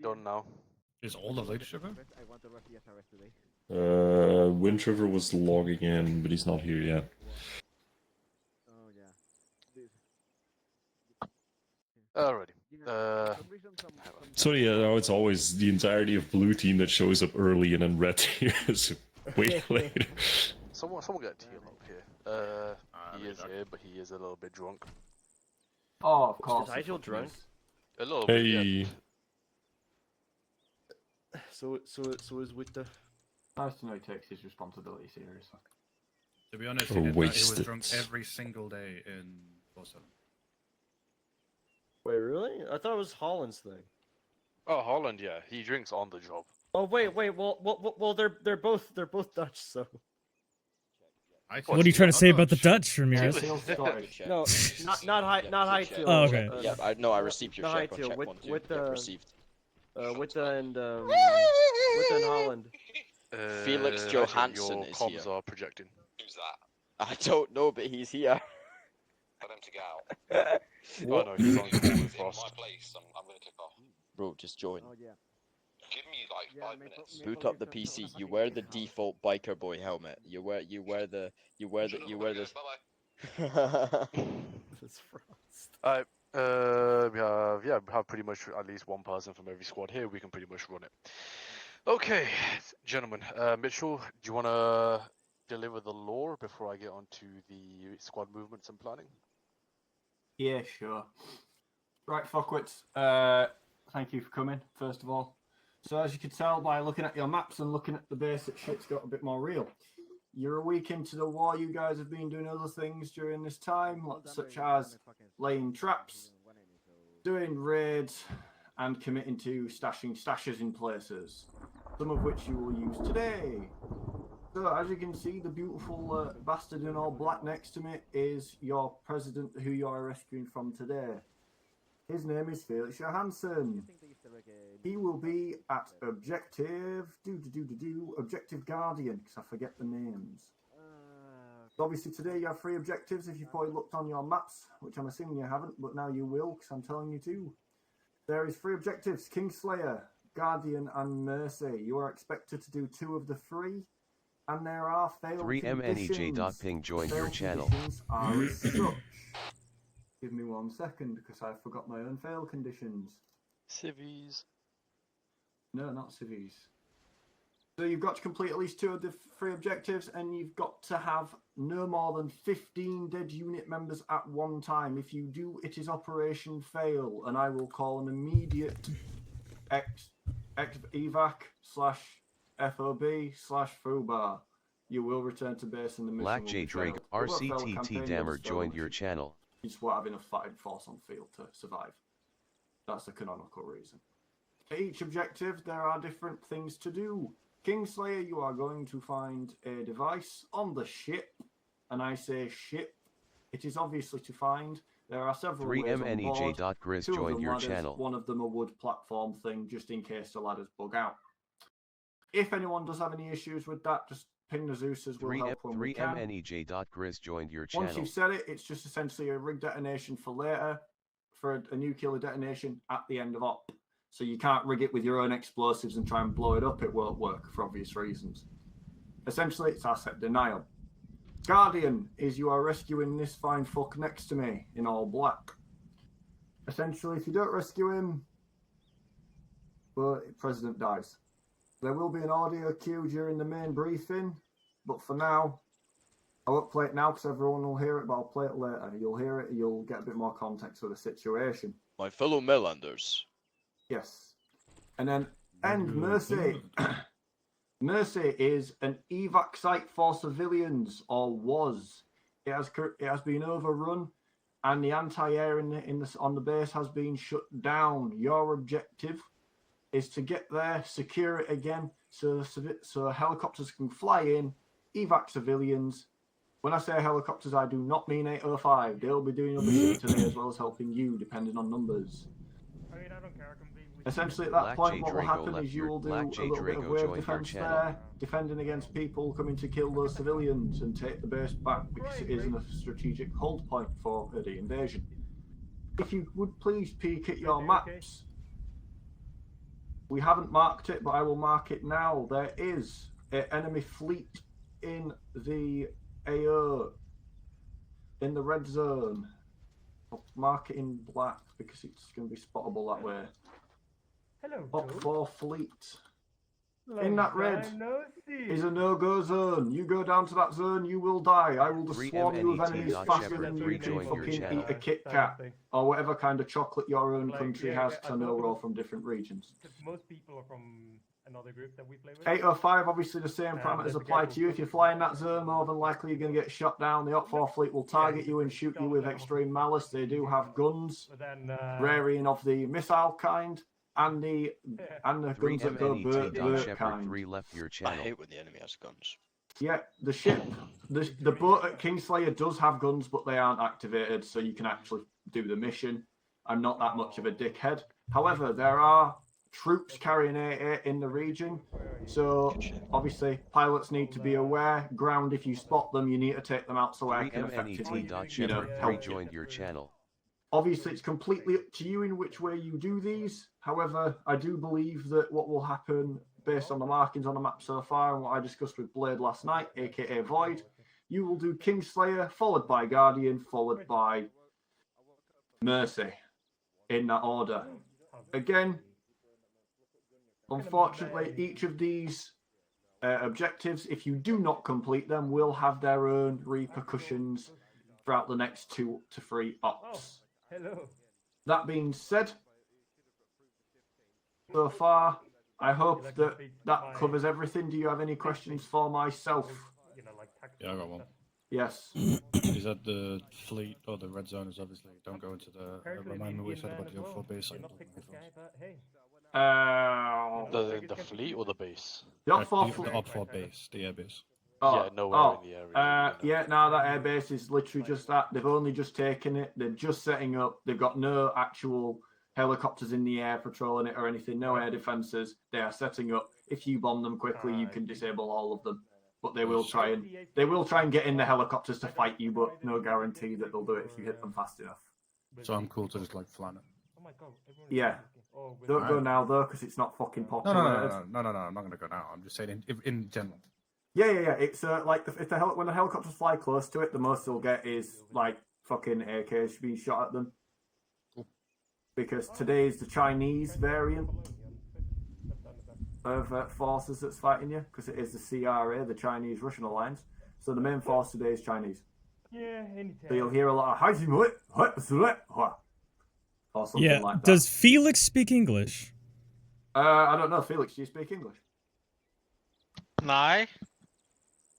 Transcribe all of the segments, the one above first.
done now. Is all the latest river? Wind River was logging in, but he's not here yet. Alrighty. So yeah, now it's always the entirety of blue team that shows up early, and then red team is way later. Someone get a teal up here. He is here, but he is a little bit drunk. Oh, of course. Is Nigel drunk? A little bit, yeah. So is with the. Nice to know he takes his responsibility seriously. To be honest, he was drunk every single day in 4-7. Wait, really? I thought it was Holland's thing. Oh, Holland, yeah. He drinks on the job. Oh wait. Well, they're both Dutch, so. What are you trying to say about the Dutch, Ramirez? No, not high teal. Oh, okay. Yeah, I received your check on check with, 1, 2. with received. With and Holland. Felix Johansson your is comms here. are projecting. Who's that? I don't know, but he's here. Tell him to get out. Oh no, he's on call with In Frost. my place, I'm gonna kick off. Bro, just join. Oh yeah. Give me like 5 minutes. Boot up the PC. You wear the default biker boy helmet. You wear the. Bye-bye. That's Frost. Alright, we have pretty much at least one person from every squad here. We can pretty much run it. Okay, gentlemen. Mitchell, do you want to deliver the lore before I get on to the squad movements and planning? Yeah, sure. Right, fuckwits. Thank you for coming, first of all. So as you can tell by looking at your maps and looking at the base, that shit's got a bit more real. You're a week into the war. You guys have been doing other things during this time, such as laying traps, doing raids, and committing to stashing stashes in places, some of which you will use today. So as you can see, the beautiful bastard in all black next to me is your president who you are rescuing from today. His name is Felix Johansson. He will be at Objective Objective Guardian, because I forget the names. So obviously today you have 3 objectives if you've probably looked on your maps, which I'm assuming you haven't, but now you will, because I'm telling you to. There is 3 objectives: Kingslayer, Guardian, and Mercy. You are expected to do 2 of the 3, and there are failed 3mnej.ping joined your channel. Are as such. Give me 1 second, because I forgot my own fail conditions. Civies. No, not civies. So you've got to complete at least 2 of the 3 objectives, and you've got to have no more than 15 dead unit members at one time. If you do, it is Operation Fail, and I will call an immediate evac/FOB/FUBAR. You will return to base and the mission Black will J be Drake failed. RCTT Dammer joined your channel. You just won't have enough fighting force on field to survive. That's the canonical reason. For each objective, there are different things to do. Kingslayer, you are going to find a device on the ship, and I say ship. It is obviously to find. There are several ways on board. 3mnej.grizz 2 of joined them your ladders, channel. 1 of them a wood platform thing, just in case the ladders bug out. If anyone does have any issues with that, just ping the Zeus's. We'll help when we can. 3mnej.grizz joined your channel. Once you've set it, it's just essentially a rig detonation for later, for a nuclear detonation at the end of op. So you can't rig it with your own explosives and try and blow it up. It won't work for obvious reasons. Essentially, it's asset denial. Guardian is you are rescuing this fine fuck next to me in all black. Essentially, if you don't rescue him, well, the president dies. There will be an audio cue during the main briefing, but for now, I won't play it now because everyone will hear it, but I'll play it later. You'll hear it, you'll get a bit more context of the situation. My fellow Mehlanders. Yes. And then end Mercy. Mercy is an evac site for civilians, or was. It has been overrun, and the anti-air on the base has been shut down. Your objective is to get there, secure it again, so helicopters can fly in, evac civilians. When I say helicopters, I do not mean 805. They'll be doing other shit today as well as helping you, depending on numbers. I mean, I don't care. Essentially, at that point, what will happen is you will do a little bit of wave defense there, defending against people coming to kill those civilians and take the base back, because it is a strategic hold point for the invasion. If you would please peek at your maps. we haven't marked it, but I will mark it now. There is an enemy fleet in the AO, in the red zone. I'll mark it in black because it's going to be spottable that way. Hello, Op 4 fleet. In that red is a no-go zone. You go down to that zone, you will die. I will just swarm you with enemies faster than you can fucking eat a Kit Kat or whatever kind of chocolate your own country has, because I know we're all from different regions. Most people are from another group that we play with. 805, obviously the same parameters apply to you. If you fly in that zone, more than likely you're going to get shot down. The Op 4 fleet will target you and shoot you with extreme malice. They do have guns, varying of the missile kind. And the guns that go bird kind. 3 left your I channel. hate when the enemy has guns. Yeah, the ship, the boat at Kingslayer does have guns, but they aren't activated, so you can actually do the mission. I'm not that much of a dickhead. However, there are troops carrying AA in the region, so obviously pilots need to be aware. Ground, if you spot them, you need to take them out so I can effectively, help Rejoined your channel. Obviously, it's completely up to you in which way you do these. However, I do believe that what will happen based on the markings on the map so far and what I discussed with Blade last night, aka Void, you will do Kingslayer, followed by Guardian, followed by Mercy, in that order. Again, unfortunately, each of these objectives, if you do not complete them, will have their own repercussions throughout the next 2 to 3 ops. Hello. That being said, so far, I hope that covers everything. Do you have any questions for myself? Yeah, I got one. Yes. Is that the fleet or the red zone? Is obviously don't go into the. Remind me what you said about the Op4 base. The fleet or the base? The Op4 the Op4 base, the air base. Yeah, nowhere in the area. Yeah, no, that airbase is literally just that. They've only just taken it. They're just setting up. They've got no actual helicopters in the air patrolling it or anything. No air defenses. They are setting up. If you bomb them quickly, you can disable all of them. But they will try and get in the helicopters to fight you. But no guarantee that they'll do it if you hit them fast enough. So I'm cool to just like flan it. Yeah. Don't go now though, because it's not fucking popular. No. I'm not gonna go now. I'm just saying in general. Yeah. It's like when the helicopters fly close to it, the most they'll get is like fucking AKs being shot at them. Because today is the Chinese variant of forces that's fighting you, because it is the CRA, the Chinese-Russian alliance. So the main force today is Chinese. Yeah, anytime. So you'll hear a lot of or something like that. Does Felix speak English? I don't know, Felix. Do you speak English? No.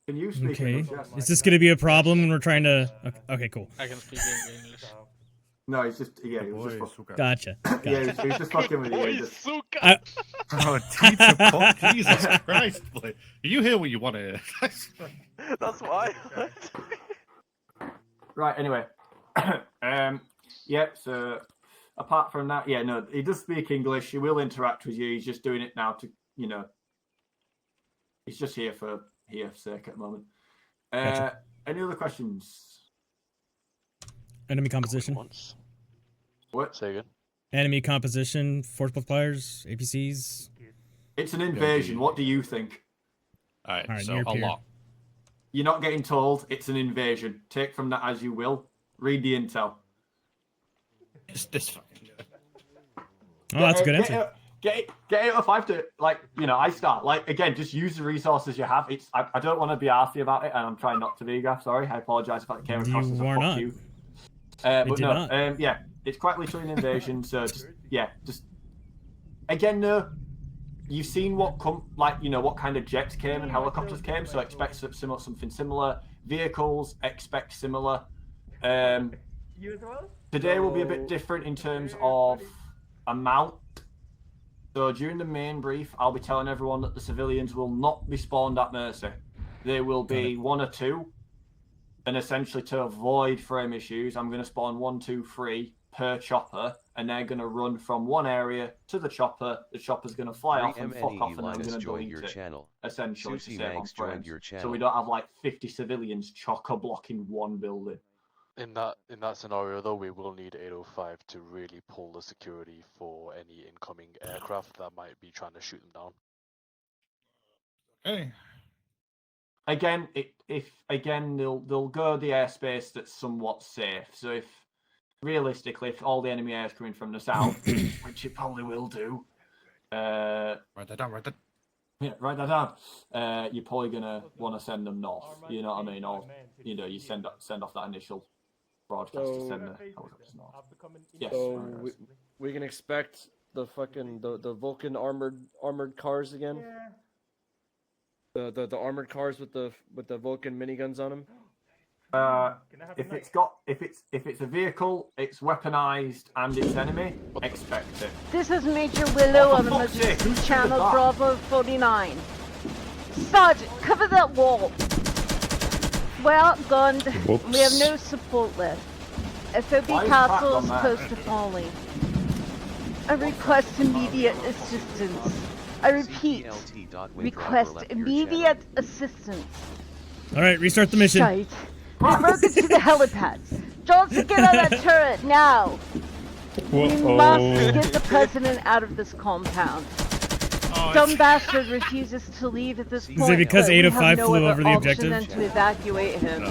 Can you speak English? Yes. Is this going to be a problem when we're trying to? Okay, cool. I can speak English. No, he's just he was just Gotcha. Yeah, he's just fucking with you. Oh, Jesus Christ, boy. You hear what you want to hear. That's what I heard. Right, anyway. Yeah, so apart from that, yeah, no, he does speak English. He will interact with you. He's just doing it now to, he's just here for sake at the moment. Gotcha. Any other questions? Enemy composition. What? Say again. Enemy composition, force multipliers, APCs. It's an invasion. What do you think? All right, so a lot. You're not getting told. It's an invasion. Take from that as you will. Read the intel. It's this fucking good. Oh, that's a good answer. Get 805 to, I start. Again, just use the resources you have. I don't want to be arsy about it, and I'm trying not to be, Gaff. Sorry. I apologise if that came across as a fuck you. But no, yeah, it's quite literally an invasion, so again, no, you've seen what what kind of jets came and helicopters came, so expect something similar. Vehicles, expect similar. Today will be a bit different in terms of amount. So during the main brief, I'll be telling everyone that the civilians will not be spawned at Mercy. There will be 1 or 2. And essentially, to avoid frame issues, I'm going to spawn 1, 2, 3 per chopper, and they're going to run from one area to the chopper. The chopper's going to fly off and fuck off, and I'm going to delete it. Essentially, to save on frames. So we don't have 50 civilians chock-a-block in one building. In that scenario, though, we will need 805 to really pull the security for any incoming aircraft that might be trying to shoot them down. Okay. Again, if they'll go the airspace that's somewhat safe. So if realistically, if all the enemy air is coming from the south, which it probably will do, Write that down. yeah, write that down. You're probably gonna want to send them north. You know what I mean? Or you send off that initial broadcast to send the helicopters north. Yes. So we can expect the fucking the Vulcan armored cars again. Yeah. The armored cars with the Vulcan miniguns on them. If it's a vehicle, it's weaponized and it's enemy, expect it. This is Major Willow on the channel Bravo 49. Sergeant, cover that wall. Well gunned. Whoops. We have no support left. FOB Castle is close to falling. I request immediate assistance. I repeat, request immediate assistance. Alright, restart the mission. Shite. We broke into the helipad. Johnson, get on that turret now. We must get the president out of this compound. Dumb bastard refuses to leave at this point. Is it because but we 805 have no flew other over the option objective? than to evacuate him. No, I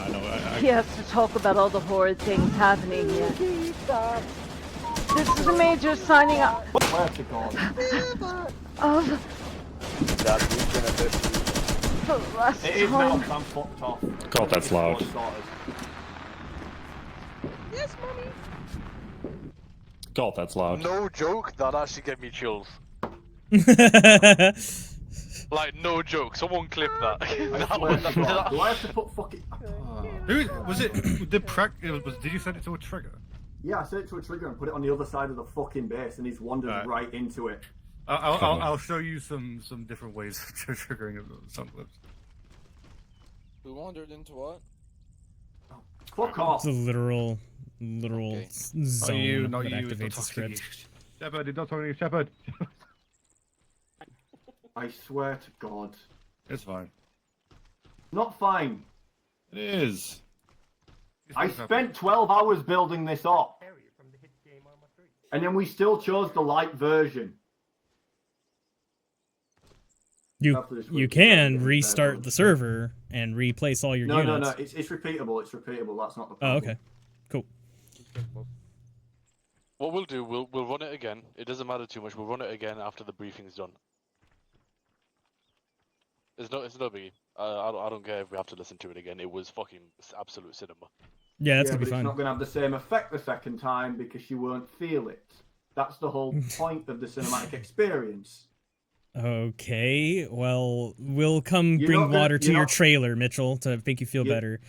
know. He has to talk about all the horrid things happening here. This is the Major signing up. Swear to God. For the last It is now, time. 'cause I'm fucked off. God, that's loud. Yes, mommy. God, that's loud. No joke, that actually gave me chills. Like, no joke, someone clip that. That was- Do I have to put fucking... Who was it? Did you send it to a trigger? Yeah, I set it to a trigger and put it on the other side of the fucking base, and he's wandered right into it. I'll show you some different ways to triggering some clips. Who wandered into what? Fuck off. It's a literal Okay. zone Not you, that don't activates the talk to me. script. Shepard, did not talk to you, Shepard. I swear to God. It's fine. Not fine. It is. I spent 12 hours building this up. From the hit game Arma 3. And then we still chose the light version. You can restart the server and replace all your No, units. no, it's repeatable. It's repeatable. That's not the Oh, problem. okay. Cool. What we'll do, we'll run it again. It doesn't matter too much. We'll run it again after the briefing's done. It's no biggie. I don't care if we have to listen to it again. It was fucking absolute cinema. Yeah, that's but gonna be it's fun. not going to have the same effect the second time because you won't feel it. That's the whole point of the cinematic experience. Okay, well, we'll come You're bring not gonna- water to you're your not- trailer, Mitchell, to make you feel better.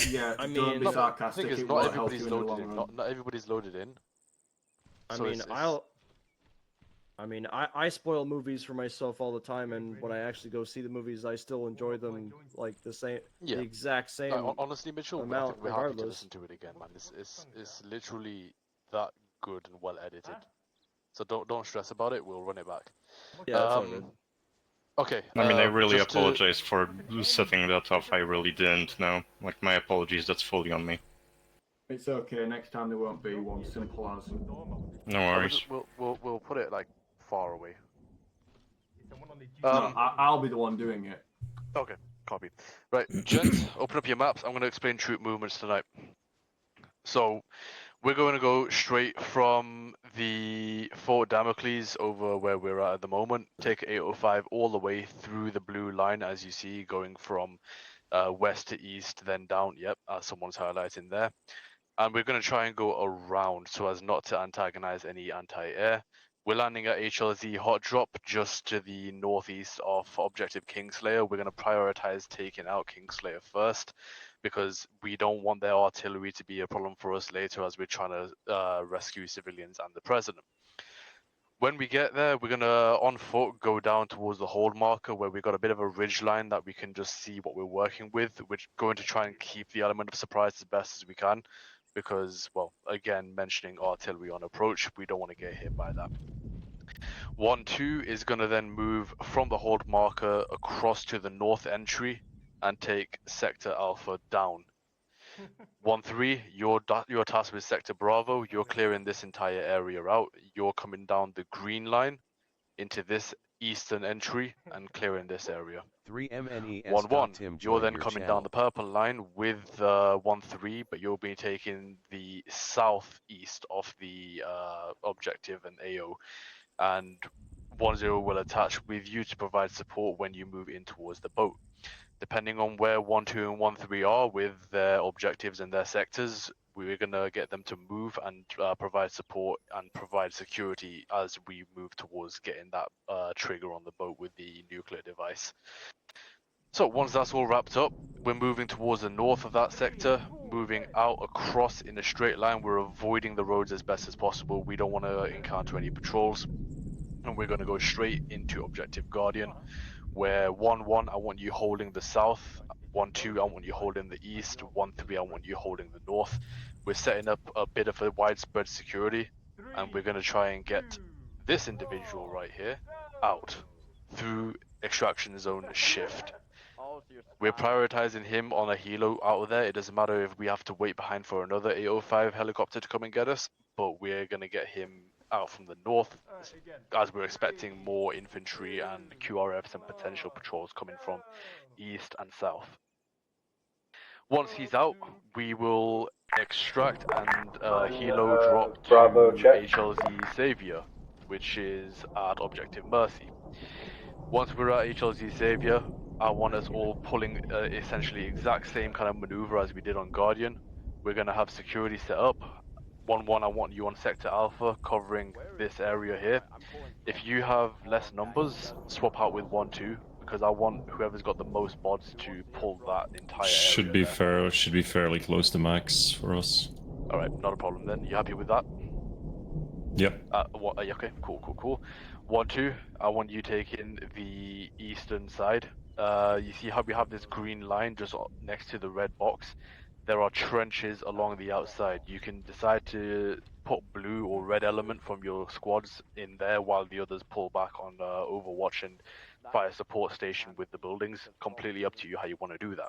Yeah, I don't mean- be Look, the sarcastic. The thing is, It not won't help everybody's you in the loaded long in. run. Not everybody's loaded in. So I spoil movies for myself all the time, and when I actually go see the movies, I still enjoy them like the same, Yeah. the exact same. Honestly, Mitchell, I amount, think we're happy to regardless. listen to it again, man. It's literally that good and well edited. So don't stress about it. We'll run it back. Yeah, it's all good. Okay. I mean, I really just to- apologize for setting that up. I really didn't know. Like, my apologies, that's fully on me. It's okay. Next time there won't be one simple as. No worries. We'll put it like far away. No, I'll be the one doing it. Okay, copy. Right, gents, open up your maps. I'm going to explain troop movements tonight. So, we're going to go straight from the Fort Damocles over where we're at the moment. Take 805 all the way through the blue line, as you see, going from west to east, then down. Yep, someone's highlighting there. And we're going to try and go around so as not to antagonize any anti-air. We're landing at HLZ Hot Drop just to the northeast of Objective Kingslayer. We're going to prioritize taking out Kingslayer first because we don't want their artillery to be a problem for us later as we're trying to rescue civilians and the president. When we get there, we're going to, on foot, go down towards the hold marker where we've got a bit of a ridge line that we can just see what we're working with. We're going to try and keep the element of surprise as best as we can because, well, again, mentioning artillery on approach, we don't want to get hit by that. 1-2 is going to then move from the hold marker across to the north entry and take Sector Alpha down. 1-3, you're tasked with Sector Bravo. You're clearing this entire area out. You're coming down the green line into this eastern entry and clearing this area. 1-1, you're then coming down the purple line with 1-3, but you'll be taking the southeast of the objective and AO, and 1-0 will attach with you to provide support when you move in towards the boat. Depending on where 1-2 and 1-3 are with their objectives and their sectors, we're going to get them to move and provide support and provide security as we move towards getting that trigger on the boat with the nuclear device. So once that's all wrapped up, we're moving towards the north of that sector, moving out across in a straight line. We're avoiding the roads as best as possible. We don't want to encounter any patrols. And we're going to go straight into Objective Guardian, where 1-1, I want you holding the south, 1-2, I want you holding the east, 1-3, I want you holding the north. We're setting up a bit of a widespread security, and we're going to try and get this individual right here out through extraction zone shift. We're prioritizing him on a helo out of there. It doesn't matter if we have to wait behind for another 805 helicopter to come and get us, but we're going to get him out from the north, as we're expecting more infantry and QRFs and potential patrols coming from east and south. Once he's out, we will extract and helo drop to HLZ Savior, which is at Objective Mercy. Once we're at HLZ Savior, I want us all pulling essentially exact same kind of maneuver as we did on Guardian. We're going to have security set up. 1-1, I want you on Sector Alpha covering this area here. If you have less numbers, swap out with 1-2, because I want whoever's got the most mods to pull that entire area. Should be fairly close to max for us. Alright, not a problem then. You happy with that? Yep. Okay, cool. 1-2, I want you taking the eastern side. You see how we have this green line just next to the red box? There are trenches along the outside. You can decide to put blue or red element from your squads in there while the others pull back on Overwatch and fire support station with the buildings. Completely up to you how you want to do that.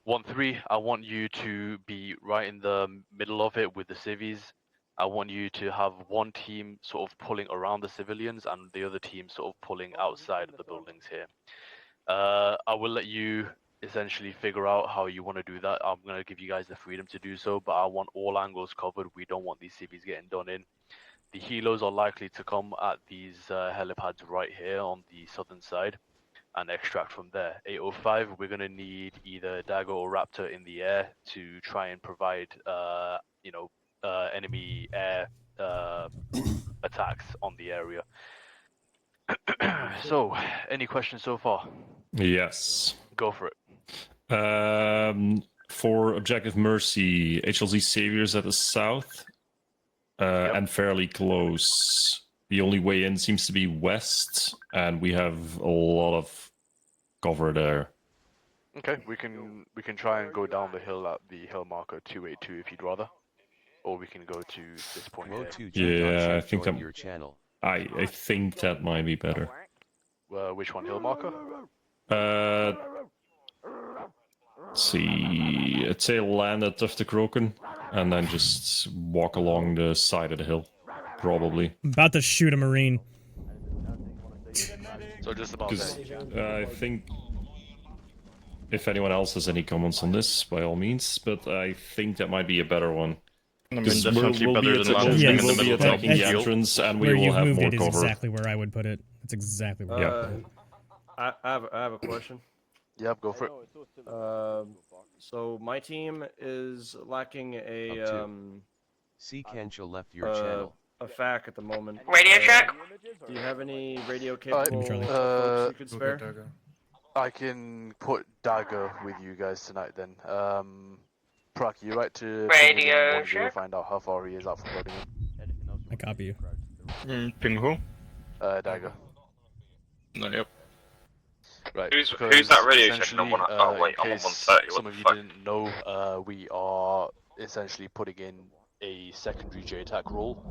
1-3, I want you to be right in the middle of it with the civvies. I want you to have one team sort of pulling around the civilians and the other team sort of pulling outside of the buildings here. I will let you essentially figure out how you want to do that. I'm going to give you guys the freedom to do so, but I want all angles covered. We don't want these civvies getting done in. The helos are likely to come at these helipads right here on the southern side and extract from there. 805, we're going to need either Dagger or Raptor in the air to try and provide, enemy air attacks on the area. So, any questions so far? Yes. Go for it. For Objective Mercy, HLZ Saviors at the south, and fairly close. The only way in seems to be west, and we have a lot of cover there. Okay, we can try and go down the hill at the hill marker 282 if you'd rather, or we can go to this point here. Yeah, I think that I think that might be better. Which one, hill marker? Let's see, I'd say land at Tufte Kroken, and then just walk along the side of the hill, probably. I'm about to shoot a Marine. So just about I think if anyone else has any comments on this, by all means, but I think that might be a better one. I mean, definitely better than landing in the middle of the entrance, and we where will you've have moved more it is cover. exactly where I would put it. That's exactly where. I have a question. Yep, go for it. So my team is lacking a See Kensha left your channel. a FAC at the moment. Radio check. Do you have any radio capable folks you could spare? I can put Dagger with you guys tonight then. Prak, you right to Radio check. Find out how far he is out from loading in. I copy you. Ping who? Dagger. No, yep. Right. Who's that radio check? Essentially, Wait, I'm on in case 130. some of you didn't know, we are essentially putting in a secondary JTAC role,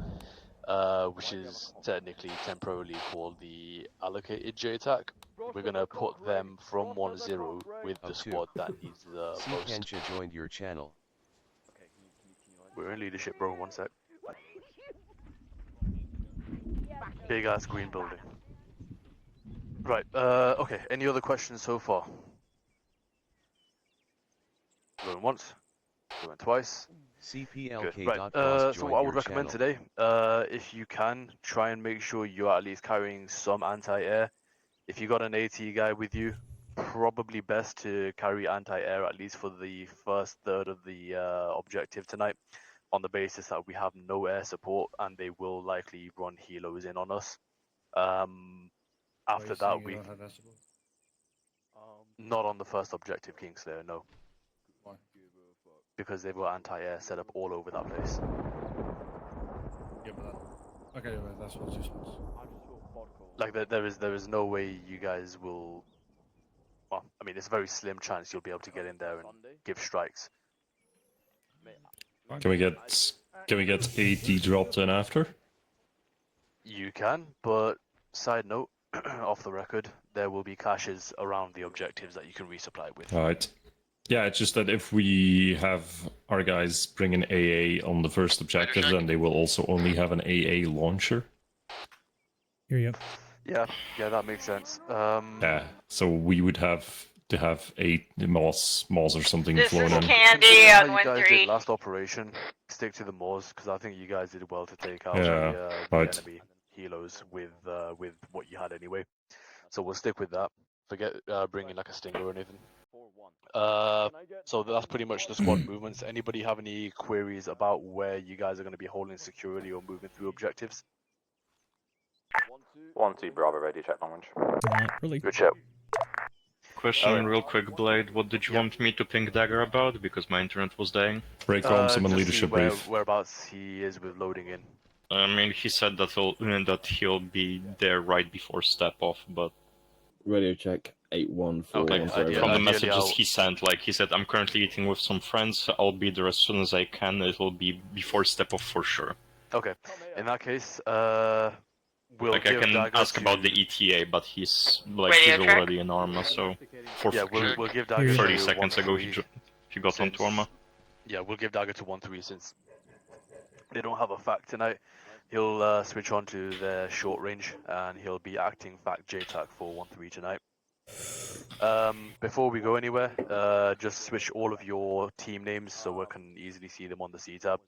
which is technically temporarily called the allocated JTAC. we're gonna put them from 1-0 with the squad that needs the C most. Kensha joined your channel. We're in leadership, bro. One sec. Big ass green building. Right. Okay. Any other questions so far? Going once. Going twice. CPLK. Good. Right. So what I would recommend today, if you can, try and make sure you're at least carrying some anti-air. If you got an AT guy with you, probably best to carry anti-air at least for the first third of the objective tonight, on the basis that we have no air support and they will likely run helos in on us. After that, we not on the first objective, Kingslayer, no. Why? Because they've got anti-air set up all over that place. Yeah, but okay, well, that's what's useless. Like there is no way you guys will. Well, I mean, it's a very slim chance you'll be able to get in there and give strikes. Can we get AT dropped in after? You can, but side note, off the record, there will be caches around the objectives that you can resupply with. Alright. Yeah, it's just that if we have our guys bring an AA on the first objective, then they will also only have an AA launcher. Here you go. Yeah, that makes sense. Yeah, so we would have to have 8 moss or something This flown is in. Candy How on you guys 1-3. did last operation, stick to the Moors, because I think you guys did well to take out the right. enemy helos with what you had anyway. So we'll stick with that. Forget bringing like a stinger or anything. So that's pretty much the squad movements. Anybody have any queries about where you guys are going to be holding security or moving through objectives? 1-2 Bravo, ready, check long range. Really? Good check. Question real quick, Blade. What did you want me to ping Dagger about? Because my internet was dying. Break from someone Just leadership see brief. whereabouts he is with loading in. I mean, he said that he'll be there right before step off, but Radio check 814. from the messages he sent, like he said, I'm currently eating with some friends. I'll be there as soon as I can. It will be before step off for sure. Okay. In that case, we'll I give can Dagger ask to... about the ETA, but he's Radio track? already in Arma, so for Yeah, we'll give Dagger 30 to seconds ago 1-3 he got onto Arma. Yeah, we'll give Dagger to 1-3 since they don't have a fact tonight. He'll switch on to their short range and he'll be acting fact JTAC for 1-3 tonight. Before we go anywhere, just switch all of your team names so we can easily see them on the C tab.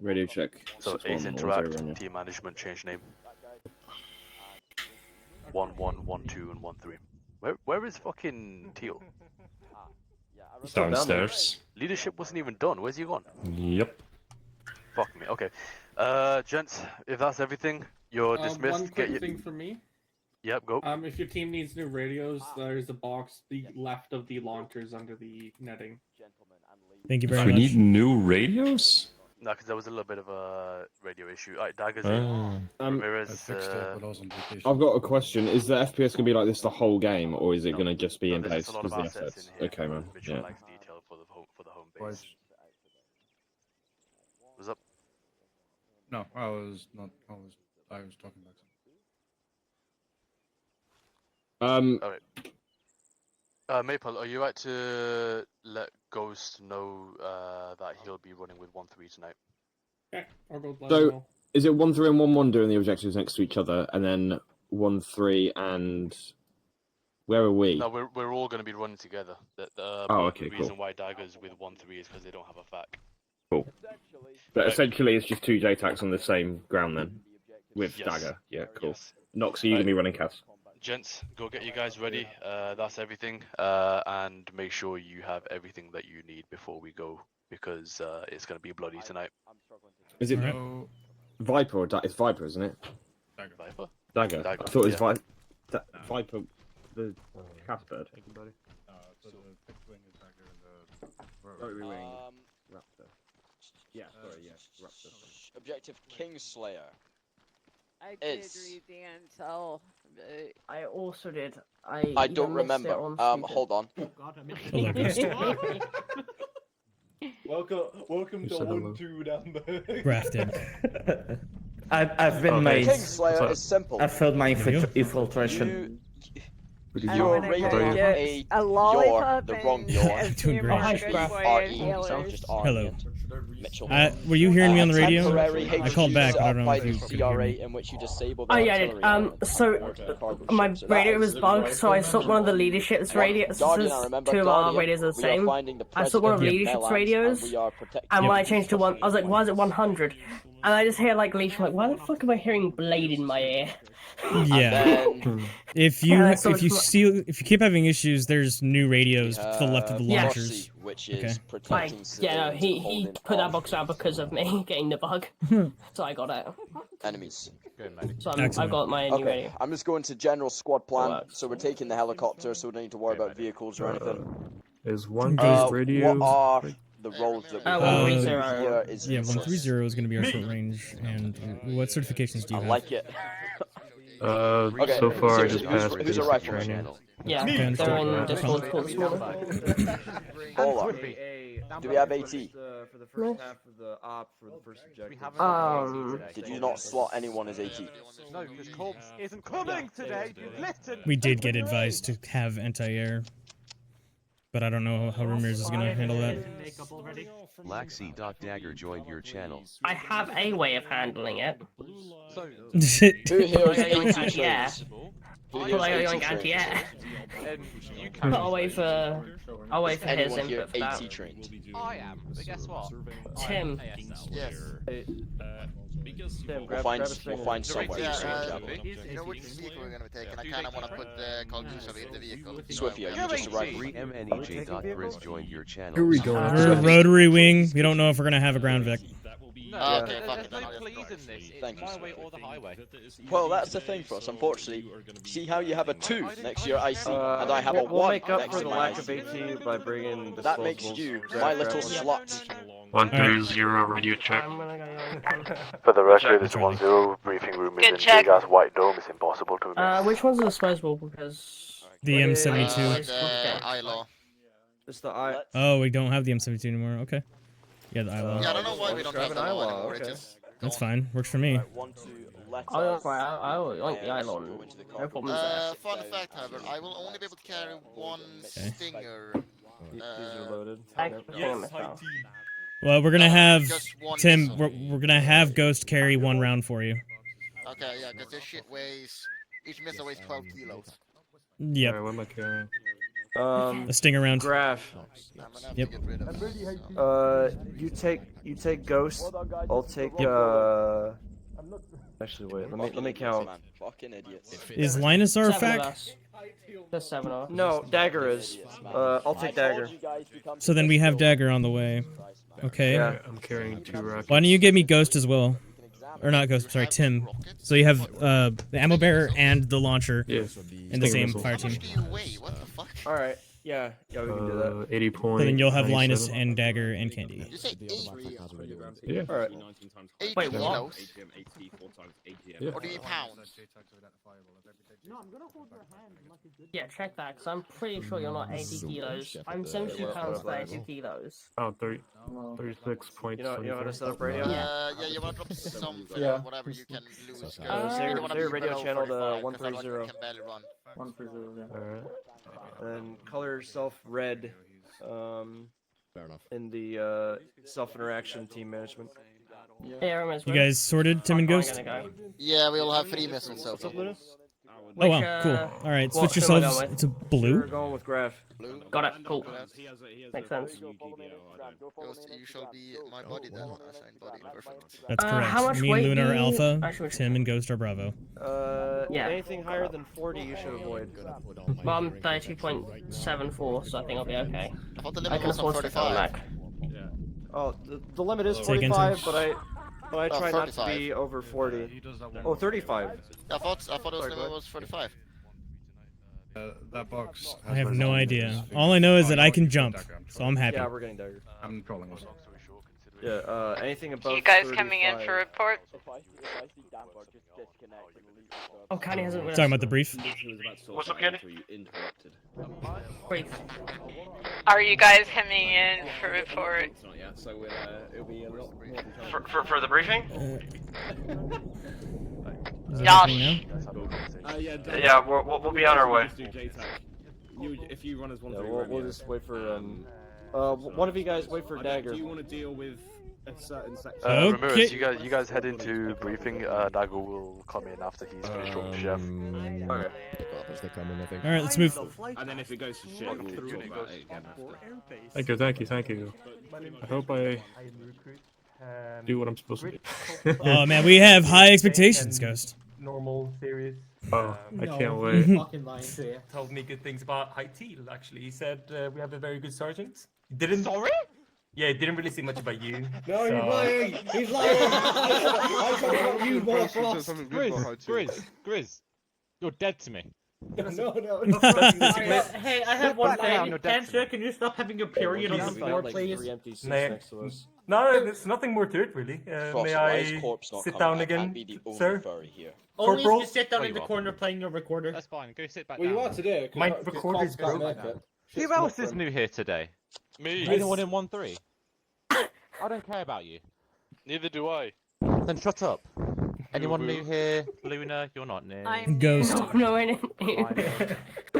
Radio check. So Ace Interact, Team Management, change name. 1-1, 1-2, and 1-3. Where is fucking Teal? Downstairs. Leadership wasn't even done. Where's he gone? Yep. Fuck me. Okay. Gents, if that's everything, you're dismissed. One quick thing for me. Yep, go. If your team needs new radios, there's a box the left of the launchers under the netting. Thank you If very we much. need new radios? No, because there was a little bit of a radio issue. Alright, Dagger's Oh. in. Ramirez, I've got a question. Is the FPS going to be like this the whole game, or is it going to just be in there's place just a lot with of the assets assets? in here. Okay, man. Mitchell Yeah. likes detail for the home base. What's up? No, I was talking about something. Alright. Maple, are you right to let Ghost know that he'll be running with 1-3 tonight? Okay, I'll go let him So, know. is it 1-3 and 1-1 doing the objectives next to each other, and then 1-3 and where are we? No, we're all going to be running together. Okay, the reason cool. why Dagger's with 1-3 is because they don't have a fac. Cool. But essentially, it's just 2 JTACs on the same ground then, with Yes. Dagger. Yeah, cool. Yes. Nox, are you going to be running Cass? Gents, go get you guys ready. That's everything. And make sure you have everything that you need before we go, because it's going to be bloody tonight. Is it No. Viper or it's Viper, isn't it? Viper? Dagger. Dagger, I thought it was yeah. Viper, the Cass bird. So the fixed wing is Dagger and the Rotary wing, Raptor. Yeah, sorry, yeah, Raptor. Objective Kingslayer. I Is- did read the intel. I also did. I either don't missed it remember. or I'm stupid. Hold on. Oh god, I missed Hello, it. Ghost. Welcome You to said hello. 1-2 down there. Grafted. I've been made. Kingslayer is simple. I failed my There you go. infiltration. You're raiding a lollipop the wrong and your. a Doing few great. more R-E, trailers. so just R. Hello. Mitchell. Were you hearing me on the radio? Temporary I called HQ back, set but I up don't know by if you the could hear CRA me. in which you disable the Oh yeah, I did. artillery So cargo my ship. So that radio is was bugged, so I swapped one of the leadership's radios. Guardian, I remember, Two of our Guardian, radios are the we are same. finding the I swapped one of the president leadership's Mehland, radios, and we are protecting and when I him. changed to one, I was like, why is it 100? And I just hear like leash, I'm like, why the fuck am I hearing blade in my ear? Yeah. If you Yeah, so if you it's- see if you keep having issues, there's new radios to the left of the Yeah. launchers. Which Okay. is protecting Yeah, no, he holding put that off box out because of me getting the bug, so I got it. enemies. So I've got my new Okay, radio. I'm just going to general squad plan. Alright. So we're taking the helicopter, so we don't need to worry about vehicles or anything. Is one ghost radio? What are the roles that we have 130. here is Yeah, useless. 130 is going to be our short range. And what certifications do you I have? like it. Okay, so far I just passed who's a basic rifleman? training. Yeah, Okay, they're understood. in Discord call this morning. Paula, do we have AT? For the first half of the op for the first objective. Did you not slot anyone as AT? No, because Corpse isn't coming today. Listen. We did get advised to have anti-air. But I don't know how Ramirez is going to handle that. Laxi.dagger joined your channel. I have a way of handling it. Who here is Yoink 80 anti-air. trains? Who Put here is like 80 yoink trains? anti-air. And I'll wait for his Anyone here input for that. 80 trained? I am, but guess what? Tim. Yes. Tim, We'll find somewhere. You know which vehicle we're gonna be taking? I kinda wanna put the Call in the vehicle. Swiftly, are you just arrived? MNEJ.Grizz joined your channel. Who are we going We're to? rotary wing. We don't know if we're going to have a ground vic. No, Okay, fuck there's it, no then I'll pleas in just this. It's Thank you, my sir. way or the highway. Well, that's the thing for us, unfortunately. See how you have a 2 next year IC, and I have a We'll 1 make up next for to the my lack IC. of AT by bringing That makes disposables. you Grab my little grab. slut. 130 radio check. I'm gonna go For the record, this Charlie. 1-0 briefing room is Good in check. big ass white dome. It's impossible to miss. Which one's the disposable? Because The M72. The ILO. It's the I. Oh, we don't have the M72 anymore. Okay. Yeah, the ILO. Yeah, I don't know why we don't grab have an the law ILO, anymore. It okay. just That's fine. Works for me. I like the Island. No problems there. Fun fact, however, I will only be able to carry one Stinger. These are loaded. Well, we're gonna have just one Tim. missile. We're gonna have Ghost carry one round for you. Okay, yeah, because this shit weighs. Each missile weighs 12 kilos. Yep. Alright, what am I carrying? A stinger round. Graph. I'm gonna have Yep. to get rid of this. So. You take Ghost. I'll take Actually, wait. Let me count. Fucking idiots. Is Linus our 7 of fact? us. There's 7 of us. No, Dagger is. I'll take Dagger. So then we have Dagger on the way. Okay. Yeah. I'm carrying 2 rockets. Why don't you give me Ghost as well? Or not Ghost, sorry, Tim. So you have the ammo bearer and the launcher Yeah. in the Stinger same missile. fire How team. much do you weigh? What the fuck? Alright. Yeah, we can do that. 80 So point. then you'll have Linus 97. and Dagger and Candy. You say 8? Yeah. Alright. 8 Wait, what? kilos? Yeah. Or do you pounds? Yeah, check that, because I'm pretty sure you're not 80 kilos. I'm 72 pounds, 32 kilos. Oh, 36.7. You know how to set up radio? Yeah, you wanna drop some for Yeah. whatever you can lose. Say You don't wanna your be radio below channel to 45, 'cause 130. otherwise we can barely run. 130, yeah. Alright. And color yourself red. Fair enough. In the self-interaction team management. Yeah, You guys sorted Tim and Ghost? Yeah, we all have 3 missiles so far. Oh wow, cool. All right, switch yourselves to We're blue. going with Graph. Got it, cool. Makes sense. Ghost, you shall be my body then. Assigned body, perfect. That's how much correct. Me and weight Luna are do you- Alpha. Actually, Tim and Ghost are Bravo. Yeah. Anything higher than 40 you should avoid. Well, I'm 32.74, so I think I'll be okay. I thought the I limit can was on afford to come 35. back. Oh, the limit is Say again, 45, Tim. but I try not to 35. be over 40. Oh, 35. I thought the limit was 45. That box. I have no idea. All I know is that I can jump, so I'm happy. Yeah, we're getting Dagger. I'm trolling us. Yeah. Anything above. You guys coming in for 35. report? Oh, Connie hasn't. Talking about the brief. What's up, Kenny? Brief. Are you guys coming in for report? Not yet, so it'll be a lot more. For the briefing? Josh. Yeah, we'll be on our way. If you run as one, Yeah, we'll just wait for one of you guys wait for Dagger. Do you want to deal with a certain section? Ramirez, you guys head into briefing. Dagger will come in after he's finished talking to Chef. Okay. All right, let's move. And then if it goes to shit, we'll talk about it again after. Thank you. I hope I do what I'm supposed to do. Oh man, we have high expectations, Ghost. Normal, serious. Oh, I can't wait. Fucking lying to you. Told me good things about High Teal, actually. He said we have a very good sergeant. He didn't. Sorry? Yeah, he didn't really say much about you. No, so... he's lying! He's lying! I talked about you, more Frost! Grizz, you're dead to me. No. Hey, I have one thing. Cancer, can you stop having a period on the floor, please? No, there's nothing more to it, really. May I sit down again, sir? Only Corporal? if you sit down in the corner playing your recorder. That's fine. Go sit back Well, down. you are today. My recorder's broken. Who else is new here today? Me. Anyone in 1-3? I don't care about you. Neither do I. Then shut up. Anyone new here? Luna, you're not new. I'm Ghost. No, I didn't.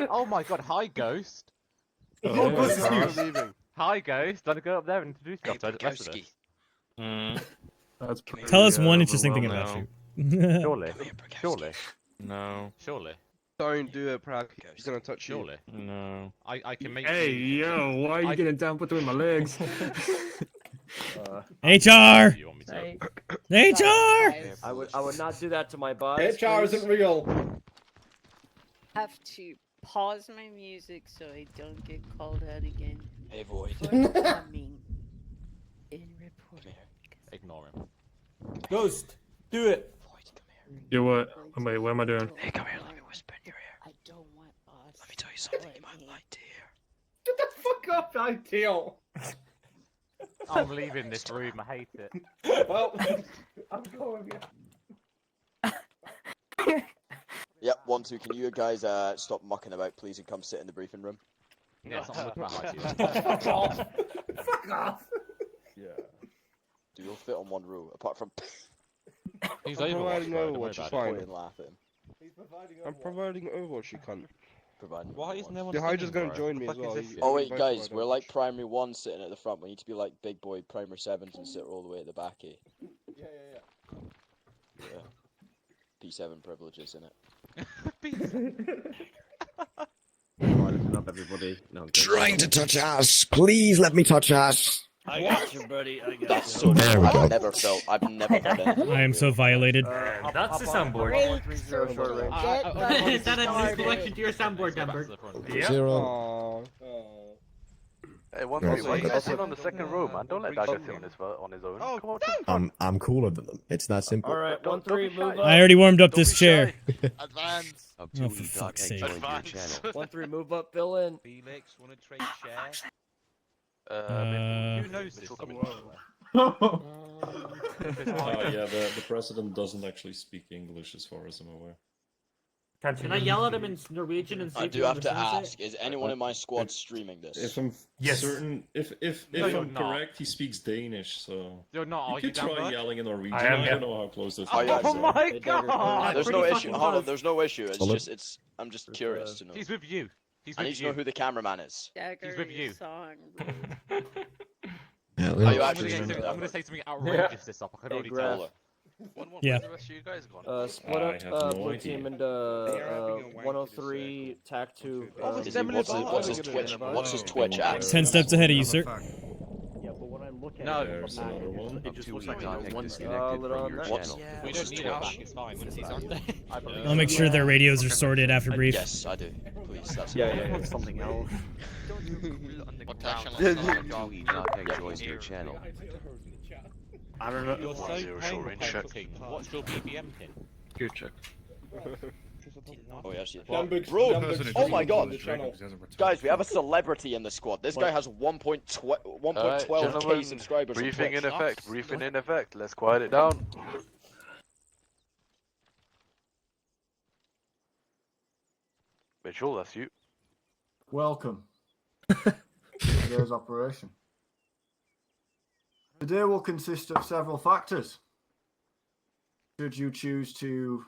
Oh my god, hi Ghost. Oh, Ghost is new. Hi Ghost. Gotta go up there and introduce yourself to the rest of us. That's Tell us one interesting thing about you. Surely. No. Surely. Don't do it, Prague. He's gonna touch you. Surely. No. I can make. Hey, yo, why are you getting down between my legs? HR! You want me to? HR! I would not do that to my boss. HR isn't real. Have to pause my music so I don't get called out again. Hey, Void. For coming in report. Ignore him. Ghost, do it. Yo, what? Wait, what am I doing? Hey, come here. Let me whisper in your ear. I don't want boss. Let me tell you something you might like to hear. Get the fuck up, Ideal! I'm leaving this room. I hate it. Well, I'm going with Yep, 1-2. Can you guys stop mucking about, please, and come sit in the briefing room? Yeah, it's not looking at you. Fuck off! Fuck off! Yeah. Do you'll fit on one row, apart from. He's I'm Overwatch, providing bro, don't Overwatch, worry it's about fine. Point and laugh at him. I'm providing Overwatch, you cunt. Providing. Why isn't there one? The Hydra's gonna join me as well. Oh wait, guys, we're like primary 1 sitting at the front. We need to be like big boy primary 7s and sit all the way at the back, eh? Yeah. P7 privileges, innit? Listen up, everybody. No, Trying to touch us. Please let me touch us. I got you, buddy. I got That's you. so There we go. I've never felt it. I am so violated. That's the soundboard. Is that a new collection to your soundboard, Denver? Yeah. Zero. Hey, one Very thing, why you well. guys sit on the second row, man? Don't let Dagger sit on his own. Come on. I'm cooler than them. It's that simple. All right, 1-3, move up. I already warmed up this chair. Advance. Oh, for fuck's sake. 1-3, move up, fill in. Felix, wanna trade share? Who knows this? Oh yeah, the president doesn't actually speak English, as far as I'm aware. Can I yell at him in Norwegian and see I if do he have to understands ask, is anyone in my squad streaming this? If I'm certain, if No, you're I'm not. correct, he speaks Danish, so You're not, you are could you, try Denver? yelling in Norwegian. I am, I yeah. don't know how close those Oh, yeah, guys Oh are. my god! There's pretty no fucking issue. Hold on, close. there's no issue. It's Solid. just I'm just curious to know. He's with you. He's I with need to know who the cameraman is. He's with you. Song. Yeah, Are you I'm actually gonna say something outrageous this up. I can already Graph. tell. Yeah. Where's the rest of you guys gone? Split I up, have no blue idea. team into 103, TAC 2. Is he, what's his Twitch? What's his Twitch at? 10 steps ahead of you, sir. No. There's another one. It just looks like Contact one disconnected from your What's channel. We don't need Alec, it's fine. He's on there. I'll make sure their radios are sorted after brief. Yes, I do. Please, that's Yeah. something else. Contact joins your channel. I don't know. You're so Zero short range check. What's your BBM pin? Good check. Oh yes, yeah. Dambugs- Bro, Dambugs oh my streams god, on the channel. guys, we have a celebrity in the squad. This guy has 1.12k Gentlemen, subscribers on briefing Twitch. in effect. Briefing in effect. Let's quiet it down. Mitchell, that's you. Welcome to today's operation. Today will consist of several factors. Should you choose to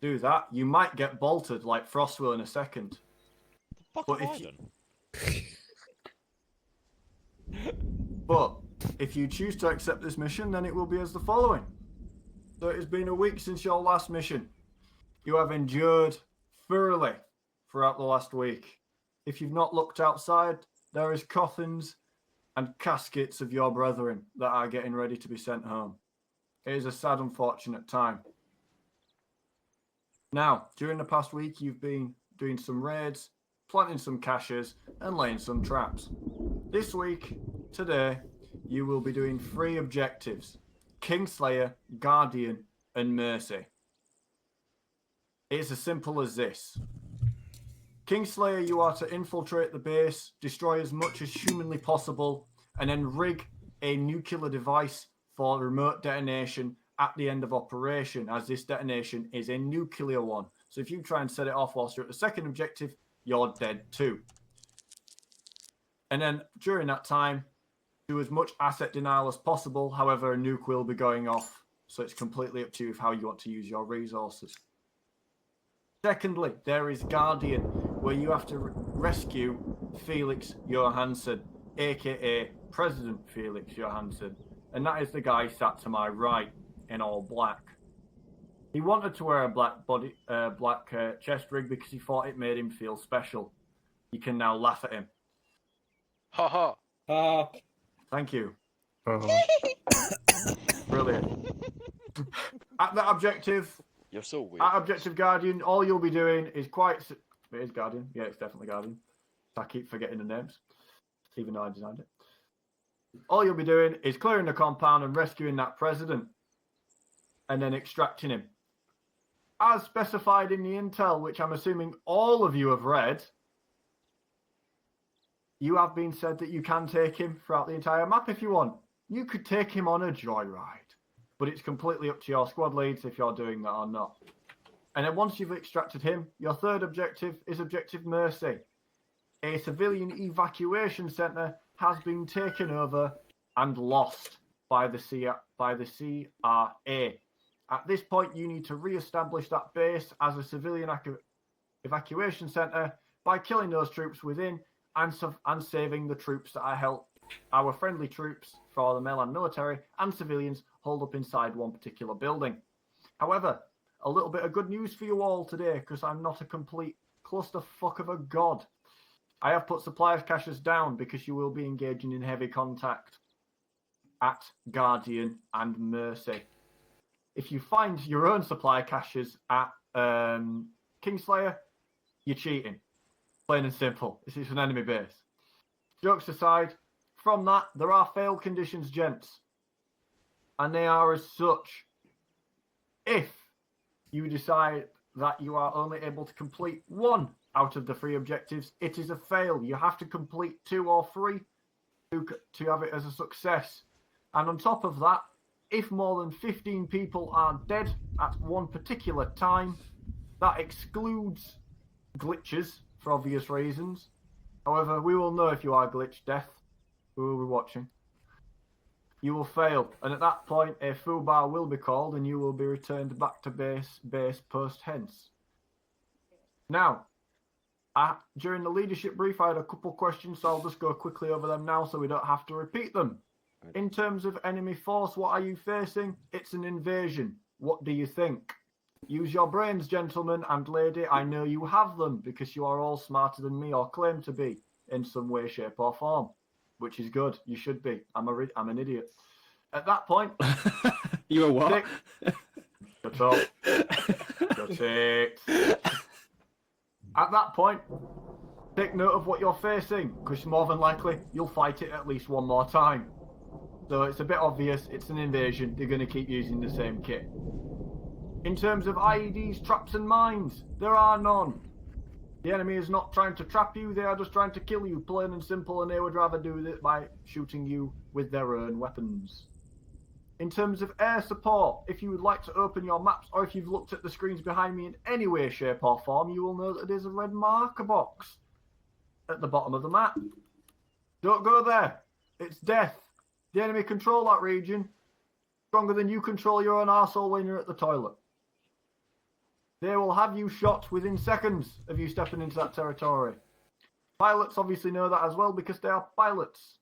do that, you might get bolted like Frost will in a second. But if you choose to accept this mission, then it will be as the following. So it has been a week since your last mission. You have endured thoroughly throughout the last week. If you've not looked outside, there is coffins and caskets of your brethren that are getting ready to be sent home. It is a sad, unfortunate time. Now, during the past week, you've been doing some raids, planting some caches, and laying some traps. This week, today, you will be doing 3 objectives: Kingslayer, Guardian, and Mercy. It's as simple as this. Kingslayer, you are to infiltrate the base, destroy as much as humanly possible, and then rig a nuclear device for remote detonation at the end of operation, as this detonation is a nuclear one. So if you try and set it off whilst you're at the second objective, you're dead too. And then during that time, do as much asset denial as possible. However, a nuke will be going off, so it's completely up to you how you want to use your resources. Secondly, there is Guardian, where you have to rescue Felix Johansson, aka President Felix Johansson, and that is the guy sat to my right in all black. He wanted to wear a black chest rig because he thought it made him feel special. You can now laugh at him. Ha ha. Thank you. Brilliant. At that objective, you're so weird. At objective Guardian, all you'll be doing is it is Guardian. Yeah, it's definitely Guardian. I keep forgetting the names, even though I designed it. All you'll be doing is clearing the compound and rescuing that president, and then extracting him. As specified in the intel, which I'm assuming all of you have read, you have been said that you can take him throughout the entire map if you want. You could take him on a joyride, but it's completely up to your squad leads if you're doing that or not. And then once you've extracted him, your third objective is Objective Mercy. A civilian evacuation centre has been taken over and lost by the CRA. At this point, you need to re-establish that base as a civilian evacuation centre by killing those troops within and saving the troops that are held, our friendly troops for the Mehland Military and civilians holed up inside one particular building. However, a little bit of good news for you all today, because I'm not a complete clusterfuck of a god. I have put supplies caches down because you will be engaging in heavy contact at Guardian and Mercy. If you find your own supply caches at Kingslayer, you're cheating. Plain and simple. This is an enemy base. Jokes aside, from that, there are failed conditions, gents. And they are as such. If you decide that you are only able to complete 1 out of the 3 objectives, it is a fail. You have to complete 2 or 3 to have it as a success. And on top of that, if more than 15 people are dead at one particular time, that excludes glitches for obvious reasons. However, we will know if you are glitch death. We will be watching. You will fail, and at that point, a foobar will be called, and you will be returned back to base post hence. Now, during the leadership brief, I had a couple questions, so I'll just go quickly over them now, so we don't have to repeat them. In terms of enemy force, what are you facing? It's an invasion. What do you think? Use your brains, gentlemen and lady. I know you have them because you are all smarter than me or claim to be in some way, shape, or form, which is good. You should be. I'm an idiot. At that point, you are what? Shut up. Shut it. At that point, take note of what you're facing, because more than likely you'll fight it at least one more time. So it's a bit obvious. It's an invasion. They're going to keep using the same kit. In terms of IEDs, traps and mines, there are none. The enemy is not trying to trap you, they are just trying to kill you, plain and simple, and they would rather do it by shooting you with their own weapons. In terms of air support, if you would like to open your maps, or if you've looked at the screens behind me in any way, shape or form, you will know that there's a red marker box at the bottom of the map. Don't go there. It's death. The enemy control that region stronger than you control your own arsehole when you're at the toilet. They will have you shot within seconds of you stepping into that territory. Pilots obviously know that as well because they are pilots.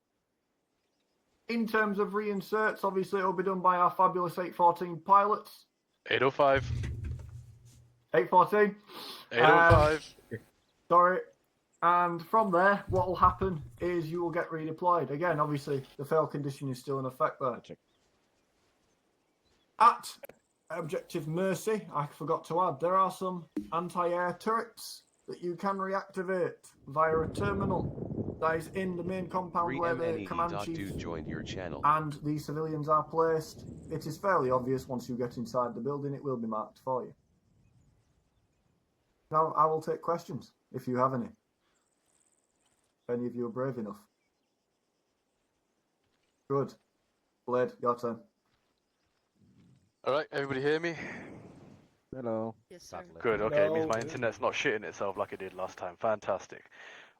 In terms of reinserts, obviously it will be done by our fabulous 814 pilots. 805. 814. 805. Sorry. And from there, what will happen is you will get redeployed. Again, obviously, the fail condition is still in effect there. At Objective Mercy, I forgot to add, there are some anti-air turrets that you can reactivate via a terminal that is in the main compound where the command chief joined your channel. and the civilians are placed. It is fairly obvious once you get inside the building, it will be marked for you. Now, I will take questions, if you have any. If any of you are brave enough. Good. Blade, your turn. Alright, everybody hear me? Hello. Yes, sir. Good, okay, it means my internet's not shitting itself like it did last time. Fantastic.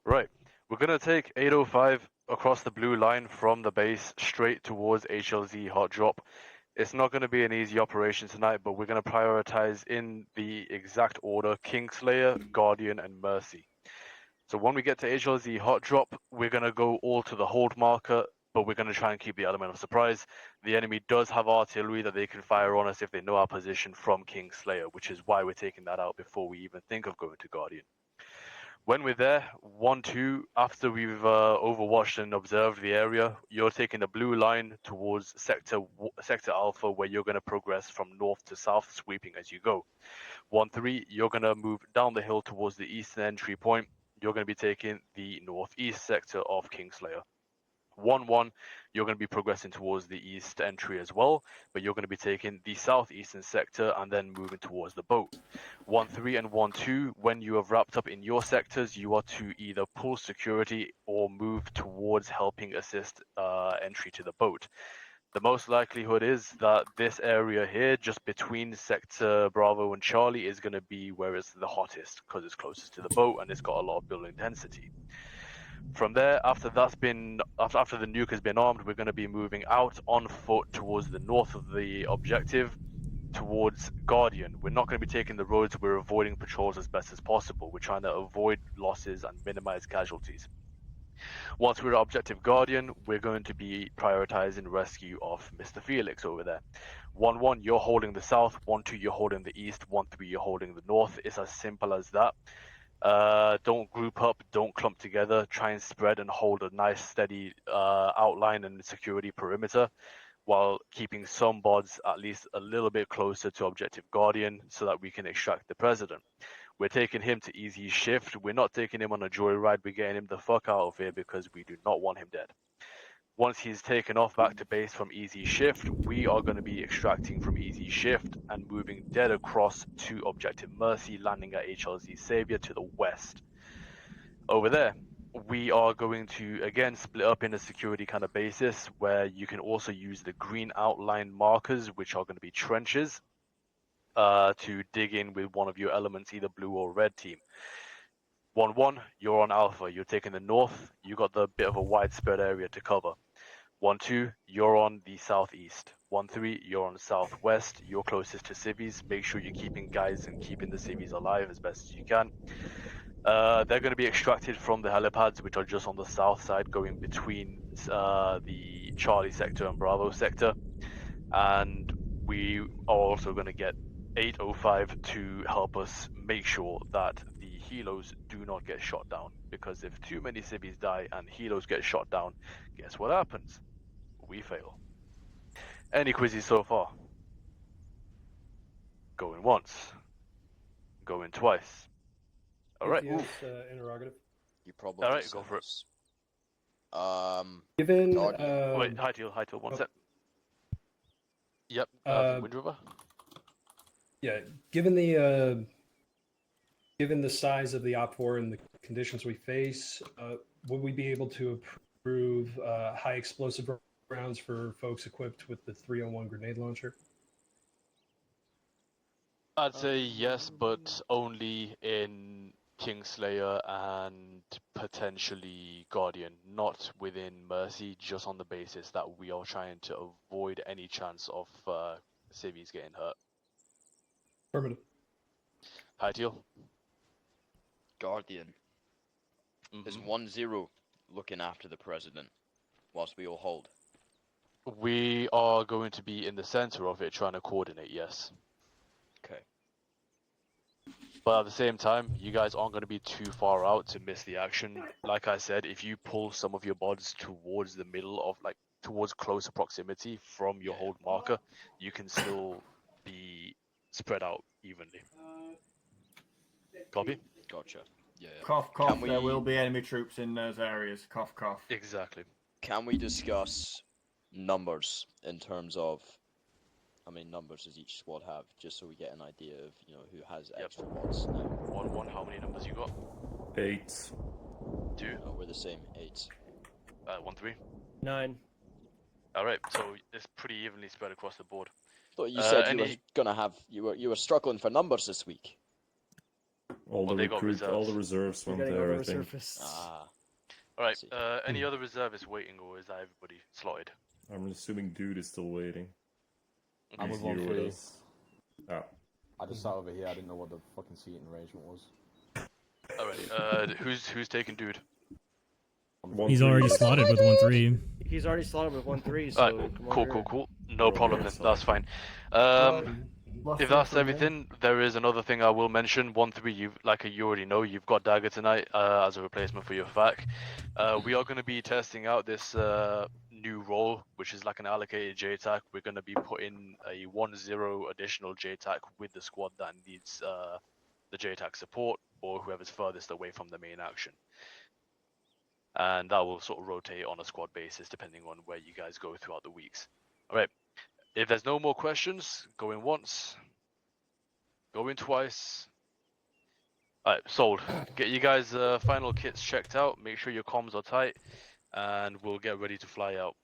Right, we're going to take 805 across the blue line from the base straight towards HLZ hot drop. It's not going to be an easy operation tonight, but we're going to prioritize in the exact order Kingslayer, Guardian, and Mercy. So when we get to HLZ hot drop, we're going to go all to the hold marker, but we're going to try and keep the element of surprise. The enemy does have artillery that they can fire on us if they know our position from Kingslayer, which is why we're taking that out before we even think of going to Guardian. When we're there, 1-2, after we've overwatched and observed the area, you're taking the blue line towards Sector Alpha, where you're going to progress from north to south, sweeping as you go. 1-3, you're going to move down the hill towards the eastern entry point. You're going to be taking the northeast sector of Kingslayer. 1-1, you're going to be progressing towards the east entry as well, but you're going to be taking the southeastern sector and then moving towards the boat. 1-3 and 1-2, when you have wrapped up in your sectors, you are to either pull security or move towards helping assist entry to the boat. The most likelihood is that this area here, just between Sector Bravo and Charlie, is going to be where it's the hottest because it's closest to the boat and it's got a lot of building density. From there, after the nuke has been armed, we're going to be moving out on foot towards the north of the objective, towards Guardian. We're not going to be taking the roads, we're avoiding patrols as best as possible. We're trying to avoid losses and minimize casualties. Once we're at Objective Guardian, we're going to be prioritizing rescue of Mr. Felix over there. 1-1, you're holding the south. 1-2, you're holding the east. 1-3, you're holding the north. It's as simple as that. Don't group up, don't clump together. Try and spread and hold a nice steady outline and security perimeter, while keeping some bods at least a little bit closer to Objective Guardian so that we can extract the president. We're taking him to easy shift. We're not taking him on a joyride. We're getting him the fuck out of here because we do not want him dead. Once he's taken off back to base from easy shift, we are going to be extracting from easy shift and moving dead across to Objective Mercy, landing at HLZ Savior to the west. Over there, we are going to again split up in a security kind of basis where you can also use the green outline markers, which are going to be trenches, to dig in with one of your elements, either blue or red team. 1-1, you're on Alpha, you're taking the north, you got the bit of a widespread area to cover. 1-2, you're on the southeast. 1-3, you're on southwest, you're closest to civvies. Make sure you're keeping guys and keeping the civvies alive as best as you can. They're going to be extracted from the helipads, which are just on the south side, going between the Charlie sector and Bravo sector. And we are also going to get 805 to help us make sure that the helos do not get shot down, because if too many civvies die and helos get shot down, guess what happens? We fail. Any quizzes so far? Going once. Going twice. Alright. Interrogative. You probably Alright, go for it. Given. Wait, hi Teal, 1 sec. Yep, Wind River. Yeah, given the size of the OPFOR and the conditions we face, would we be able to approve high explosive rounds for folks equipped with the 301 grenade launcher? I'd say yes, but only in Kingslayer and potentially Guardian, not within Mercy, just on the basis that we are trying to avoid any chance of civvies getting hurt. Affirmative. Ideal. Guardian. Is 1-0 looking after the president whilst we all hold? We are going to be in the center of it trying to coordinate, yes. Okay. But at the same time, you guys aren't going to be too far out to miss the action. Like I said, if you pull some of your bods towards the middle of, like, towards closer proximity from your hold marker, you can still be spread out evenly. Copy? Gotcha. Yeah. Cough, cough. There will be enemy troops in those areas. Cough, cough. Exactly. Can we discuss numbers in terms of how many numbers does each squad have, just so we get an idea of, you know, who has extra mods now? 1-1, how many numbers you got? 8. 2. Oh, we're the same, 8. 1-3. 9. Alright, so it's pretty evenly spread across the board. Thought you said you were gonna have, you were struggling for numbers this week. All the recruits, all the reserves went there, I think. Ah. Alright, any other reservists waiting, or is that everybody slotted? I'm assuming Dude is still waiting. I'm with He's here 1-3. us. Oh. I just sat over here. I didn't know what the fucking seating arrangement was. Alright, who's taking Dude? He's already slotted with 1-3. He's already slotted with 1-3. So Alright, cool. No problem then, that's fine. If that's everything, there is another thing I will mention. 1-3, you already know, you've got Dagger tonight as a replacement for your FAC. We are going to be testing out this new role, which is like an allocated JTAC. We're going to be putting a 1-0 additional JTAC with the squad that needs the JTAC support, or whoever's furthest away from the main action. And that will sort of rotate on a squad basis depending on where you guys go throughout the weeks. Alright, if there's no more questions, going once, going twice. Alright, sold. Get you guys final kits checked out, make sure your comms are tight, and we'll get ready to fly out.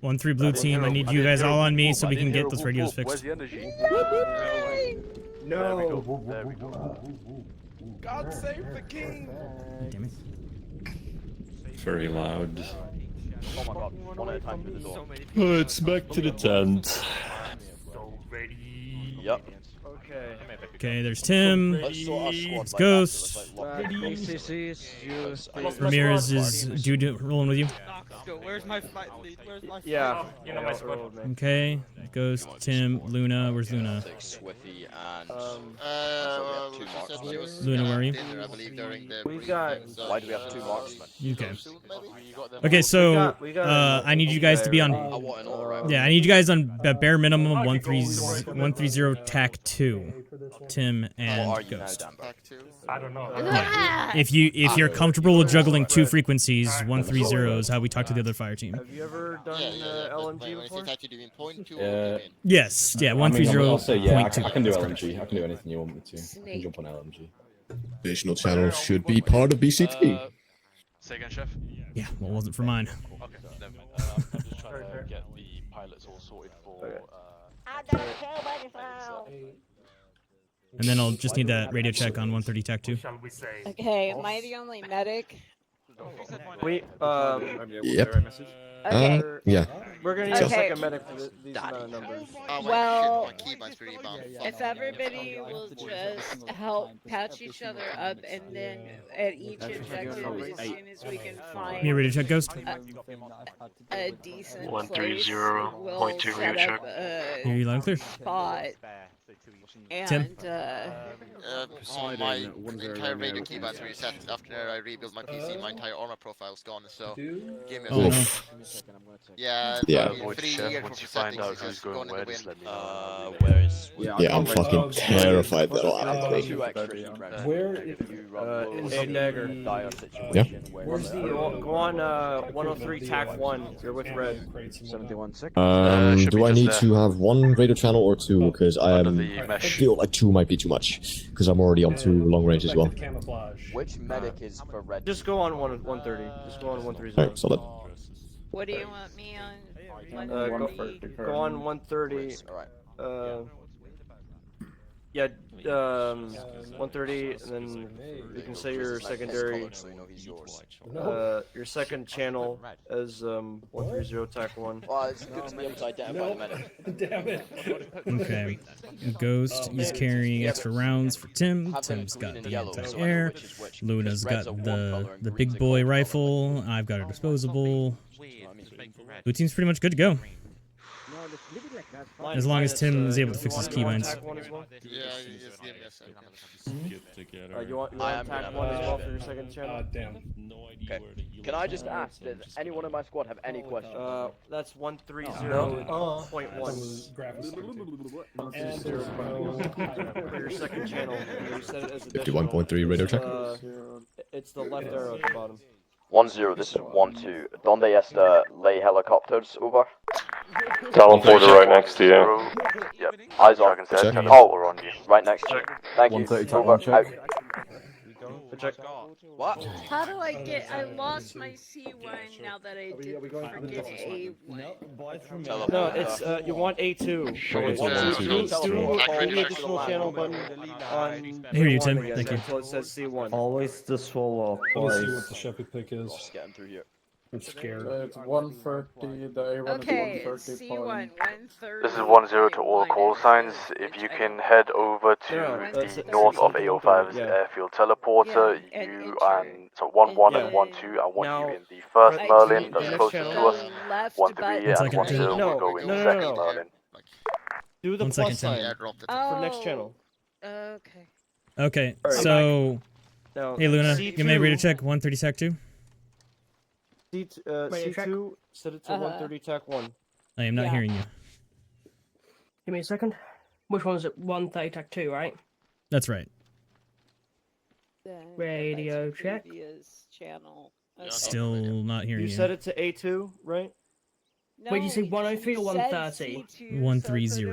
1-3 blue team, I need you guys all on me so we can get those radios Where's fixed. the energy? No. There we go. God save the king! Damn it. Very loud. Oh my god, one at a time through the door. It's back to the tent. Yep. Okay. Okay, there's Tim. It's Ghost. Ramirez is Dude rolling with you. Where's my fight lead? Where's my Yeah. You know my squad. Okay, Ghost, Tim, Luna. Where's Luna? Swiffy and She said she was Luna, where are you? dinner, I believe, during the We got. briefing, so Why do we have 2 marksmen? Okay. maybe? Okay, so We got I need you guys to be on. I want an all right. Yeah, I need you guys on a bare minimum 130 TAC 2. Tim and What are you now, Ghost. Dambo? I don't know. Yeah. If you're comfortable with juggling 2 frequencies, 130 is how we talk to the other fire team. Have you ever done LMG before? Do you mean point to or Yes, yeah, I mean, 130. I'll say yeah. I can do That's LMG. I can do anything you want me to. I can jump on LMG. Additional channels should be part of BCT. Say again, Chef? Yeah, well, it wasn't for mine. Okay, never mind. I'm just trying to get the pilots all sorted for... And then I'll just need that radio check on 130 TAC 2. Shall we say? Okay, am I the only medic? We Yep. Okay. Yeah. We're gonna need a Okay. second medic for these amount of numbers. Well, my keybind's really bad. if everybody will just help patch each other up, and then at each objective, as soon as we can find You ready to check Ghost? a decent 130.2 radio check. Hear you loud and clear. spot. Tim? And My entire radio keybind's reset after I rebuilt my PC. My entire armor profile's gone, so give me a Oh, no. second. Yeah. Yeah. Avoid chef. Once you find out who's going where, just let me know. Where is? Yeah, I'm fucking terrified that'll happen. 2 extra heat wrenches. Where You run low, hey, Dagger. in a dire situation where Go on 103 TAC 1. You're with red. 71-6. should Do be I just need there. to have one radio channel or two? Because I Under am the mesh. feel like two might be too much. Because I'm already on two long range as well. Camouflage. which medic is for red? Just go on 130. Just go on 130. Alright, solid. What do you want me on? Go on 130. Alright. Yeah, 130, and then you can say your secondary, your second channel as 130 TAC 1. Well, it's good to be able to identify the medic. Damn it. Okay. Ghost is carrying extra rounds for Tim. Tim's got the anti-air. Luna's got the big boy rifle. I've got a disposable. Blue team's pretty much good to go. As long as Tim is able to fix his keybinds. Yeah, just give me a second. You want TAC 1 as well for your second channel? Damn. Okay. Can I just ask, does anyone in my squad have any questions? That's 130.1. For your second channel. You set it as 51.3 radio check. It's the left arrow at the bottom. 1-0, this is 1-2. Donde está lay helicopters, over? Teleporter right next to you. Yep. Eyes on. Check. Oh, we're on you. Right next to you. Thank you. 130 Over. check. Out. Check. What? How do I get? I lost my C1 now that I did forget A1. No, it's you want A2. Do the additional channel button on. I hear you, Tim. Thank you. Until it says C1. Always the swallow. Let me see what the Shepherd pick is. Just get him through here. I'm scared. It's 130, the A1 Okay, is 130. C1, 130. This is 1-0 to all call signs. If you can head over to the north of A05's airfield teleporter, you and so 1-1 and 1-2, I want you in the first Merlin that's closest to us. 1-3 and 1-0 will go in the second Merlin. Do the 1 plus second, sign for next channel. Okay. Okay, so hey Luna, give me a radio check. 130 TAC 2. C2, set it to 130 TAC 1. I am not hearing you. Give me a second. Which one is it? 130 TAC 2, right? That's right. Radio check. Channel. Still not hearing you. You set it to A2, right? Wait, did you say 103 or 130? 130.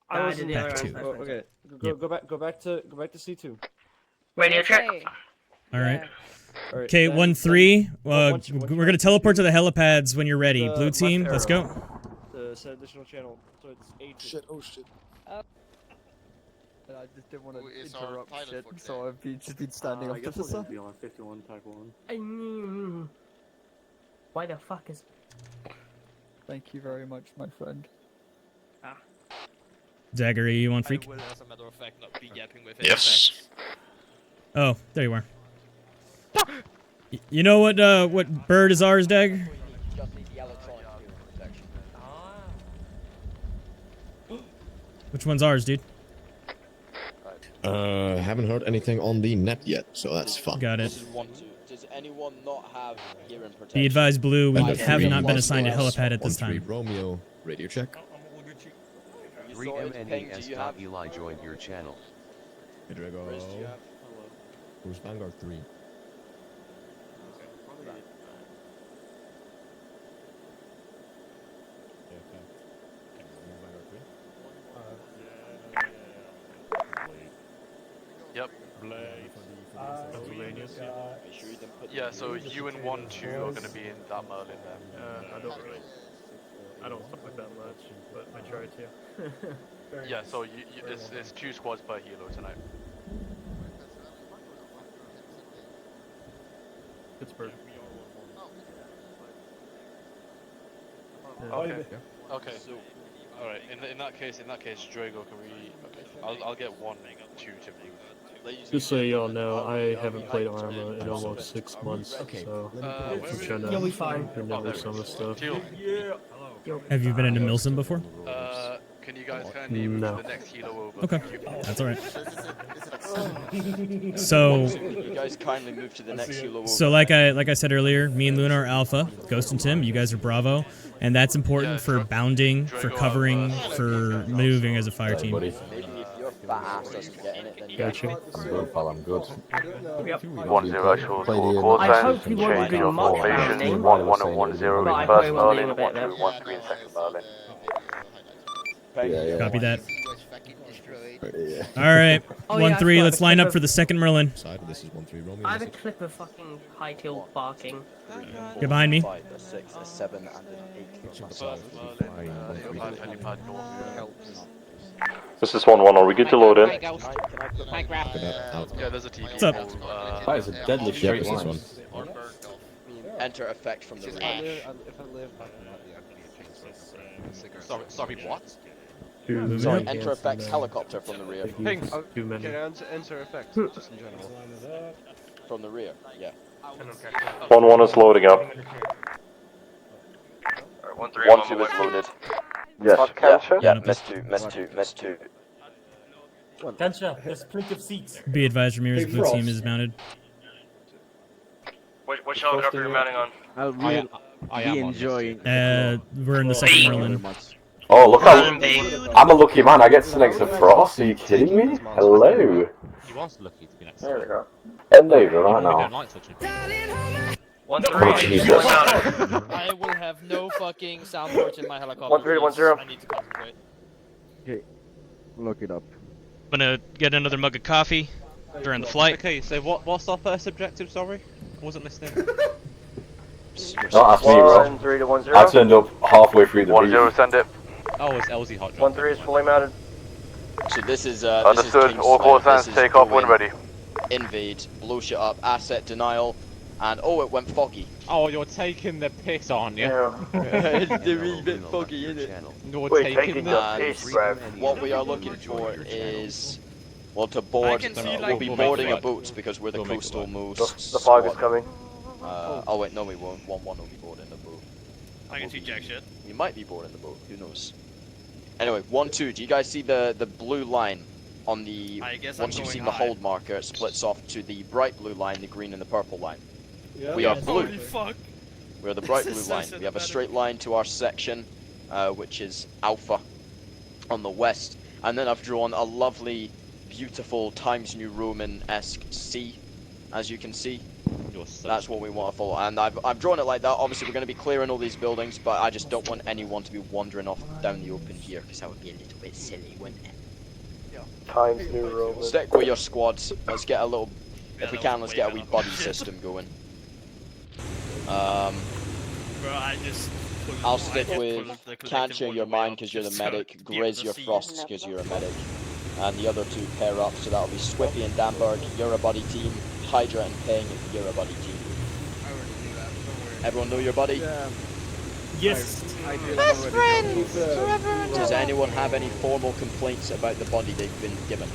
I was in the Back other to. one. Okay. Go back to C2. Radio check. All right. Alright, Okay, then- 1-3. once you We're gonna teleport to the helipads when you're ready. The Blue left team, let's go. The set additional channel. So it's A2. Shit, oh shit. Oh. I just didn't want to Is our interrupt pilot shit, for so I've just been standing up to the side. on 51 TAC 1. Why the fuck is... Thank you very much, my friend. Dagger, are you on freak? Yes. Oh, there you are. You know what bird is ours, Dagger? Which one's ours, dude? Haven't heard anything on the net yet, so that's fun. Got it. Does anyone not have hearing protection? Be advised, Blue, we Right, have three, not been assigned a helipad at this 1-3 time. Romeo, radio check. 3MNES. Eli joined your channel. Drago. Who's Vanguard 3? Yep. Yeah, so you and 1-2 are going to be in that Merlin then. I don't fuck with that much, but I try to. Yeah, so it's 2 squads per helo tonight. Pittsburgh. Okay. Okay. So, all right. In that case, Drago, can we? Okay. I'll get 1-2 to move. Just so y'all know, I haven't played Arma in almost 6 months, so I'm trying You'll be fine. to remember some of the stuff. Teal. Have you been into Milsim before? Can you guys kindly move to the next helo over. Okay, Thank you. that's all right. So, You guys kindly move to the next helo over. so like I said earlier, me and Luna are Alpha, Ghost and Tim. You guys are Bravo, and that's important for bounding, for covering, for moving as a fire team. Maybe if your fat ass doesn't get in it, then you Gotcha. I'm good, pal, I'm good. 1-0 actual Play call I sign. hope you won't Change do your much formation. bounding. 1-1 and 1-0 But I in hope first you won't do Merlin, a bit 1-2, 1-3 in second Merlin. Yeah. Copy that. Yeah. All right, Oh, yeah, 1-3. I Let's forgot line the up clip for the second Merlin. This is 1-3 Romeo. I have a clip of fucking Hightail barking. Get behind me. 5, a 6, a 7, and an 8. This is 1-1, are we good to load in? Yeah, there's a TV. What's up? That is a deadly straight line. Enter effect from the rear. Sorry, what? Sorry, enter effects helicopter from the rear. Ping. Enter effect, just in general. From the rear, yeah. 1-1 is loading up. 1-2 is loaded. Yes. Yeah, miss 2. Gotcha, there's plenty of seats. Be advised, Ramirez, blue team is mounted. Which helicopter are you mounting on? I am enjoying. We're in the second Merlin. Oh, look how I'm a lucky man. I get to next to Frost. Are you kidding me? Hello. He was lucky to be next. There we go. Hello, right I now. don't like touching. Oh, Jesus. I will have no fucking soundboards in my helicopter. 1-3-1-0. I need to concentrate. Okay, look it up. I'm gonna get another mug of coffee during the flight. Okay, so what's our first objective? Sorry, I wasn't listening. Not ask me, bro. 1-3-1-0. I turned up halfway through the 1-0, send it. Oh, it's LZ hot drop. 1-3 is fully mounted. So this is Understood. King's All call Slayer. signs, This is take off go when in, ready. Invade, blow shit up, asset denial, and oh, it went foggy. Oh, you're taking the piss, aren't you? It's a wee bit foggy, isn't it? You're Wait, taking the piss, bruv. What we are looking for is, well, to board. We'll be boarding a boat because we're the coastal most. The fog is coming. Oh wait, no, we won't. 1-1 will be boarding the boat. I can see jack shit. We might be boarding the boat. Who knows? Anyway, 1-2. Do you guys see the blue line on the? I guess once I'm you've going seen the high. hold marker, it splits off to the bright blue line, the green and the purple line. Yeah. We are blue. Holy fuck. We're the bright This blue is so line. We have a straight line to our section, which is Alpha on the west, and then I've drawn a lovely, beautiful Times New Roman-esque C, as you can see. That's what we want to follow, and I've drawn it like that. Obviously, we're going to be clearing all these buildings, but I just don't want anyone to be wandering off down the open here, because that would be a little bit silly, wouldn't it? Times New Roman. Stick with your squads. Let's get a little, if we can, let's get a wee buddy system going. Bro, I just. I'll stick with Cancha, your mine, because you're the medic. Grizz, your Frosts, because you're a medic. And the other two pair up, so that'll be Swippy and Danberg, you're a buddy team. Hydra and Ping, you're a buddy team. Everyone know your buddy? Yeah. Yes. Best friends forever and Does ever. anyone have any formal complaints about the buddy they've been given?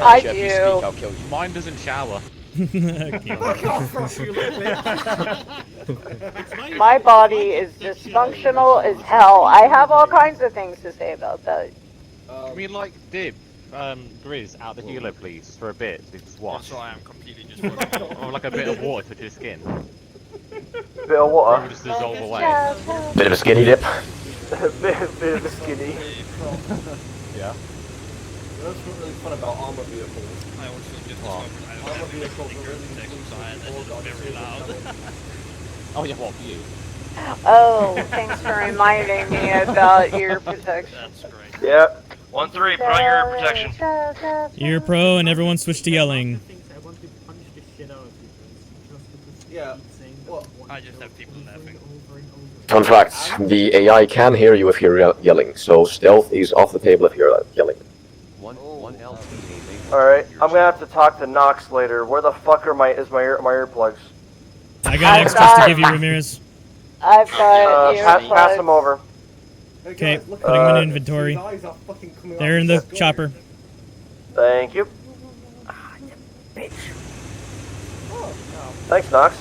I If you do. speak, I'll kill you. Mine doesn't shower. My body is dysfunctional as hell. I have all kinds of things to say about that. I mean, like, dip, Grizz, out the helo, please, for a bit. Just wash. That's why I'm completely just. Or like a bit of water to your skin. Bit of water. Just dissolve away. Bit of a skinny dip. bit of a skinny. Yeah. That's what's really fun about armor vehicles. I also just discovered I Armor don't have vehicles any are really protection, so I had that just very loud. Oh yeah, what, you? Oh, thanks for reminding me about ear protection. That's great. Yep. 1-3, put on your ear protection. You're pro, and everyone switch to yelling. Yeah. I just have people laughing. Fun fact, the AI can hear you if you're yelling, so stealth is off the table if you're yelling. Alright, I'm gonna have to talk to Nox later. Where the fuck are my earplugs? I got extras to give you, Ramirez. I've got pass them over. Okay, putting them in inventory. They're in the chopper. Thank you. Thanks, Nox.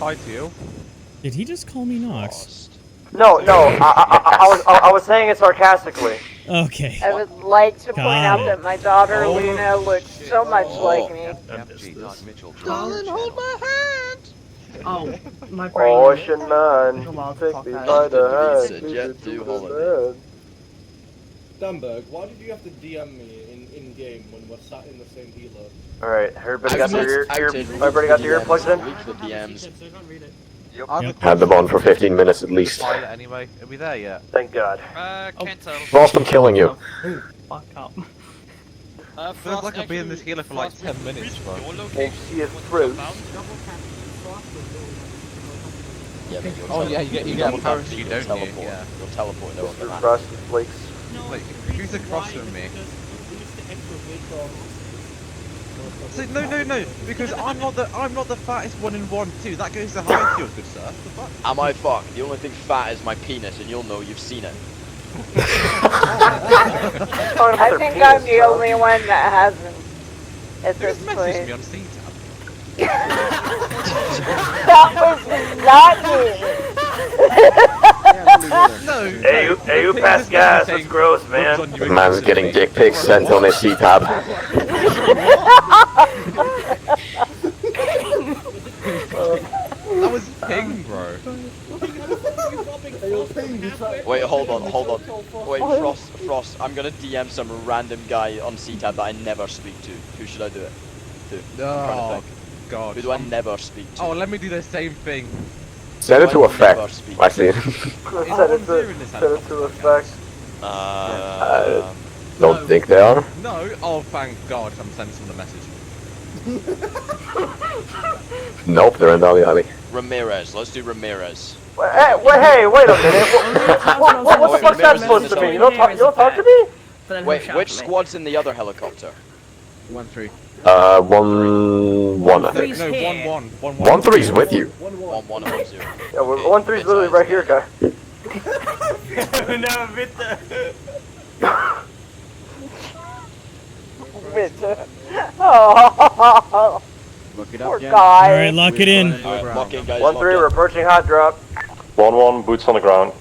Hi to you. Did he just call me Nox? No, I was saying it sarcastically. Okay. I would like to point Got out it. that my daughter Luna looks so much like me. Colin, hold my hand! Oh, my brain. Ocean man, Took a while to take fuck me that. by the Pizza hand, lead jet me to to holiday. the land. Dunberg, why did you have to DM me in game when we're sat in the same helo? Alright, everybody got their Outed, everybody got their earplugs in? Leak the DMs. Had them on for 15 minutes at least. Pilot anyway. Are we there yet? Thank God. Can't tell. Frost, I'm killing you. Fuck up. Feels like I've been in this healer for like 10 minutes, bro. Won't see it through. Yeah, but you'll Oh yeah, you get a double parachute, you'll don't you? teleport. Yeah. You'll teleport over the Mr. map. Frosted Flakes. Like, who's across from me? So, no, because I'm not the fattest one in 1-2. That goes to high kill, good sir. The fuck? Am I fucked? The only thing fat is my penis, and you'll know you've seen it. I think I'm the only one that hasn't at this Who's messaged point. me on CTAB? That was not me. No. Hey, you pass gas, that's gross, man. The man's getting dick pics sent on his C-tab. That was ping, bro. Wait, hold on. Wait, Frost, I'm gonna DM some random guy on CTAB that I never speak to. Who should I do it to? I'm trying to Oh, think. God. Who do I never speak to? Oh, let me do the same thing. Set it to effect. Actually. Set it to effect. Don't think they are. No. Oh, thank God. I'm sending someone a message. Nope, they're in the alley. Ramirez. Let's do Ramirez. Hey, wait a minute. What the fuck's that supposed to mean? You don't talk to me? Wait, which squad's in the other helicopter? 1-3. 1-1, I think. No, 1-1. 1-3's with you. 1-1 and 1-0. Yeah, 1-3's literally right here, guy. No, bitte. Oh, Look it poor up, Jen. guy. Alright, lock it in. Lock in, guys. 1-3, we're approaching hot drop. 1-1, boots on the ground.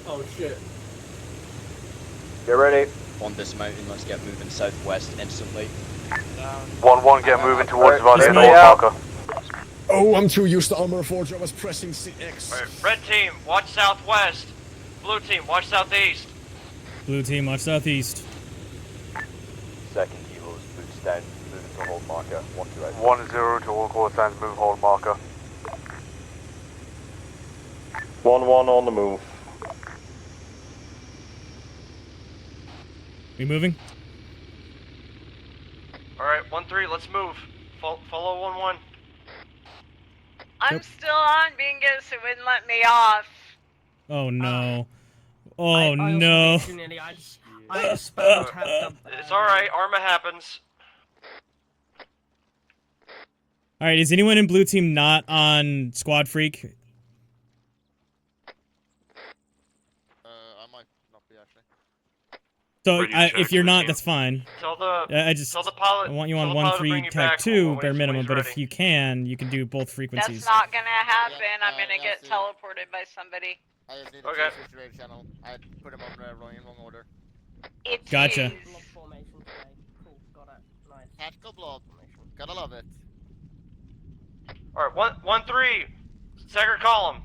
Oh shit. Get ready. On this mountain, let's get moving southwest instantly. 1-1, get moving towards Valley Everybody out. Oh, I'm too used to Armor Forge. I was pressing CX. Red team, watch southwest. Blue team, watch southeast. Blue team, watch southeast. Second Evo's boots down, moving to hold marker. 1-2 out. 1-0 to all call signs, move hold marker. 1-1 on the move. We moving? Alright, 1-3, let's move. Follow 1-1. I'm still on Bingus. It wouldn't let me off. Oh no. Oh no. I just spell tapped up. It's alright, Arma happens. Alright, is anyone in blue team not on Squad Freak? I might not be actually. So if you're not, that's fine. Tell the I want you on 1-3 tag 2 bare minimum, but if you can do both frequencies. That's not gonna happen. I'm gonna get teleported by somebody. I just need Okay. to switch to rave channel. I put him on in wrong order. It's Gotcha. Tactical blob. Gotta love it. Alright, 1-3. Staggered column.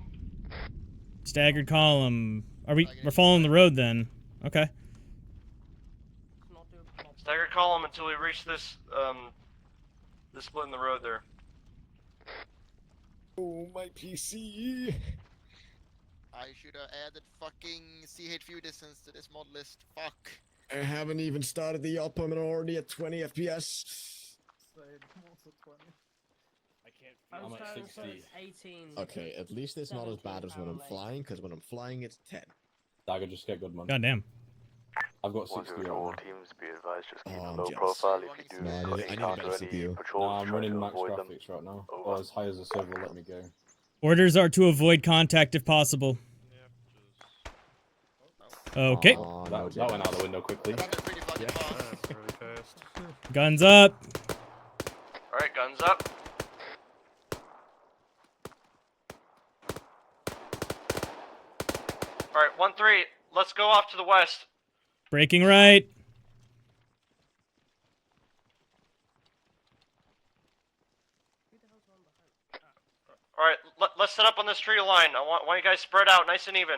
Staggered column. We're following the road then. Okay. Staggered column until we reach this this split in the road there. Oh, my PC. I should have added fucking CH view distance to this mod list. Fuck. I haven't even started the up. I'm already at 20 FPS. I'm at 60. 18. Okay, at least it's not as bad as when I'm flying, because when I'm flying, it's 10. Dagger, just get good, man. Goddamn. I've got 60 right now. Teams be advised, just keep Oh, a low jealous. profile if you do No, I need a encounter better any CPU. patrols. Nah, I'm try running to max avoid them. graphics right now. Or as high as the server will let me go. Orders are to avoid contact if possible. Okay. Oh, That went out the window quickly. Guns up. Alright, guns up. Alright, 1-3, let's go off to the west. Breaking right. Alright, let's set up on this tree line. I want you guys spread out nice and even.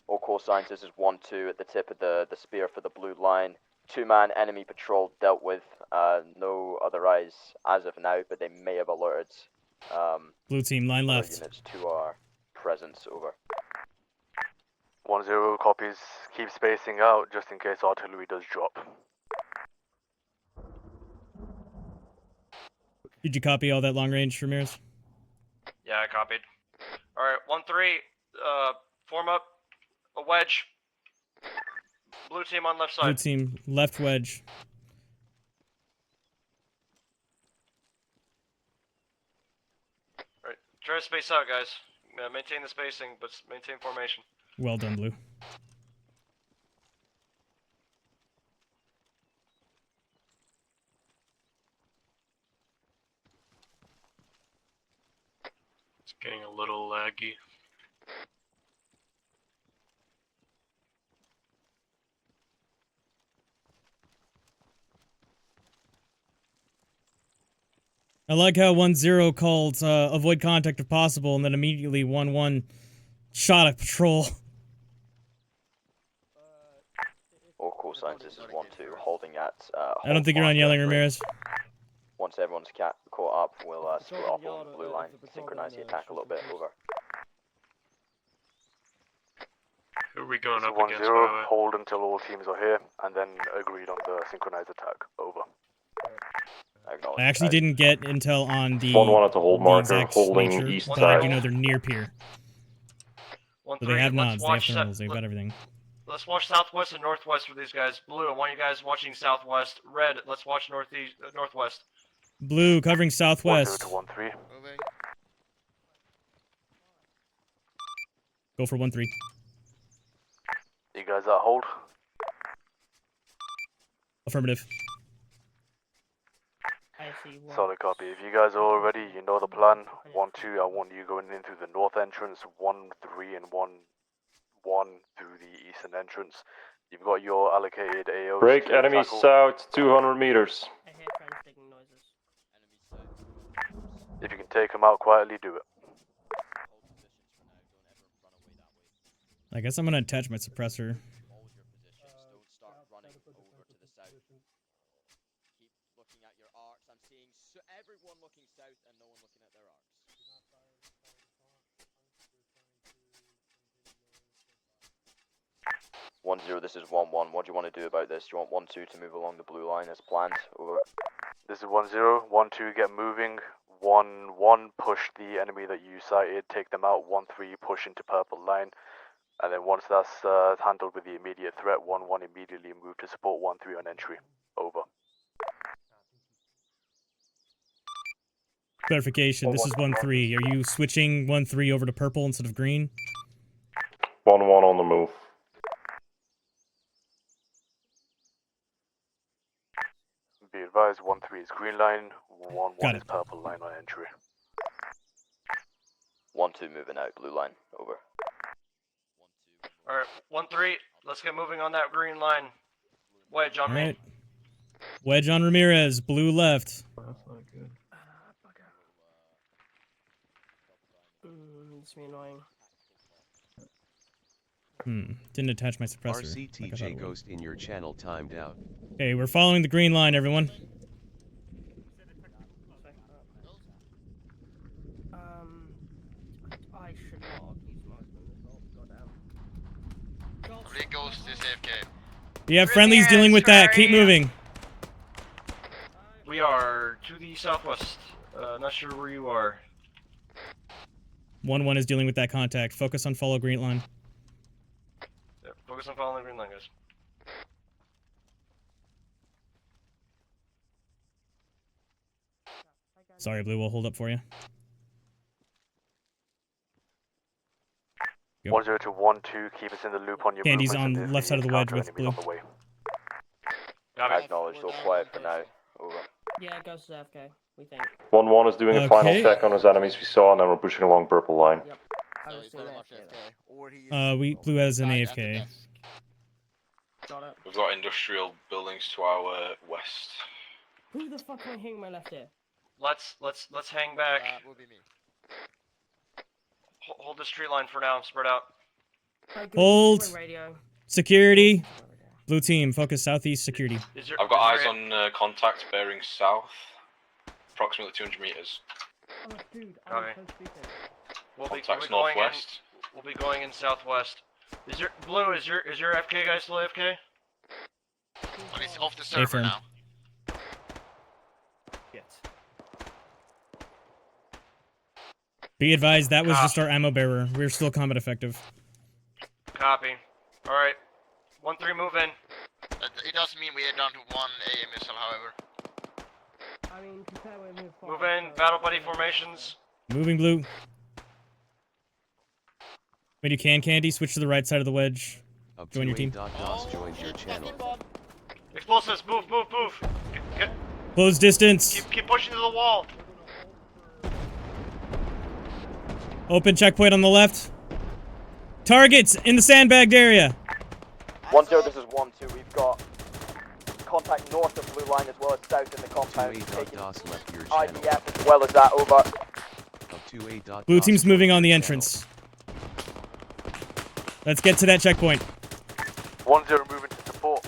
All core signs, this is 1-2 at the tip of the spear for the blue line. 2-man enemy patrol dealt with. No other eyes as of now, but they may have alerted Blue team, line other left. units to our presence. Over. 1-0 copies. Keep spacing out just in case artillery does drop. Did you copy all that long range, Ramirez? Yeah, I copied. Alright, 1-3, form up a wedge. Blue team on left side. Blue team, left wedge. Alright, try to space out, guys. Maintain the spacing, but maintain formation. Well done, Blue. It's getting a little laggy. I like how 1-0 called avoid contact if possible, and then immediately 1-1 shot a patrol. All core signs, this is 1-2, holding at. I don't think you're on yelling, Ramirez. Once everyone's caught up, we'll split off along the blue line, synchronize the attack a little bit. Over. Who are we going up 1-0, against, by the way? hold until all teams are here, and then agreed on the synchronized attack. Over. I actually didn't get intel on the 1-1 at the hold marker, exact holding nature, east but I do side. know they're near pier. 1-3, So they have nods, they have watch thermals, they've got everything. Let's watch southwest and northwest for these guys. Blue, I want you guys watching southwest. Red, let's watch northeast, northwest. Blue covering southwest. 1-0 to 1-3. Go for 1-3. You guys at hold? Affirmative. Solid copy. If you guys are all ready, you know the plan. 1-2, I want you going in through the north entrance. 1-3 and 1-1 through the eastern entrance. You've got your allocated AOs. Break to enemy tackle. south 200 meters. If you can take them out quietly, do it. I guess I'm gonna attach my suppressor. Everyone looking south and no one looking at their arcs. 1-0, this is 1-1. What do you want to do about this? Do you want 1-2 to move along the blue line as planned? Over. This is 1-0. 1-2, get moving. 1-1, push the enemy that you sighted, take them out. 1-3, push into purple line. And then once that's handled with the immediate threat, 1-1 immediately move to support 1-3 on entry. Over. Clarification, this is 1-3. Are you switching 1-3 over to purple instead of green? 1-1 on the move. Be advised, 1-3 is green line, 1-1 is purple line on entry. 1-2 moving out, blue line. Over. Alright, 1-3, let's get moving on that green line. Wedge on me. Alright. Wedge on Ramirez, blue left. That's not good. It's me annoying. Didn't attach my suppressor. RCTJ Ghost in your channel timed out. Okay, we're following the green line, everyone. I should not use my goddamn. Free Ghost is AFK. You have friendlies dealing with that. Keep moving. We are to the southwest. Not sure where you are. 1-1 is dealing with that contact. Focus on follow green line. Yeah, focus on following the green line, guys. Sorry, Blue, we'll hold up for you. 1-0 to 1-2, keep us in the loop on your Candy's movements, on and if left you side of the wedge encounter with enemies Blue. on the way. Acknowledged, all quiet for now. Over. Yeah, Ghost is AFK, we think. 1-1 is doing a final Okay. check on his enemies we saw, and then we're pushing along purple line. No, he's very much AFK. Or he's Blue has an died at the AFK. desk. Got it. We've got industrial buildings to our west. Who the fuck am I hitting my left ear? Let's hang back. That would be me. Hold this tree line for now. Spread out. Hold. Radio. Security. Blue team, focus southeast security. I've got eyes on contact bearing south, approximately 200 meters. Oh, dude, Okay. Contacts northwest. We'll be going in southwest. Is your Blue? Is your FK guy still AFK? But he's off the Stay server firm. now. Be advised, that was just our ammo bearer. We're still combat effective. Copy. All right. 1-3, move in. It doesn't mean we are down to 1 AA missile, however. I mean, compare with me. Move in. Battle buddy formations. Moving Blue. When you can, Candy, switch to the right side of the wedge. Join your team. Joined your channel. Explosives. Move. Get, Close distance. keep pushing to the wall. Open checkpoint on the left. Targets in the sandbagged area. 1-0, this is 1-2. We've got contact north of blue line as well as south in the compound. Taking IDF as well as that, over. Blue team's moving on the entrance. Let's get to that checkpoint. 1-0 moving to support.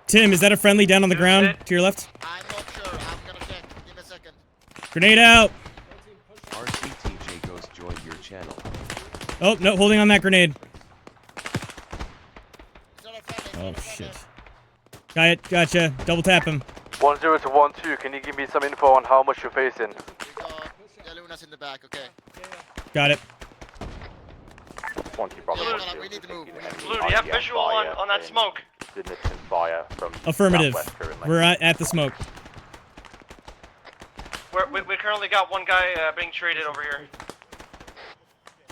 Tim, is that a friendly down on the ground to your left? I'm not sure. I'm gonna check. Give me a second. Grenade out. RCTJ Ghost joined your channel. Oh, no, holding on that grenade. Oh, shit. Got it, gotcha. Double tap him. 1-0 to 1-2. Can you give me some info on how much you're facing? Luna's in the back, okay. Got it. We need to move. Blue, do you have visual on that smoke? Fire from Affirmative. southwest currently. We're at the smoke. We currently got one guy being traded over here.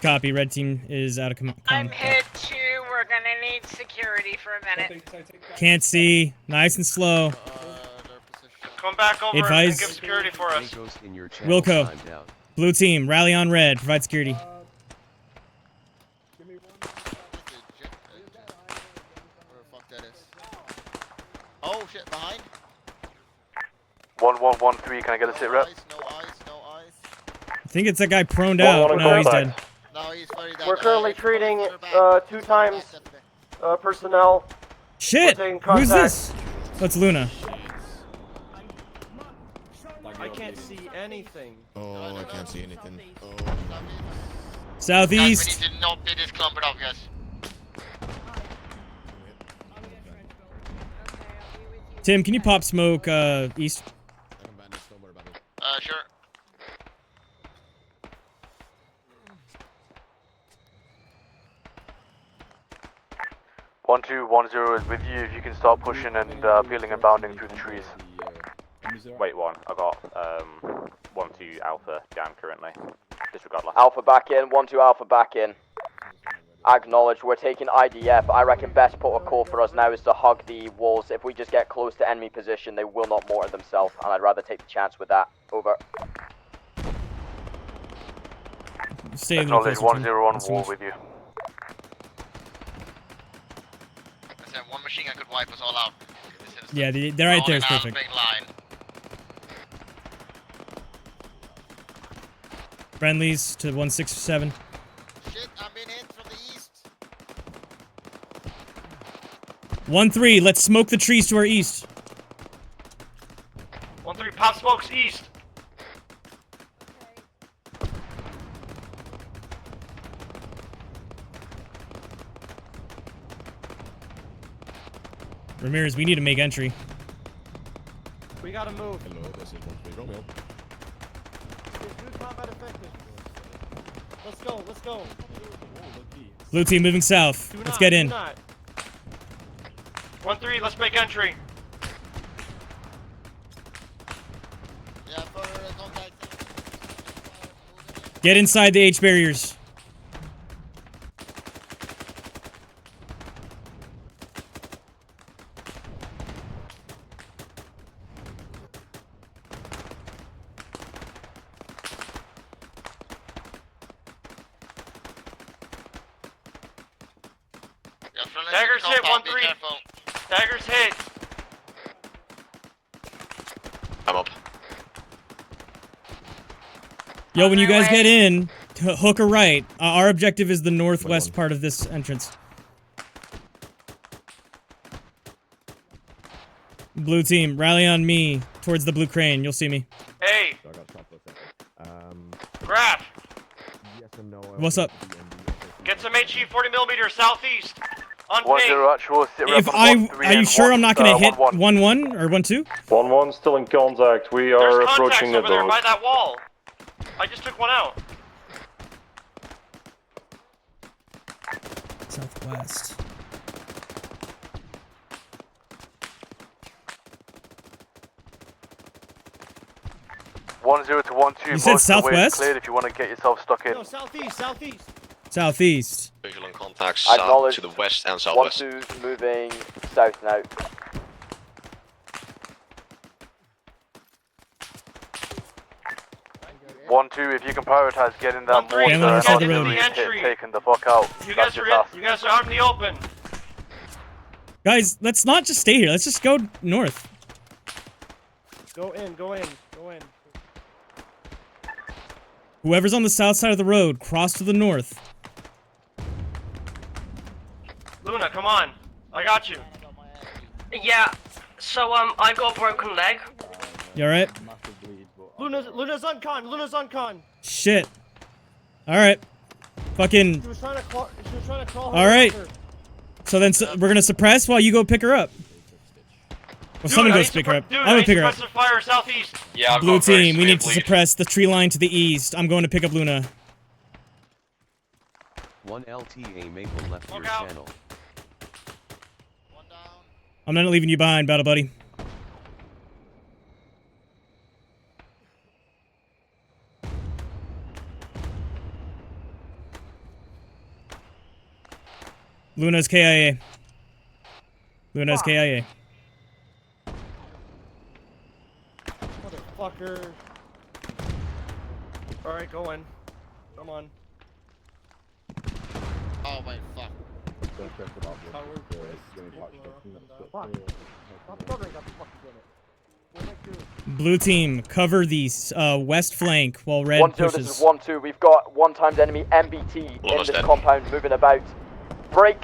Copy. Red team is out of I'm hit too. We're gonna need security for a minute. Can't see. Nice and slow. Come back over Advise- and give security for us. Wilco. Blue team, rally on red. Provide security. Oh shit, behind. 1113. Can I get a sit rep? I think it's that guy proned out. No, he's dead. No, he's very dead. We're currently treating 2 times personnel. Shit! We're taking Who's contact. this? That's Luna. I can't see anything. Oh, I can't see anything. Oh. Southeast. Guys, we need to not be this clumped up, guys. Tim, can you pop smoke east? Sure. One two 1-0 is with you. If you can start pushing and peeling and bounding through the trees. Wait, one. I got 1-2 Alpha jam currently. Disregard last. Alpha back in, 1-2 Alpha back in. Acknowledge, we're taking IDF. I reckon best protocol for us now is to hug the walls. If we just get close to enemy position, they will not mortar themselves, and I'd rather take the chance with that. Over. Stay a little Acknowledge closer, 1-0 Tim. on That's wall enough. with you. I said one machine gun could wipe us all out. Yeah, they're right there. It's Rolling out, perfect. big line. Friendlies to 167. Shit, I'm being hit from the east. 1-3. Let's smoke the trees to our east. 1-3, pop smokes east. Ramirez, we need to make entry. We gotta move. Hello, this is 1-3 Romeo. Let's go, let's go. Blue team moving south. Let's get in. 1-3, let's make entry. Yeah, for contact. Get inside the H barriers. Daggers hit, 1-3. Daggers hit. I'm up. Yo, when you guys get in, hook or right. Our objective is the northwest part of this entrance. Blue team, rally on me towards the blue crane. You'll see me. Hey. Graph. What's up? Get some HE 40mm southeast. On 1-0 actual. If are you sure I'm not gonna hit 1-1 or 1-2? 1-1 still in contact. We are approaching the door. There's contacts over there by that wall. I just took one out. Southwest. One 0 to 1-2. You said southwest? Cleared if you want to get yourself stuck in. No, southeast, southeast. Southeast. Visual on contacts Acknowledged. to the west and southwest. 1-2 moving south now. One, two, if you can prioritize getting that Family mortar on the side of and the road. artillery taking the fuck out. You That's guys your are task. you guys are out in the open. Guys, let's not just stay here. Let's just go north. Go in, go in, go in. Whoever's on the south side of the road, cross to the north. Luna, come on. I got you. Yeah. So I got a broken leg. You alright? Luna's on con. Luna's on con. Shit. Alright. Fucking. She was trying to crawl her Alright. over. So then we're gonna suppress while you go pick her up. Well, someone goes pick her up. I'm gonna pick her up. Fire southeast. Yeah, Blue team, we need to suppress the tree line to the east. I'm going to pick up Luna. One LTA Maple left your channel. I'm not leaving you behind, battle buddy. Luna's KIA. Luna's KIA. Motherfucker. Alright, go in. Come on. Oh wait, fuck. Blue team, cover the west flank while red 1-2, pushes. this is 1-2. We've got 1x enemy MBT in this compound moving about. Break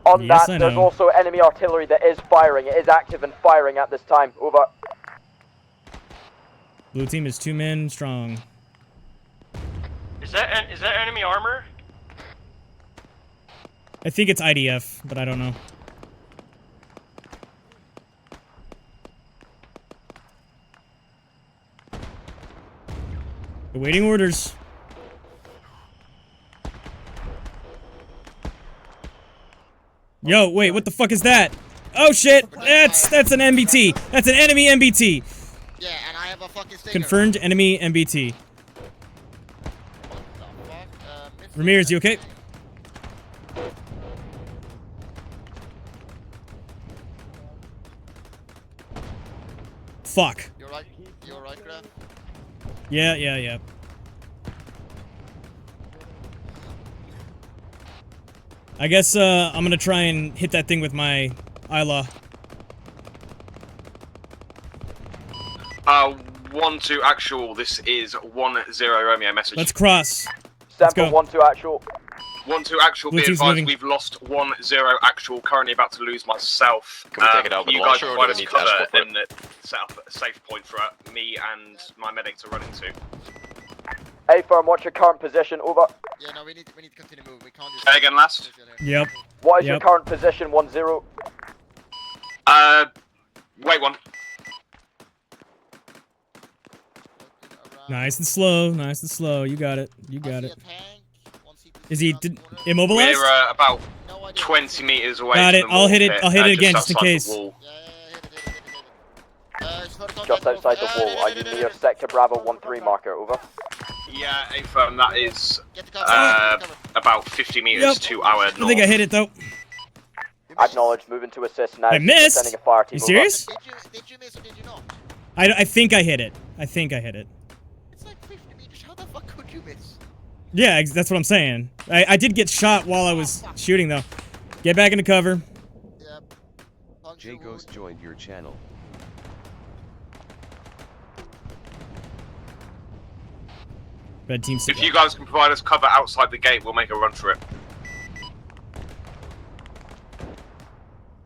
on Yes, that. I There's know. also enemy artillery that is firing. It is active and firing at this time. Over. Blue team is 2 men strong. Is that enemy armor? I think it's IDF, but I don't know. Awaiting orders. Yo, wait, what the fuck is that? Oh shit! That's an MBT. That's an enemy MBT. Yeah, and I have a fucking stinger. Confirmed enemy MBT. Ramirez, you okay? Fuck. You're right. You're right, Graf. Yeah. I guess I'm gonna try and hit that thing with my Isla. 1-2 actual. This is 1-0 Romeo message. Let's cross. Let's go. 1-2 actual. 1-2 actual. Blue Be team's advised, moving. we've lost 1-0 actual. Currently about to lose myself. Can we take it out with you the guys launcher, or provide do us we need to cover escort for it? and set up a safe point for me and my medic to run into. A firm, what's your current position? Over. Yeah, no, we need to continue moving. We can't just. Say again, last. Yep. What is your current position? 1-0. Wait one. Nice and slow. Nice and slow. You got it. You got it. Is he immobilized? We're about 20 meters away. Got it. From the I'll hit wall it. pit, I'll hit it just again just in outside the case. wall. Just outside the wall. Are you near Sector Bravo 1-3 marker? Over. Yeah, affirm. That is about 50 meters to our north. I think I hit it though. Acknowledged. Moving to assist now. I missed. Sending a fire team. You serious? Did you miss or did you not? I think I hit it. I think I hit it. It's like 50 meters. How the fuck could you miss? Yeah, that's what I'm saying. I did get shot while I was shooting though. Get back into cover. J Ghost joined your channel. Red team. If you guys can provide us cover outside the gate, we'll make a run for it.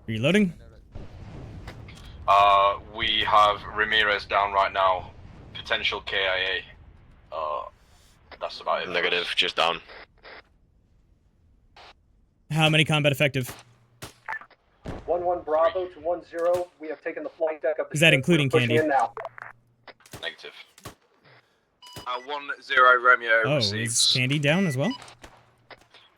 Reloading. We have Ramirez down right now. Potential KIA. That's about it. Negative, just down. How many combat effective? 1-1 Bravo to 1-0. We have taken the flight deck up. Is that including Pushing Candy? in now. Negative. 1-0 Romeo Oh, receives. is Candy down as well?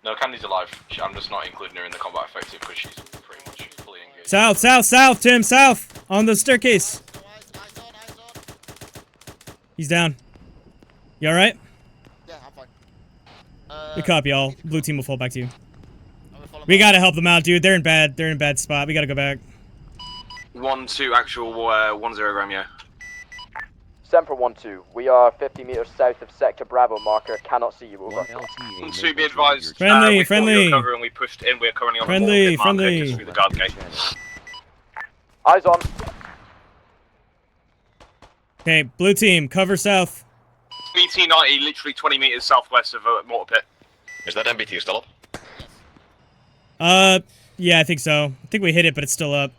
No, Candy's alive. I'm just not including her in the combat effective because she's pretty much fully engaged. South, south, south, Tim, south! On the staircase. He's down. You alright? Yeah, I'm fine. Good copy, y'all. Blue team will fall back to you. We gotta help them out, dude. They're in bad spot. We gotta go back. 1-2 actual 1-0 Romeo. Semper 1-2. We are 50 meters south of Sector Bravo marker. Cannot see you. Over. 1-2 be advised. Friendly, we friendly. Your cover and we pushed in. We're currently on Friendly, the ball. friendly. Just through the guard gate. Eyes on. Okay, blue team, cover south. BT-90, literally 20 meters southwest of Mortar Pit. Is that MBT still up? Yeah, I think so. I think we hit it, but it's still up.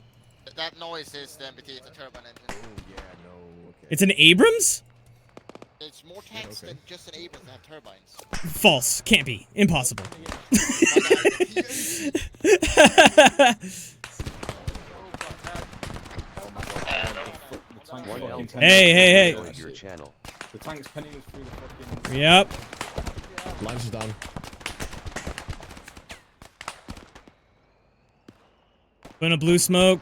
That noise is the MBT, it's a turbine engine. It's an Abrams? It's more tanks than just an Abrams that have turbines. False. Can't be. Impossible. Hey. The tank's penning us through the fucking... Yep. Lines is down. Put a blue smoke.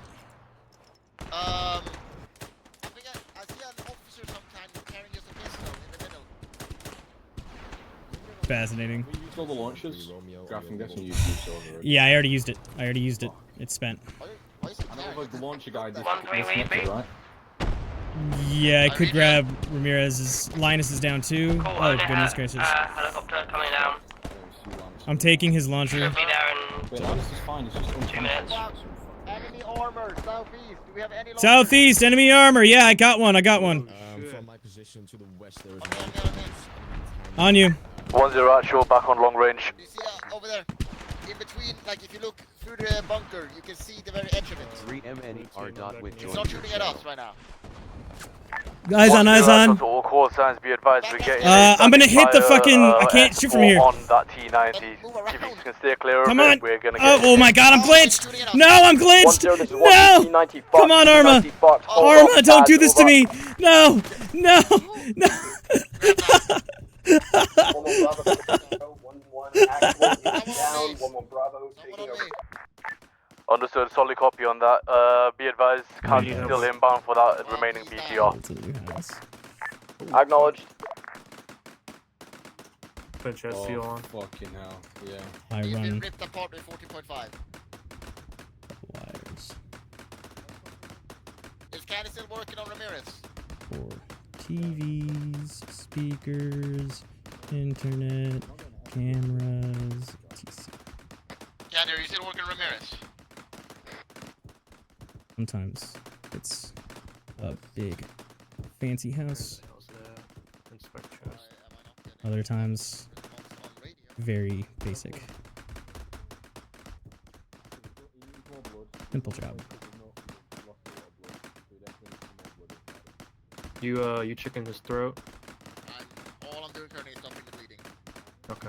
I think I see an officer sometime carrying just a pistol in the middle. Fascinating. We used all the launchers. Graf, I'm guessing you used over. Yeah, I already used it. It's spent. I know the launcher guy disconnected, right? Yeah, I could grab Ramirez's. Linus is down too. Oh, goodness gracious. Helicopter coming down. I'm taking his launcher. Should be there in Wait, Linus is fine, it's just 2 minutes. Enemy armor, southeast. Do we have any Southeast, enemy armor. Yeah, I got one. From my position to the west, there is On you. 1-0 actual, back on long range. You see over there? In between, like if you look through the bunker, you can see the very edge of it. 3MNER. It's not shooting at us right now. Eyes on. To all call signs, be advised we're getting I'm gonna hit the fucking. I can't shoot from here. On that T90. If you can stay clear of Come it, on. we're gonna get Oh my god, I'm glitched. No, I'm glitched. No. Come on, Arma. Arma, don't do this to me. No. Understood, solid copy on that. Be advised, Candy's still inbound for that remaining BTR. Acknowledged. Put chest seal on. Fucking hell, yeah. I You've been run. ripped apart with 14.5. Wires Is Candy still working on Ramirez? for TVs, speakers, internet, cameras, TC. Candy, are you still working on Ramirez? Sometimes it's a big, fancy house. Other times, very basic. Simple job. You checking his throat? All I'm doing currently is stopping the bleeding. Okay.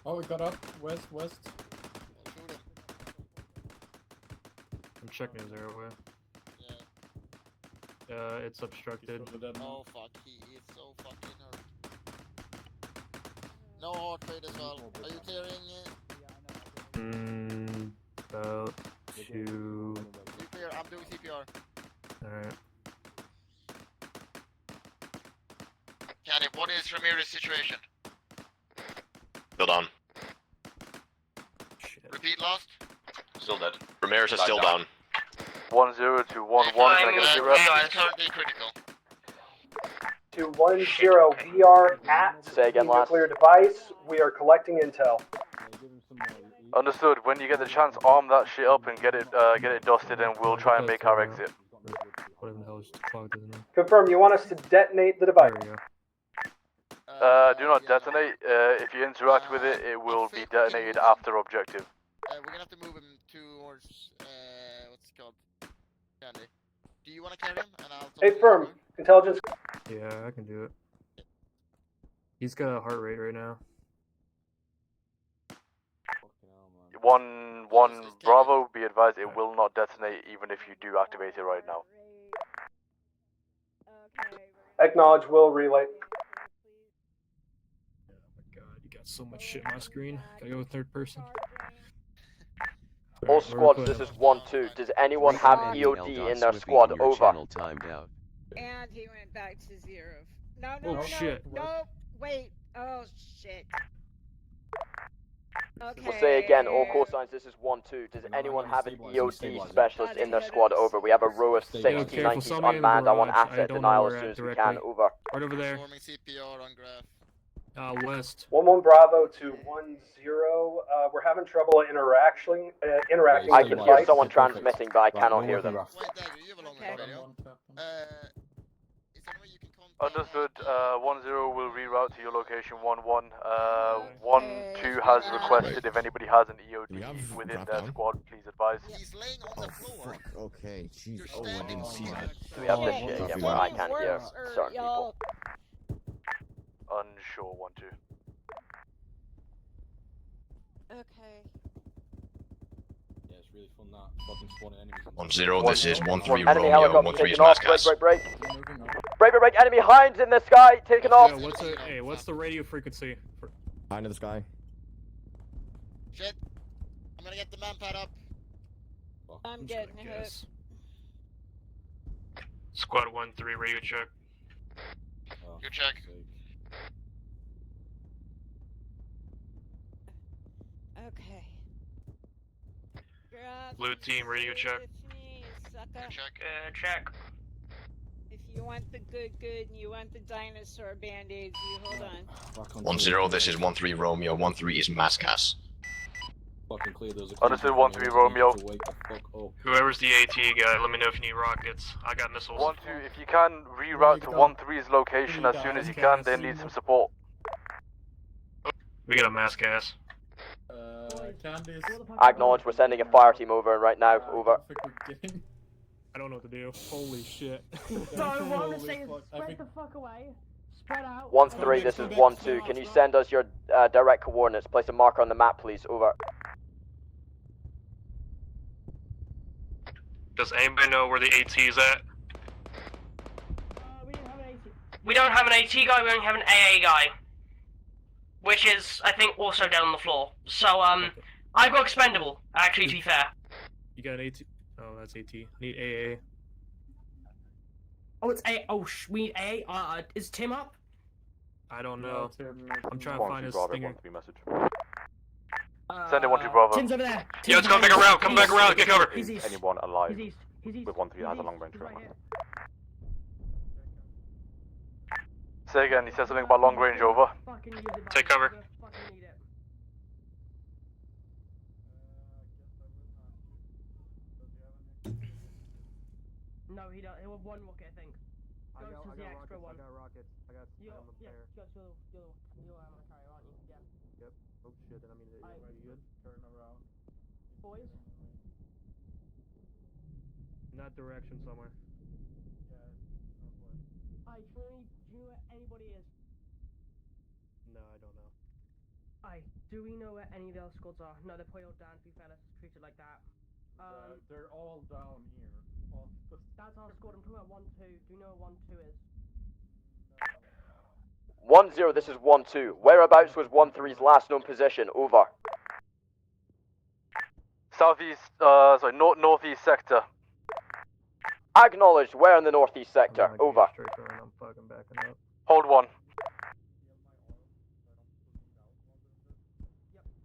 Oh, we got up. West. I'm checking his airway. Yeah. It's obstructed. Oh fuck, he is so fucking hurt. No heart rate as well. Are you clearing? About 2. CPR, I'm doing CPR. Alright. Candy, what is Ramirez's situation? Still down. Repeat lost? Still dead. Ramirez is still down. 1-0 to 1-1. Currently critical. To 1-0, we are at Say again, the last. nuclear device. We are collecting intel. Understood. When you get the chance, arm that shit up and get it dusted, and we'll try and make our exit. Confirm. You want us to detonate the device? Do not detonate. If you interact with it, it will be detonated after objective. We're gonna have to move him towards what's it called? Candy. Do you want to carry him? And I'll. Hey, firm. Intelligence. Yeah, I can do it. He's got a heart rate right now. 1-1 Bravo, be advised it will not detonate even if you do activate it right now. Acknowledge. Will relay. Oh my god, you got so much shit on my screen. Gotta go with third person. All squads, this is 1-2. Does anyone have EOD in their squad? Over. Timed out. And he went back to 0. No, Oh, no, shit. no, wait. Oh, shit. Okay. We'll say again, all call signs, this is 1-2. Does anyone have an EOD specialist in their squad? Over. We have a row of 60-90s unmanned. I want asset denial as soon as we can. Over. Right over there. Performing CPR on graph. West. 1-1 Bravo to 1-0. We're having trouble interacting. I can hear someone transmitting, but I cannot hear them. Understood. 1-0 will reroute to your location. 1-1. 1-2 has requested if anybody has an EOD within their squad, please advise. He's laying on the floor. Fuck. Okay. Jeez. Oh, I didn't see that. We have this shit again where I can't hear certain people. Unsure. 1-2. Okay. Yeah, it's really fun that fucking spawning enemies. 1-0, this is 1-3 Enemy Romeo, helicopter 1-3 is taking off. Mascas. Break. Enemy hinds in the sky, taking off. Yeah, what's the radio frequency? High into the sky. Shit. I'm gonna get the manpad up. I'm getting hit. Squad 1-3, radio check. You check. Okay. Blue team, radio check. Check. Check. If you want the good and you want the dinosaur band-aids, you hold on. 1-0, this is 1-3 Romeo, 1-3 is Mascas. Fucking clear. There's a Understood. 1-3 Romeo. Whoever's the AT guy, let me know if you need rockets. I got missiles. 1-2, if you can reroute to 1-3's location as soon as you can, they need some support. We got a mass gas. I acknowledge we're sending a fire team over right now. Over. I don't know what to do. Holy shit. So what I'm gonna say is spread the fuck away. Spread out. 1-3, this is 1-2. Can you send us your direct coordinates? Place a marker on the map, please. Over. Does anybody know where the AT is at? We don't have an AT. We don't have an AT guy, we only have an AA guy. Which is, I think, also down on the floor. So, I've got expendable, actually, to be fair. You got an AT? Oh, that's AT. Need AA. Oh, it's A. Oh, we need A. Is Tim up? I don't know. I'm trying to find his stinger. Message. Send it 1-2 Bravo. Tim's over there. Yo, let's come back around. Come back around. Get cover. He's east. Anyone alive He's east. with 1-3 has a long range right rifle. here. Say again, he said something about long range over. Take cover. No, he don't. He will one rocket, I think. I got the extra rockets. one. I got rockets. I got You're ammo there. carrier, aren't you? Yeah. Yep. Oh shit. Then I mean, are you good? Turn around. Boys. In that direction somewhere. Aye, do you know where anybody is? No, I don't know. Aye, do we know where any of those squads are? No, they're probably all down, to be fair, let's treat it like that. They're all down here. That's our squad, I'm talking about 1-2. Do you know where 1-2 is? 1-0, this is 1-2. Whereabouts was 1-3's last known position? Over. Southeast, northeast sector. Acknowledged. Where in the northeast sector? Over. I'm fucking backing up. Hold 1.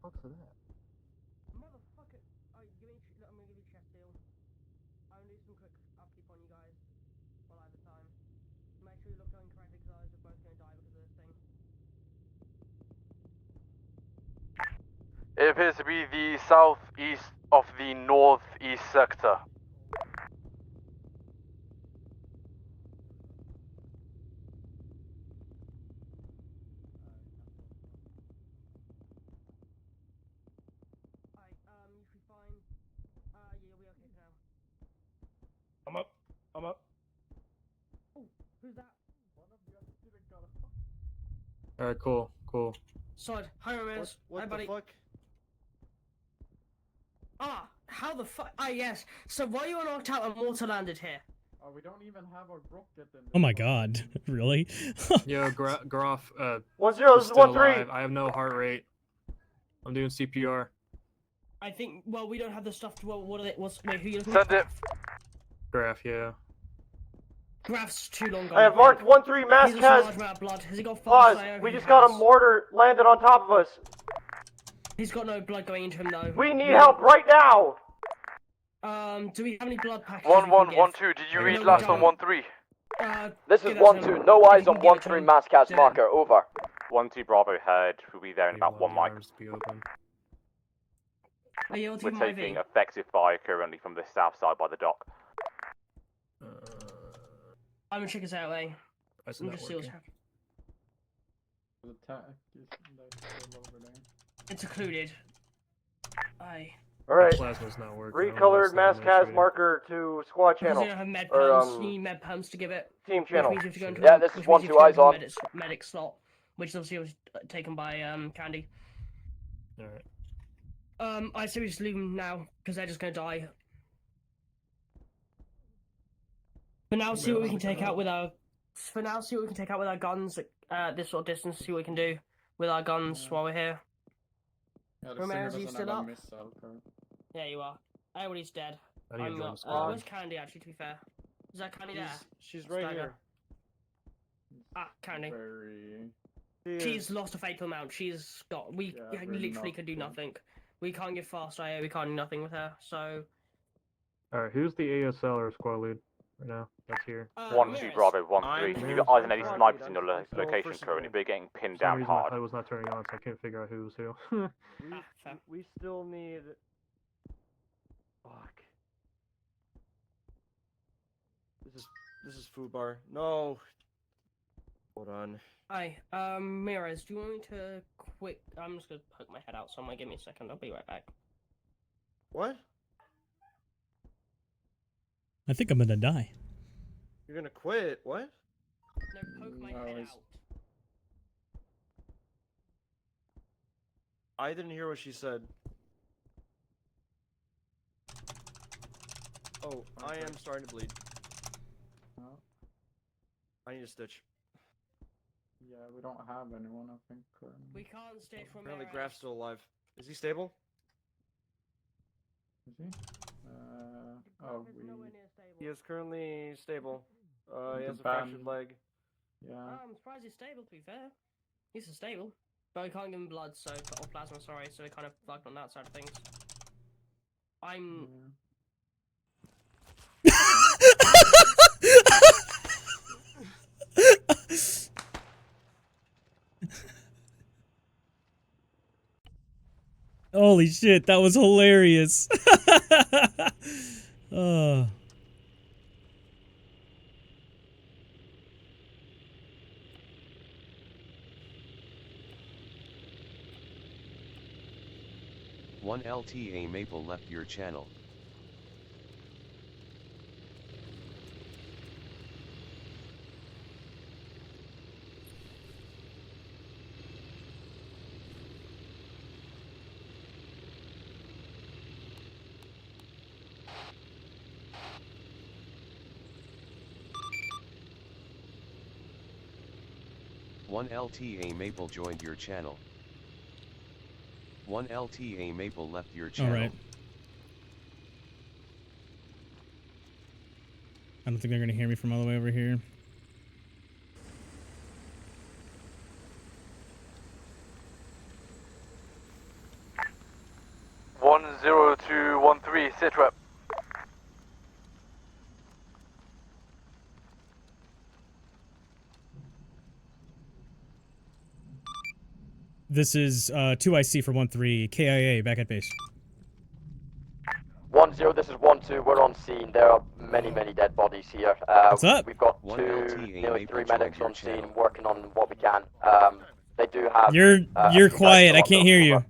What's that? Motherfucker. Alright, I'm gonna give you a chest deal. I'm gonna do some quick upkeep on you guys while I have the time. Make sure you look going correctly because otherwise we're both gonna die because of this thing. It appears to be the southeast of the northeast sector. You should be fine. Yeah, you'll be okay for now. I'm up. I'm up. Oh, who's that? Alright, cool, cool. Sod, hi Ramirez. What Hi, the buddy. fuck? Ah, how the fuck? Ah, yes. So why you were knocked out and mortar landed here? Oh, we don't even have our rocket in Oh my god, really? Yo, Groff, 10, I'm this is still 13. alive. I have no heart rate. I'm doing CPR. I think. Well, we don't have the stuff to. Well, what are they? Wait, who you looking Send at? it. Graph, yeah. Graph's too long gone. I have marked 1-3 mass He's a large has. amount of blood. Has he got Pause. fast IO? We He just got a has. mortar landed on top of us. He's got no blood going into him though. We need help right now. Do we have any blood packages? 1112. Did you read last on 13? This is 1-2. No eyes on 1-3 Masscast marker. Over. 1-2 Bravo heard. We'll be there in about 1 mic. Are you able to We're give him taking IV? effective fire currently from the south side by the dock. I'm gonna check his out, eh? That's I'm not just see what's working. happening. The tech is still over there. It's occluded. Aye. Alright. Plasma's not working. Recolored mass has marker to squad Because channel. they don't have med Or, pumps, you need med pumps to give it. team Which channel. means you have to go into Yeah, a- this is which means you 1-2 have to go eyes into a medic slot, which obviously was taken by Candy. Alright. I say we just leave them now because they're just gonna die. For now, see what we can take out with our. For now, see what we can take out with our guns at this sort of distance. See what we can do with our guns while we're here. Yeah, the Ramirez, singer are you doesn't still have a up? missile current. Yeah, you are. Everybody's dead. I need to I'm join not. the squad. Where's Candy actually? To be fair, is that Candy there? She's right Stagger. here. Ah, Candy. Very... She's lost a fatal amount. She's got. We Yeah, we're literally not could do good. nothing. We can't give fast IO. We can't do nothing with her. So. Alright, who's the ASL or squad lead right now? That's here. 1-2 Bravo 1-3. Have you got eyes on any snipers in your location currently? They're getting pinned For some down reason my hard. HUD was not turning on, so I can't figure out who's who. We still need. Fuck. This is food bar. No. Hold on. Hi, Mirrors, do you want me to quick? I'm just gonna poke my head out somewhere. Give me a second. I'll be right back. What? I think I'm gonna die. You're gonna quit? What? No, poke my head out. I didn't hear what she said. Oh, I am starting to bleed. I need a stitch. Yeah, we don't have anyone, I think. We can't stay from Apparently, there. Graf's still alive. Is he stable? Is he? Oh, He is currently stable. He has a band. fractured leg. Yeah. I'm surprised he's stable. To be fair, he's stable, but we can't give him blood, so or plasma. Sorry, so we're kind of fucked on that side of things. I'm. Holy shit, that was hilarious. Oh. One LTA Maple left your channel. One LTA Maple joined your channel. One LTA Maple left your channel. Alright. I don't think they're gonna hear me from all the way over here. One 0213, sit rep. This is 2IC for 1-3. KIA, back at base. 1-0, this is 1-2. We're on scene. There are many dead bodies here. What's up? We've got One two, LTA nearly 3 Maple medics joined your on scene channel. working on what we can. They do have. You're a few guys quiet. still I up can't there. hear you.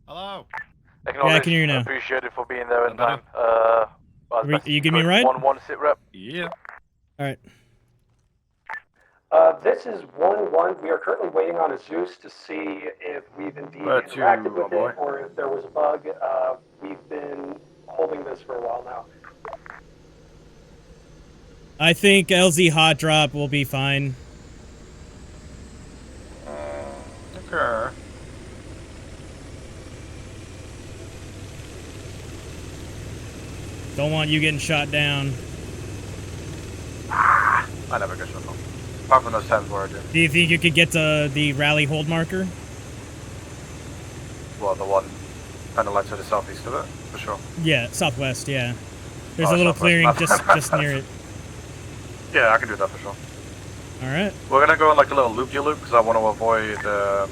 Hello. Yeah, I can hear you now. Appreciate it for being there in time. You give me a ride? 1-1 sit rep. Yeah. All right. This is 1-1. We are currently waiting on a Zeus to see if we've indeed interacted with it or if there was a bug. We've been holding this for a while now. I think LZ hot drop will be fine. Okay. Don't want you getting shot down. I never get shot down. Apart from those times where I do. Do you think you could get to the rally hold marker? Well, the one kind of like to the southeast of it, for sure. Yeah, southwest, yeah. There's Oh, a little southwest, clearing my just bad. just near it. Yeah, I can do that for sure. Alright. We're gonna go in like a little loop-de-loop because I want to avoid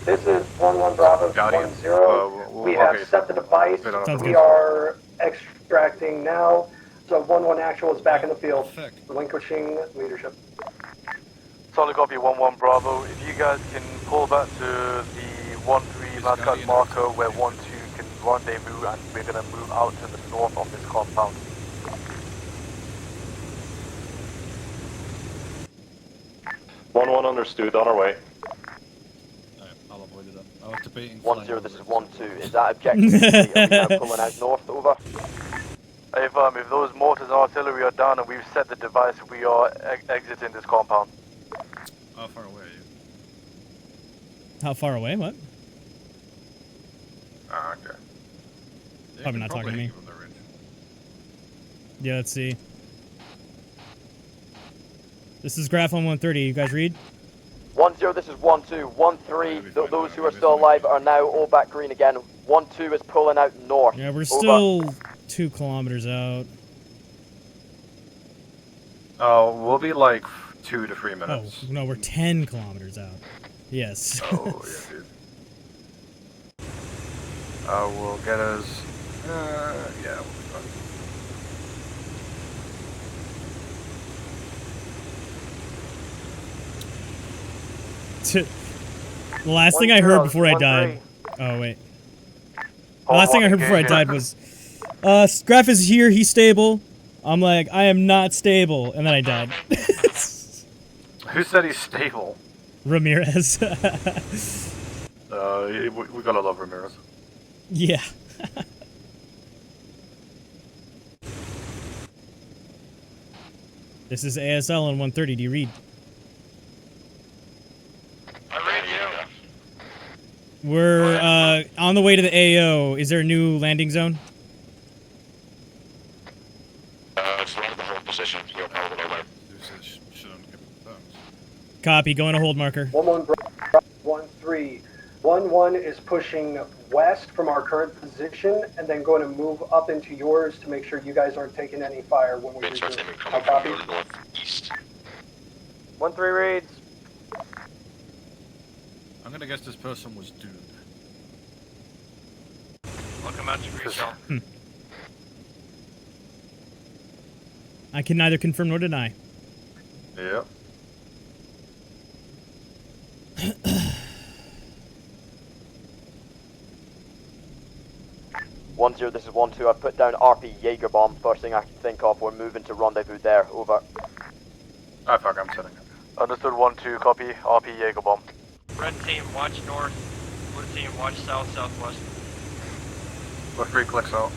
This is 1-1 Bravo Guardian. 1-0. We have set the device. We are extracting now. So 1-1 actual is back in the field. Relinquishing leadership. Solid copy 1-1 Bravo. If you guys can pull back to the 1-3 Mascot marker where 1-2 can rendezvous, and we're gonna move out to the north of this compound. One understood, on our way. I'll avoid it. I was debating. 1-0, this is 1-2. Is that objective complete? Are we now pulling out north? Over. If those mortars and artillery are down and we've set the device, we are exiting this compound. How far away are you? How far away? What? Okay. Probably not talking to me. Yeah, let's see. This is Graph on 130. You guys read? 1-0, this is 1-2. 1-3, those who are still alive are now all back green again. 1-2 is pulling out north. Yeah, we're Over. still 2 kilometers out. Oh, we'll be like 2 to 3 minutes. Oh, no, we're 10 kilometers out. Yes. Oh, yeah, dude. We'll get us. Yeah, we'll be fine. The last thing I heard before I died. Oh, wait. The last thing I heard before I died was, Graph is here, he's stable. I'm like, I am not stable. And then I died. Who said he's stable? Ramirez. We gotta love Ramirez. Yeah. This is ASL on 130. Do you read? I read you. We're on the way to the AO. Is there a new landing zone? It's right at the hold position. You're probably aware. Copy. Going to hold marker. 1-1 Bravo 1-3. 1-1 is pushing west from our current position and then going to move up into yours to make sure you guys aren't taking any fire when we resume. How copy? Northeast. 1-3 reads. I'm gonna guess this person was doomed. Welcome out to Greasel. I can neither confirm nor deny. Yep. 1-0, this is 1-2. I've put down RP Jaeger bomb. First thing I can think of, we're moving to rendezvous there. Over. Ah, fuck, I'm setting it. Understood 1-2, copy. RP Jaeger bomb. Red team, watch north. Blue team, watch south, southwest. We're 3 clicks out.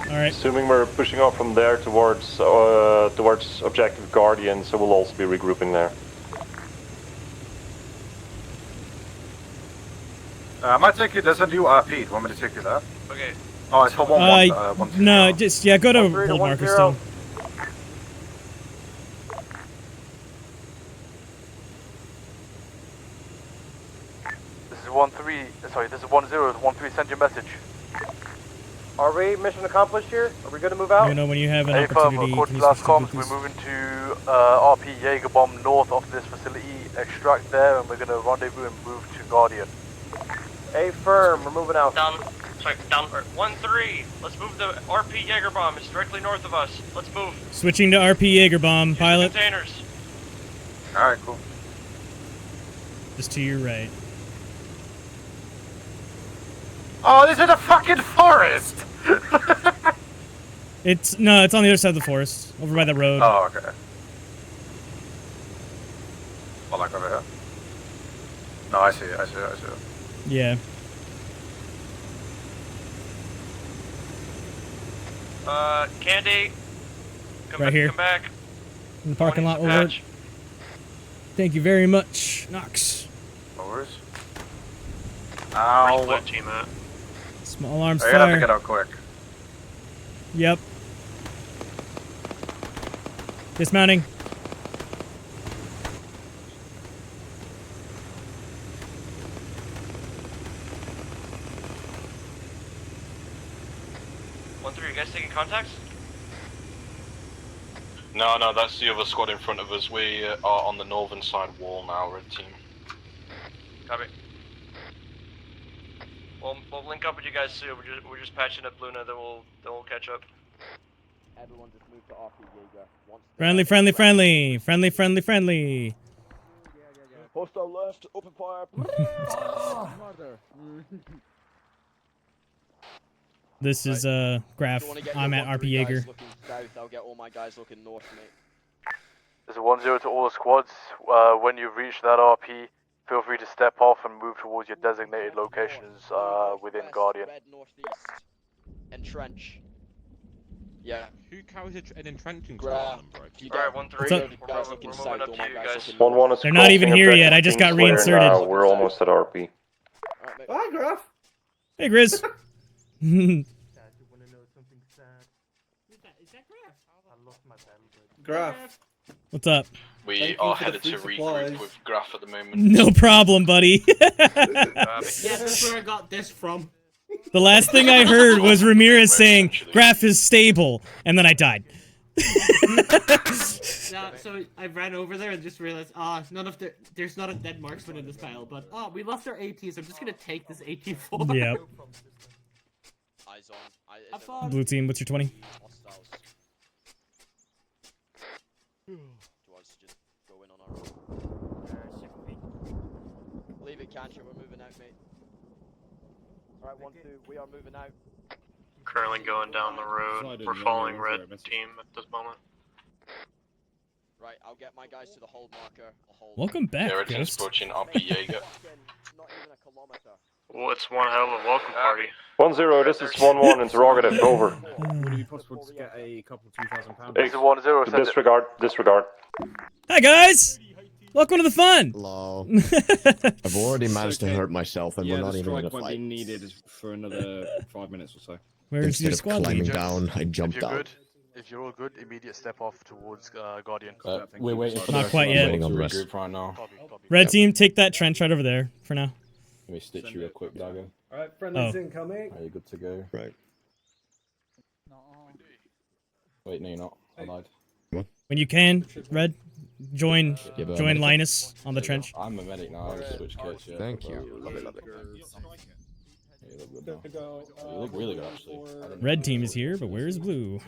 Alright. Assuming we're pushing off from there towards objective Guardian, so we'll also be regrouping there. I might take you. There's a new RP. Do you want me to take you there? Okay. Oh, it's for 1-1. No, just, yeah, go to hold marker still. This is 1-3, sorry, this is 1-0, 1-3, send your message. Are we mission accomplished here? Are we good to move out? You know, when you have an Affirm, opportunity, according can to you last switch to comms, Bluetooth? we're moving to RP Jaeger bomb north of this facility, extract there, and we're going to rendezvous and move to Guardian. Affirm, we're moving out. Down. Sorry, down. 1-3. Let's move the RP Jaeger bomb. It's directly north of us. Let's move. Switching to RP Jaeger bomb, pilot. Containers. Alright, cool. Just to your right. Oh, this is a fucking forest! It's on the other side of the forest, over by the road. Oh, okay. Well, like over here? No, I see it. Yeah. Candy. Right here. Come back. In the parking lot, over. Thank you very much, Knox. No worries. Ow. Where's team at? Small arms You're fire. gonna have to get out quick. Yep. Dismounting. You guys taking contacts? No, that's the other squad in front of us. We are on the northern side wall now, red team. Copy. We'll link up with you guys soon. We're just patching up Luna, then we'll catch up. Everyone just move to RP Jaeger. Friendly. Hostile left, open fire. This is Graph. I'm at RP Jaeger. South, I'll get all my guys looking north, mate. This is 1-0 to all the squads. When you reach that RP, feel free to step off and move towards your designated locations within Guardian. Red northeast. Entrench. Yeah. Who carries an entrenching Grab. Alright, 1-3. What's up? We're moving up to you guys. 1-1 is They're not even here yet. I just got reinserted. We're almost at RP. Hi, Graf. Hey, Grizz. Graf. What's up? We are headed to regroup with Graf at the moment. No problem, buddy. Yeah, that's where I got this from. The last thing I heard was Ramirez saying, Graph is stable, and then I died. So I ran over there and just realized, there's not a dead marksman in this battle, but we lost our ATs. I'm just gonna take this AT forward. Yep. Eyes on. Blue team, what's your 20? Just go in on our own. Leave it, Cancha. We're moving out, mate. Alright, 1-2. We are moving out. Currently going down the road. We're following red team at this moment. Right, I'll get my guys to the hold marker. Welcome back, Yeah, red team's Ghost. approaching RP Jaeger. Not even a kilometer. Well, it's one hell of a welcome party. 1-0, this is 1-1, interrogative, over. Would it be possible to get a couple £2,000? This is 1-0. send it. Disregard. Hi, guys. Welcome to the fun. Hello. I've already managed to hurt myself, and we're not even in a won't be fight. needed for another 5 minutes or so. Where's your Instead of squad climbing leader? down, I If jumped you're out. good, if you're all good, immediate step off towards Guardian. We're waiting for Not the quite rest yet. of Waiting on the rest. regroup right now. Red team, take that trench right over there for now. Let me stitch you a quick dagger. Alright, friendlies Oh. incoming. Are you good to go? Right. Wait, no, you're not. I lied. When you can, Red, join Yeah, but I'm join medic. Linus on the trench. I'm a medic now. I just switched kits. Yeah, Thank you. Love it. Yeah, you look good now. You look really good, actually. Red team is here, but where is blue?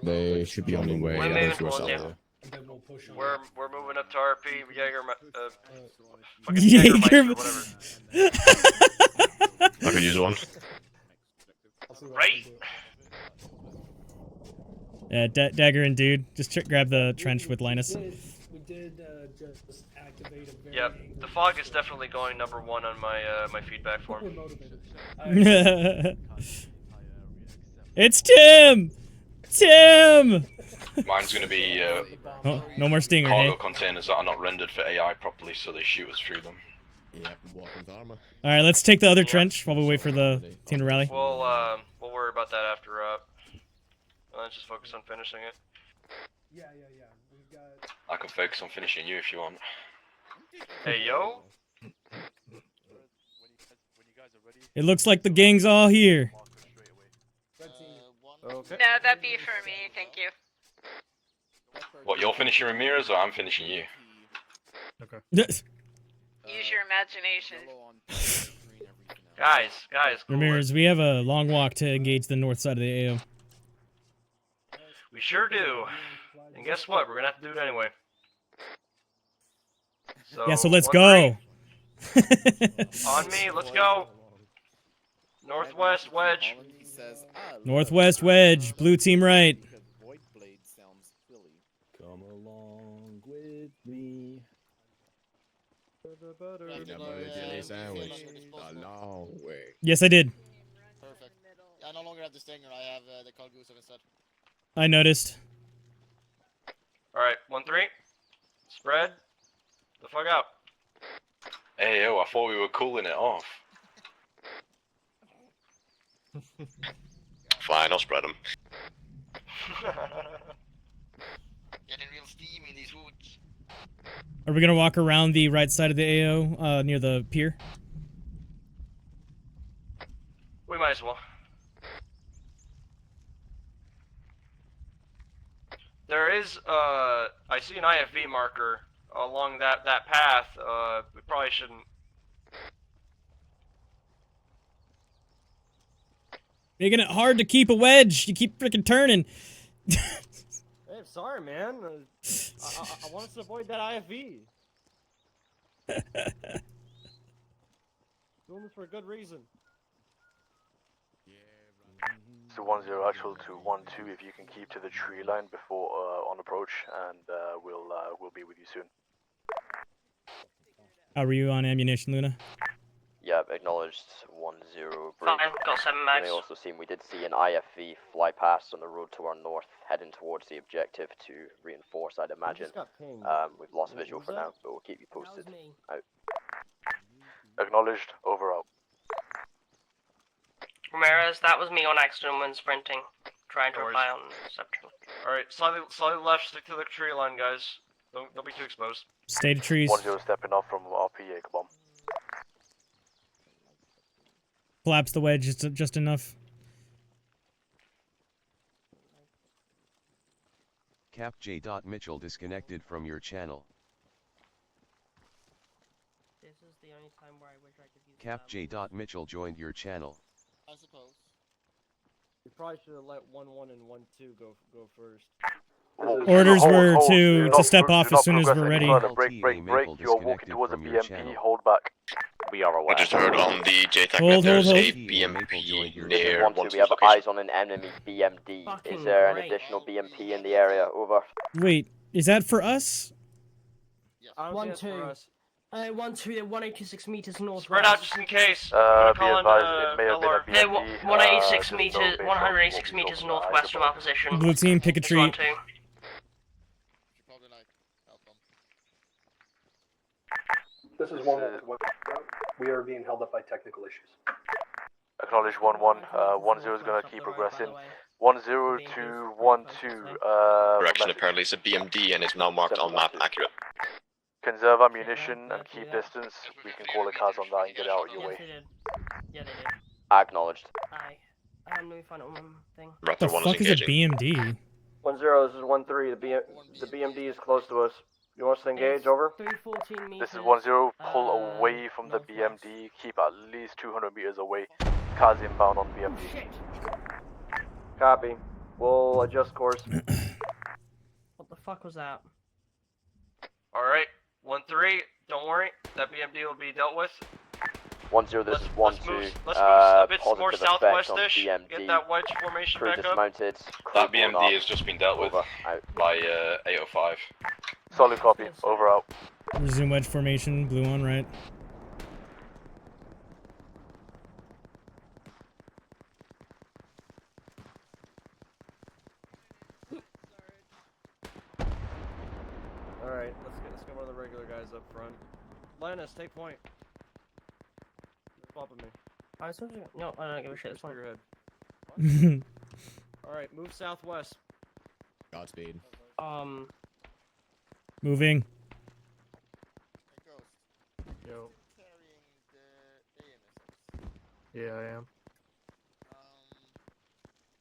They should be on the way. We're I moving think we're towards solid. you. We're moving up to RP Jaeger. Fucking Jaeger. Jägermeister, whatever. I could use one. Right. Yeah, Dagger and dude, just grab the trench with Linus. We did just activate a very Yep, the fog is definitely going number 1 on my my feedback form. It's Tim! Tim! Mine's going to be Oh, no more stinger, cargo hey? containers that are not rendered for AI properly, so they shoot us through them. Yeah, walking with Arma. Alright, let's take the other trench while we wait for the team to rally. We'll worry about that after let's just focus on finishing it. Yeah. We've got. I can focus on finishing you if you want. Hey yo. It looks like the gang's all here. Okay. No, that'd be for me, thank you. What, you're finishing Ramirez or I'm finishing you? Okay. Use your imagination. Guys, cool Ramirez, we have a long walk to engage the north side of the AO. We sure do. And guess what? We're gonna have to do it anyway. Yeah, so let's go. On me, let's go. Northwest wedge. Northwest wedge, blue team right. Come along with me. Sandwich. A long way. Yes, I did. Perfect. I no longer have the stinger. I have the Carl Gustav instead. I noticed. All right, 1-3. Spread. The fuck out. Hey, yo, I thought we were cooling it off. Fine, I'll spread them. Getting real steamy in these woods. Are we gonna walk around the right side of the AO, near the pier? We might as well. There is, I see an IFV marker along that path. We probably shouldn't. Making it hard to keep a wedge. You keep freaking turning. Hey, I'm sorry, man. I want us to avoid that IFV. Doing this for a good reason. So 1-0 actual to 1-2. If you can keep to the tree line before on approach, and we'll be with you soon. How are you on ammunition, Luna? Yep, acknowledged 1-0 breach. Fine, got 7 max. You may also see we did see an IFV fly past on the road to our north, heading towards the objective to reinforce, I'd imagine. We've lost visual for now, but we'll keep you posted. Out. Acknowledged. Over out. Ramirez, that was me on accident when sprinting, trying to rely on Scepter. Alright, slightly left, stick to the tree line, guys. Don't be too exposed. Stay to trees. 1-0 stepping off from RPA, come on. Collapse the wedge just enough. Cap J. Mitchell disconnected from your channel. This is the only time where I wish I could use Cap J. Mitchell joined your channel. I suppose. We probably should have let 1-1 and 1-2 go first. Orders were to step off as soon as we're ready. Break. You're walking towards a BMP. Hold back. We are aware. I just heard on the JTAC Hold, that there's hold. a BMP near 1-2, we have eyes on an enemy BMD. Is there an additional BMP in the area? Over. Wait, is that for us? I don't think it's for 1-2. us. 1-2, they're 186 meters northwest. Spread out just in case. Be advised, it may have been a They're BMP. 186 meters, 186 meters northwest of our position. Blue team, pick a It's tree. 1-2. This is 1-1. We are being held up by technical issues. Acknowledge 1-1. 1-0 is going to keep progressing. 1-0 to 1-2. Correction, apparently it's a BMD and it's now marked on map accurate. Conserve ammunition and keep distance. We can call a CAS on that and get out of your way. Yeah, they did. Acknowledged. Aye. Let me find out one thing. What the fuck is a BMD? 1-0, this is 1-3. The BMD is close to us. You want us to engage? Over. 314 meters. This is 1-0. Pull away from the BMD. Keep at least 200 meters away. CAS inbound on BMD. Copy. We'll adjust course. What the fuck was that? Alright, 1-3. Don't worry, that BMD will be dealt with. 1-0, this is 1-2. Let's move a bit more Positive effect on southwest-ish. BMD. Get that wedge formation Crew back up. dismounted. That BMD has just been dealt with by 805. Solid copy. Over out. Resume wedge formation, blue on right. Alright, let's get one of the regular guys up front. Linus, take point. Swap with me. No, I don't give a shit. It's Just fine. your head. Alright, move southwest. Godspeed. Moving. Yo. Yeah, I am.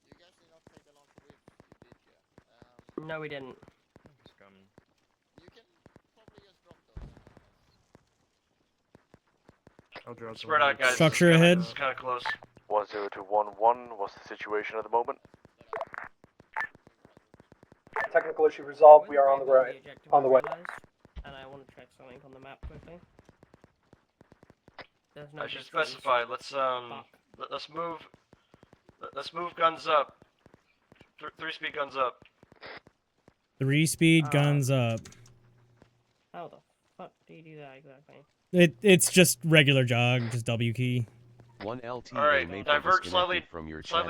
You guys need not take a long No, we didn't. Spread out, guys. Structure ahead. This is kind of close. 10211. What's the situation at the moment? Technical issue resolved. We are on the right. On the way. And I want to check something on the map quickly. There's no I should victories. specify. Let's move. Let's move guns up. 3-speed guns up. 3-speed guns up. How the fuck do you do that exactly? It's just regular jog, just W key. 1 LT. Alright, divert slightly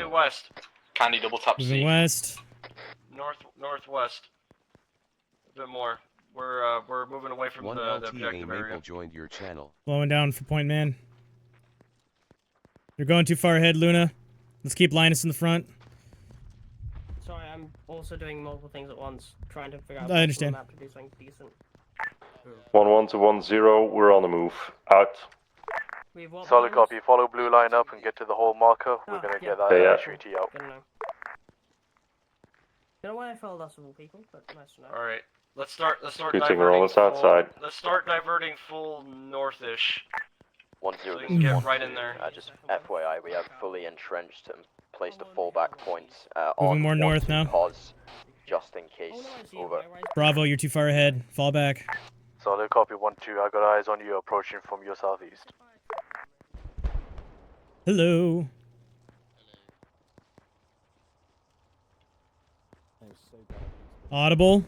west. Candy double tap Moving C. west. Northwest. A bit more. We're moving away from 1 the LTA objective Maple area. joined your channel. Slowing down for point man. You're going too far ahead, Luna. Let's keep Linus in the front. Sorry, I'm also doing multiple things at once, trying to figure out I understand. the map to do something decent. 1-1 to 1-0. We're on the move. Out. We've what Solid behind us? copy. Follow blue line up and get to the hole marker. We're gonna get that HVT out. Good to know. Don't know why I felt us of all people, but nice to know. All right, let's start Good thing we're on the south side. Let's start diverting full northish. 1-0. So we can get right in there. Just FYI, we have fully entrenched and placed a fallback point Moving on more north 1-2 now. pause, just in case. Over. Bravo, you're too far ahead. Fall back. Solid copy. 1-2. I got eyes on you approaching from your southeast. Hello. Audible.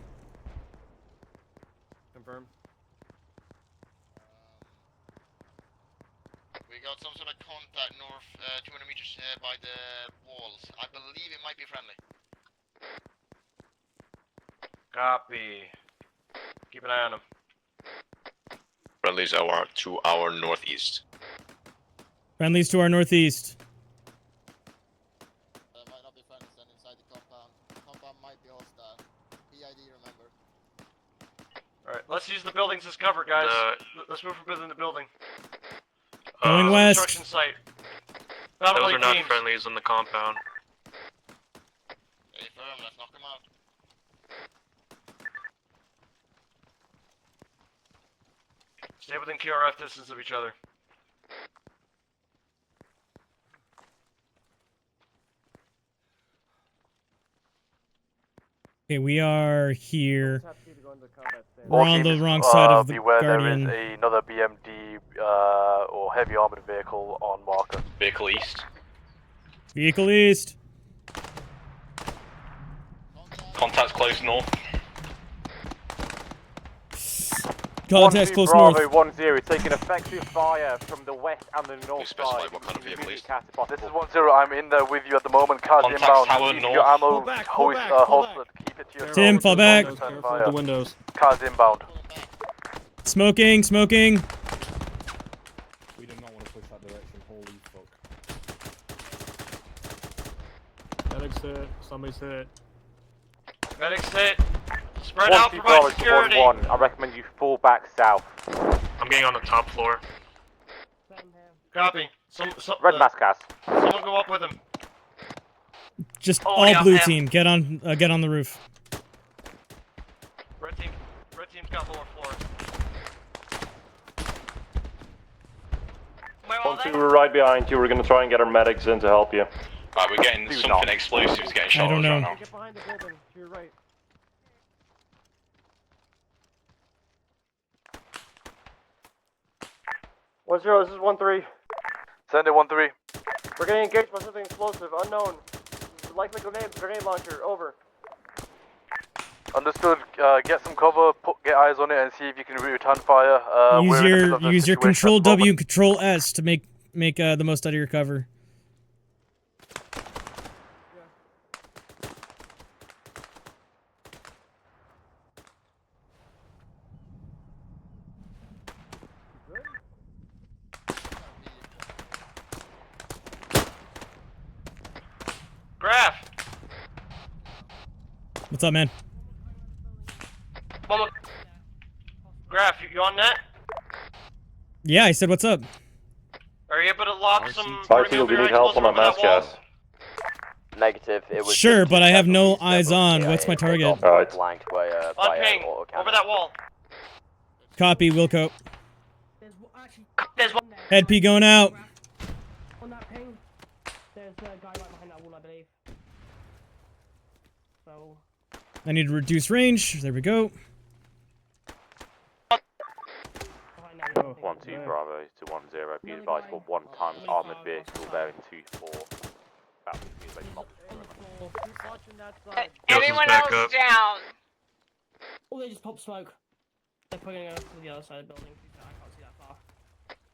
Confirm. We got some sort of contact north, 200 meters by the walls. I believe it might be friendly. Copy. Keep an eye on them. Friendlies are to our northeast. Friendlies to our northeast. Might not be friendlies then inside the compound. The compound might be hostile. PID, remember. All right, let's use the buildings as cover, guys. Let's move from within the building. Going west. Construction site. Those are not friendlies on the compound. Hey, firm, let's knock them out. Stay within QRF distance of each other. Okay, we are here. We're on the wrong side of the beware, Guardian. there is another BMD or heavy armored vehicle on marker. Vehicle east. Vehicle east. Contacts close north. Contacts close north. 1-0, taking effective fire from the west and the north specify side. what kind of vehicle is. This is 1-0. I'm in there with you at the moment. Cars Contacts inbound. tower Keep north. your ammo Pull back, pull back, pull holstered. Keep it to yourself. Tim, fall back. Turn fire. The windows. Cars inbound. Smoking, smoking. We do not want to push that direction. Holy fuck. Medic's hit. Somebody's hit. Medics hit. Spread out, provide security. 1-1. I recommend you fall back south. I'm getting on the top floor. Copy. Red mask cast. Someone go up with him. Just Oh, all yeah, blue yeah. team. Get on the roof. Red team's got lower floor. Where are they? 1-2, we're right behind you. We're gonna try and get our medics in to help you. Right, we're getting something explosives getting shot I don't at us right know. now. Get behind the building to your right. This is 1-3. Send it 1-3. We're getting engaged by something explosive, unknown. Likely grenade launcher. Over. Understood. Get some cover. Get eyes on it and see if you can return fire. Use your Control W, Control S to make the most out of your cover. Graph. What's up, man? Graph, you on net? Yeah, I said what's up. Are you able to lock some? Byfield, you need help on that mass gas. Negative. It was Sure, just but I have no casualties that eyes both on. KIA What's my and target? got flanked by, On ping, over that wall. Copy, Wilco. There's one. Head P going out. On that ping, there's a guy right behind that wall, I believe. So. I need to reduce range. There we go. 1-2 Bravo to 1-0. Be advised for 1 times armored vehicle bearing 2-4. Anyone else down? Oh, they just pop smoke. They're probably gonna go to the other side of the building. I can't see that far.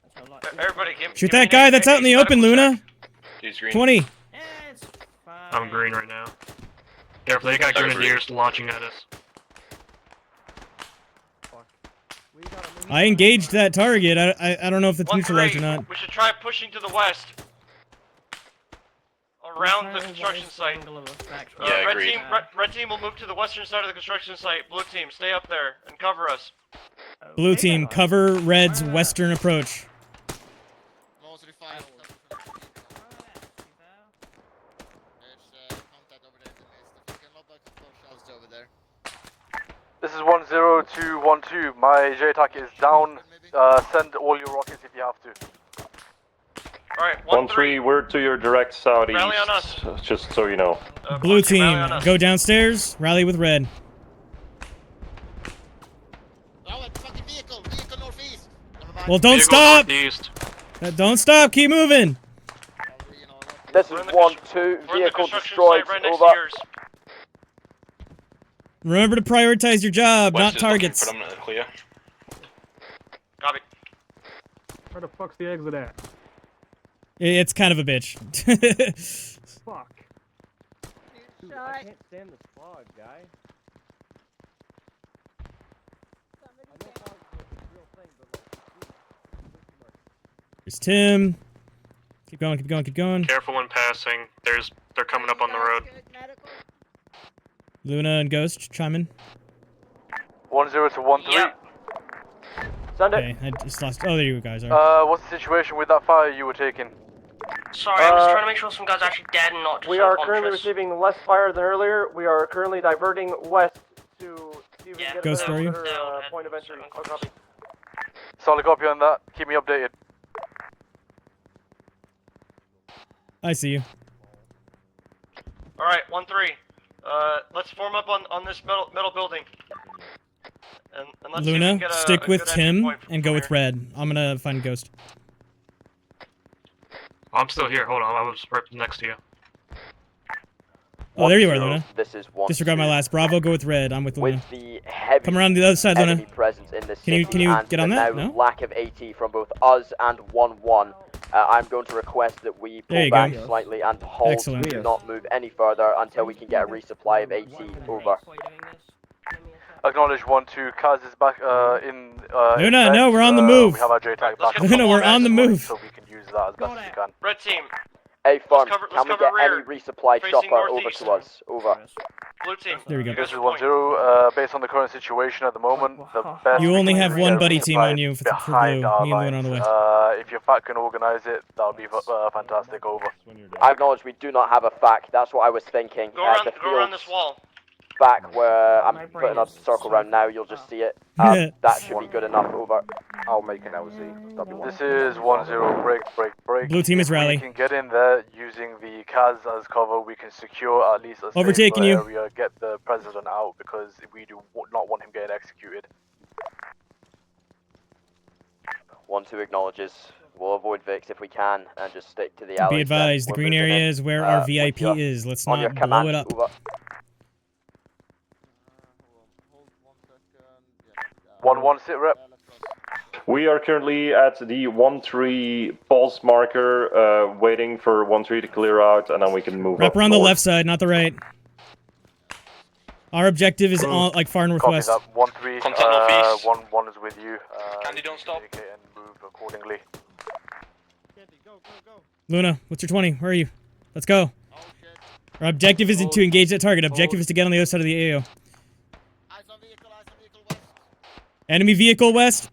That's how light. Everybody, Shoot that guy that's out in the open, Luna. 20. I'm green right now. Careful, they got grenadiers launching at us. I engaged that target. I don't know if it's neutralized or not. We should try pushing to the west. Around the construction site. Red team will move to the western side of the construction site. Blue team, stay up there and cover us. Blue team, cover Red's western approach. This is 10212. My J-Attack is down. Send all your rockets if you have to. Alright, 1-3, we're to your direct southeast. Rally on us. Just so you know. Blue team, go downstairs. Rally with Red. Well, don't stop. Don't stop. Keep moving. This is 1-2. Vehicle destroyed. Over. Remember to prioritize your job, not targets. Predominantly clear. Copy. Where the fuck's the exit at? It's kind of a bitch. Fuck. I can't stand this fog, guy. There's Tim. Keep going, keep going, keep going. Careful when passing. They're coming up on the road. Luna and Ghost, chime in. 10 to 13. Yep. Send it. Okay, I just lost. Oh, there you guys are. What's the situation with that fire you were taking? Sorry, I'm just trying to make sure some guys are actually dead and not just We are currently receiving less fire than earlier. We are currently diverting west to see if we can get Ghost, a where are you? better point of entry. I'll copy. Solid copy on that. Keep me updated. I see you. Alright, 1-3. Let's form up on this metal building. And let's see if we Luna, can get stick a with good entry Tim point and go from with here. Red. I'm gonna find Ghost. I'm still here. Hold on, I was right next to you. Oh, there you are, Luna. This is 1-2. Disregard my last. Bravo, go with Red. I'm with Luna. With the heavy Come around the other side, Luna. enemy presence in the city Can you and get on the that? now No? lack of AT from both us and 1-1, I'm going to request that we There pull you back go. slightly and hold. Excellent. Do not move any further until we can get a resupply of AT. Over. Acknowledge 1-2. Kaz is back in. Luna, no, we're on the move. We have our J-Attack back. Luna, we're on the move. So we can use that as best as we can. Red team, Hey, Firm, cover- can let's we cover get rear, any resupply facing chopper over northeast. to us? Over. blue team. There we go. This is 1-0. Based on the current situation at the moment, the best. You we only can have do is one get buddy team on resupply you for behind blue. our Me and Luna on the lines. way. If your FAC can organize it, that would be fantastic. Over. I acknowledge we do not have a FAC. That's what I was thinking. Go around, the go around fields this wall. back where I'm putting a circle around now. You'll just see it. That should be good enough. Over. I'll make an LZ. This is 1-0. Break. Blue team is If rally. we can get in there using the Kaz as cover, we can secure at least a Overtaking safer you. area, get the president out, because we do not want him getting executed. 1-2 acknowledges. We'll avoid Vix if we can and just stick to the alley. Be advised, the green area is where our VIP is. Let's not blow it up. Over. 1-1 sit rep. We are currently at the 1-3 pulse marker, waiting for 1-3 to clear out, and then we can move Wrap up around the north. left side, not the right. Our objective is on, like far northwest. Copy that. 1-3. Contact northeast. 1-1 is with you. Candy, don't stop. Communicate and move accordingly. Luna, what's your 20? Where are you? Let's go. Our objective isn't to engage that target. Objective is to get on the other side of the AO. Enemy vehicle west.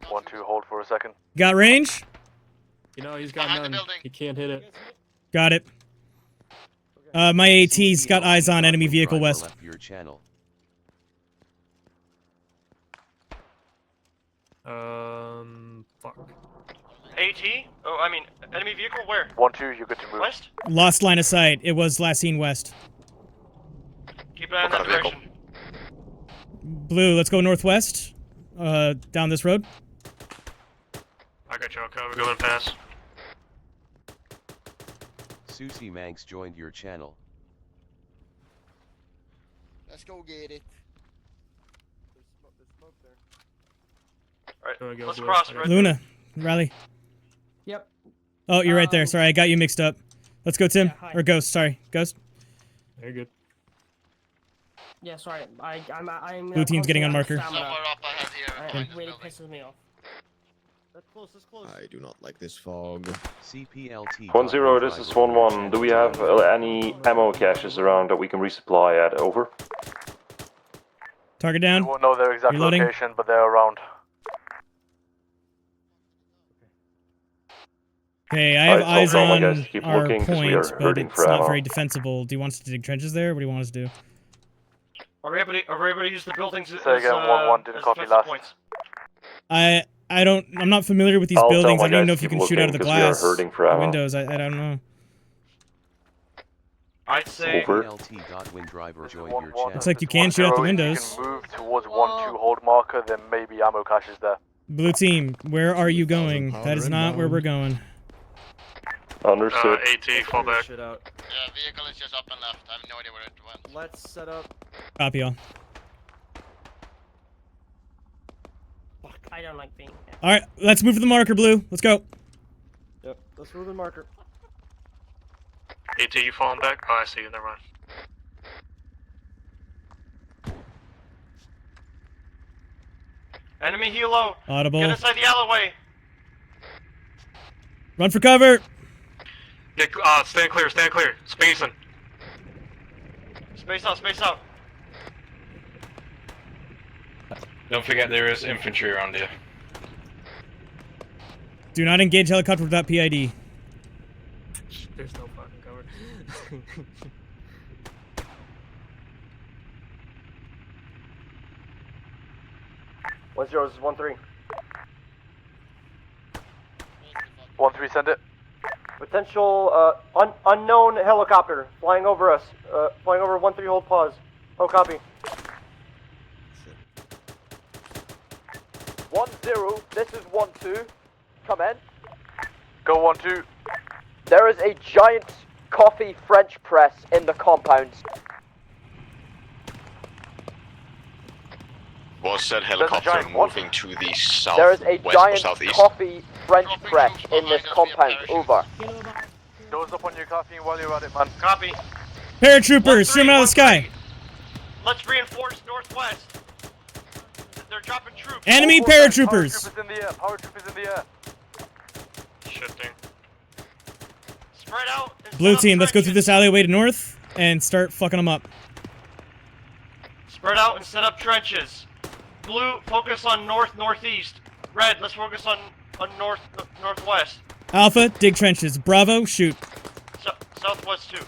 1-2, hold for a second. Got range? You know, he's got none. He can't hit it. Got it. My AT's got eyes on enemy vehicle west. Left your channel. Fuck. AT? Oh, I mean, enemy vehicle where? 1-2, you're good to move. West? Lost line of sight. It was last seen west. Keep an eye on that direction. Blue, let's go northwest. Down this road. I got you, okay, we're going past. Susie Manx joined your channel. Let's go get it. Alright, let's cross right Luna, rally. Yep. Oh, you're right there. Sorry, I got you mixed up. Let's go, Tim. hi. Or Ghost, sorry. Ghost. Very good. Yeah, sorry. I'm Blue team's getting on marker. Somewhere up ahead here. It really pisses me off. That's close, that's close. I do not like this fog. CPLT. 1-0, this is 1-1. Do we have any ammo caches around that we can resupply at? Over. Target down. We won't know their exact Reloading. location, but they're around. Okay, I have Alright, eyes so come on guys, keep our looking, 'cause we point, are but hurting it's for not ammo. very defensible. Do you want us to dig trenches there? What do you want us to do? Are we able to use the buildings as, Say again, 1-1, didn't as copy defensive last. points? I'm not familiar with these I'll tell buildings. my I don't even guys know to if you keep can shoot out of the looking, 'cause we are glass. hurting for The ammo. windows, I don't know. I'd say... Over. Driver joined your channel. Looks like you can shoot out the 1-0, windows. If you can move towards 1-2 hold marker, then maybe ammo caches there. Blue team, where are you going? That is not where we're going. Understood. AT, fall back. Shit out. Yeah, vehicle is just up and left. I have no idea where it went. Let's set up. Copy all. I don't like being here. Alright, let's move to the marker, Blue. Let's go. Yep, let's move the marker. AT, you falling back? Oh, I see you, never mind. Enemy helo! Audible. Get inside the alleyway! Run for cover! Get, stand clear, spacing. Space out, space out. Don't forget there is infantry around here. Do not engage helicopter without PID. There's no fucking cover. 1-0, this is 1-3. 1-3, send it. Potential unknown helicopter flying over us. Flying over 1-3, hold pause. Oh, copy. 1-0, this is 1-2. Come in. Go 1-2. There is a giant coffee French press in the compound. Was that helicopter moving to the south, There is a west, or giant southeast? coffee French press in this compound. Over. Doors up on your caffeine while you're at it, man. Copy. Paratroopers, streaming out of the sky. Let's reinforce northwest. They're dropping troops. Enemy paratroopers. Paratroopers in the air. Paratroopers in the air. Shifting. Spread out. and Blue set up team, let's go through trenches. this alleyway to north and start fucking them up. Spread out and set up trenches. Blue, focus on north-northeast. Red, let's focus on northwest. Alpha, dig trenches. Bravo, shoot. Southwest too.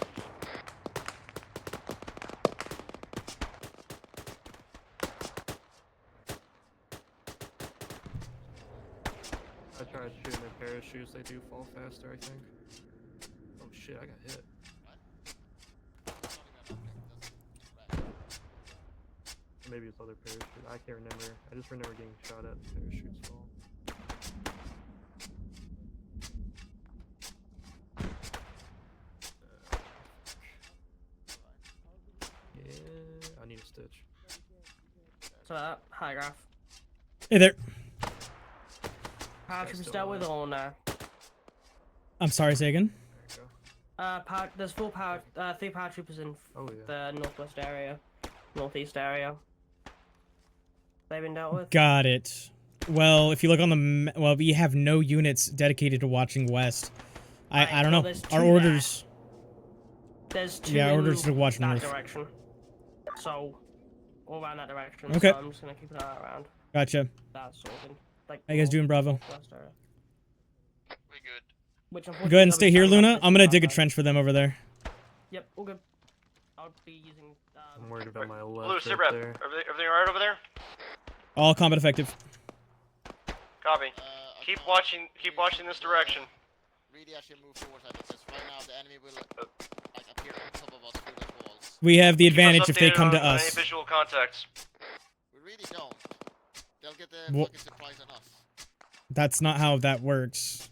I tried shooting their parachutes, they do fall faster, I think. Oh shit, I got hit. Maybe it's other parachute. I can't remember. I just remember getting shot at parachutes fall. Yeah, I need a stitch. So, high graph. Hey there. Paratroopers dealt with or no? I'm sorry, say again. There's three paratroopers in the northwest area, northeast area. They've been dealt with. Got it. Well, if you look on the well, we have no units dedicated to watching west. I don't know. there's Our two orders. There's two Yeah, in orders to watch that north. direction. So, all around that direction. Okay. So I'm just gonna keep an eye around. Gotcha. That sort of thing. Like, How you guys doing, Bravo? northwest area. We good. Which Go ahead and stay here, Luna. I'm gonna dig a trench for them over there. Yep, all good. I'll be using. I'm worried about my Blue, left sit right rep. there. Everything alright over there? All combat effective. Copy. Keep watching this direction. Really actually move forward because right now the enemy will like appear on top of us through the walls. We have the Keep us advantage if they updated come to on us. Any visual contacts. We really don't. They'll get the Wha- fucking surprise on us. That's not how that works.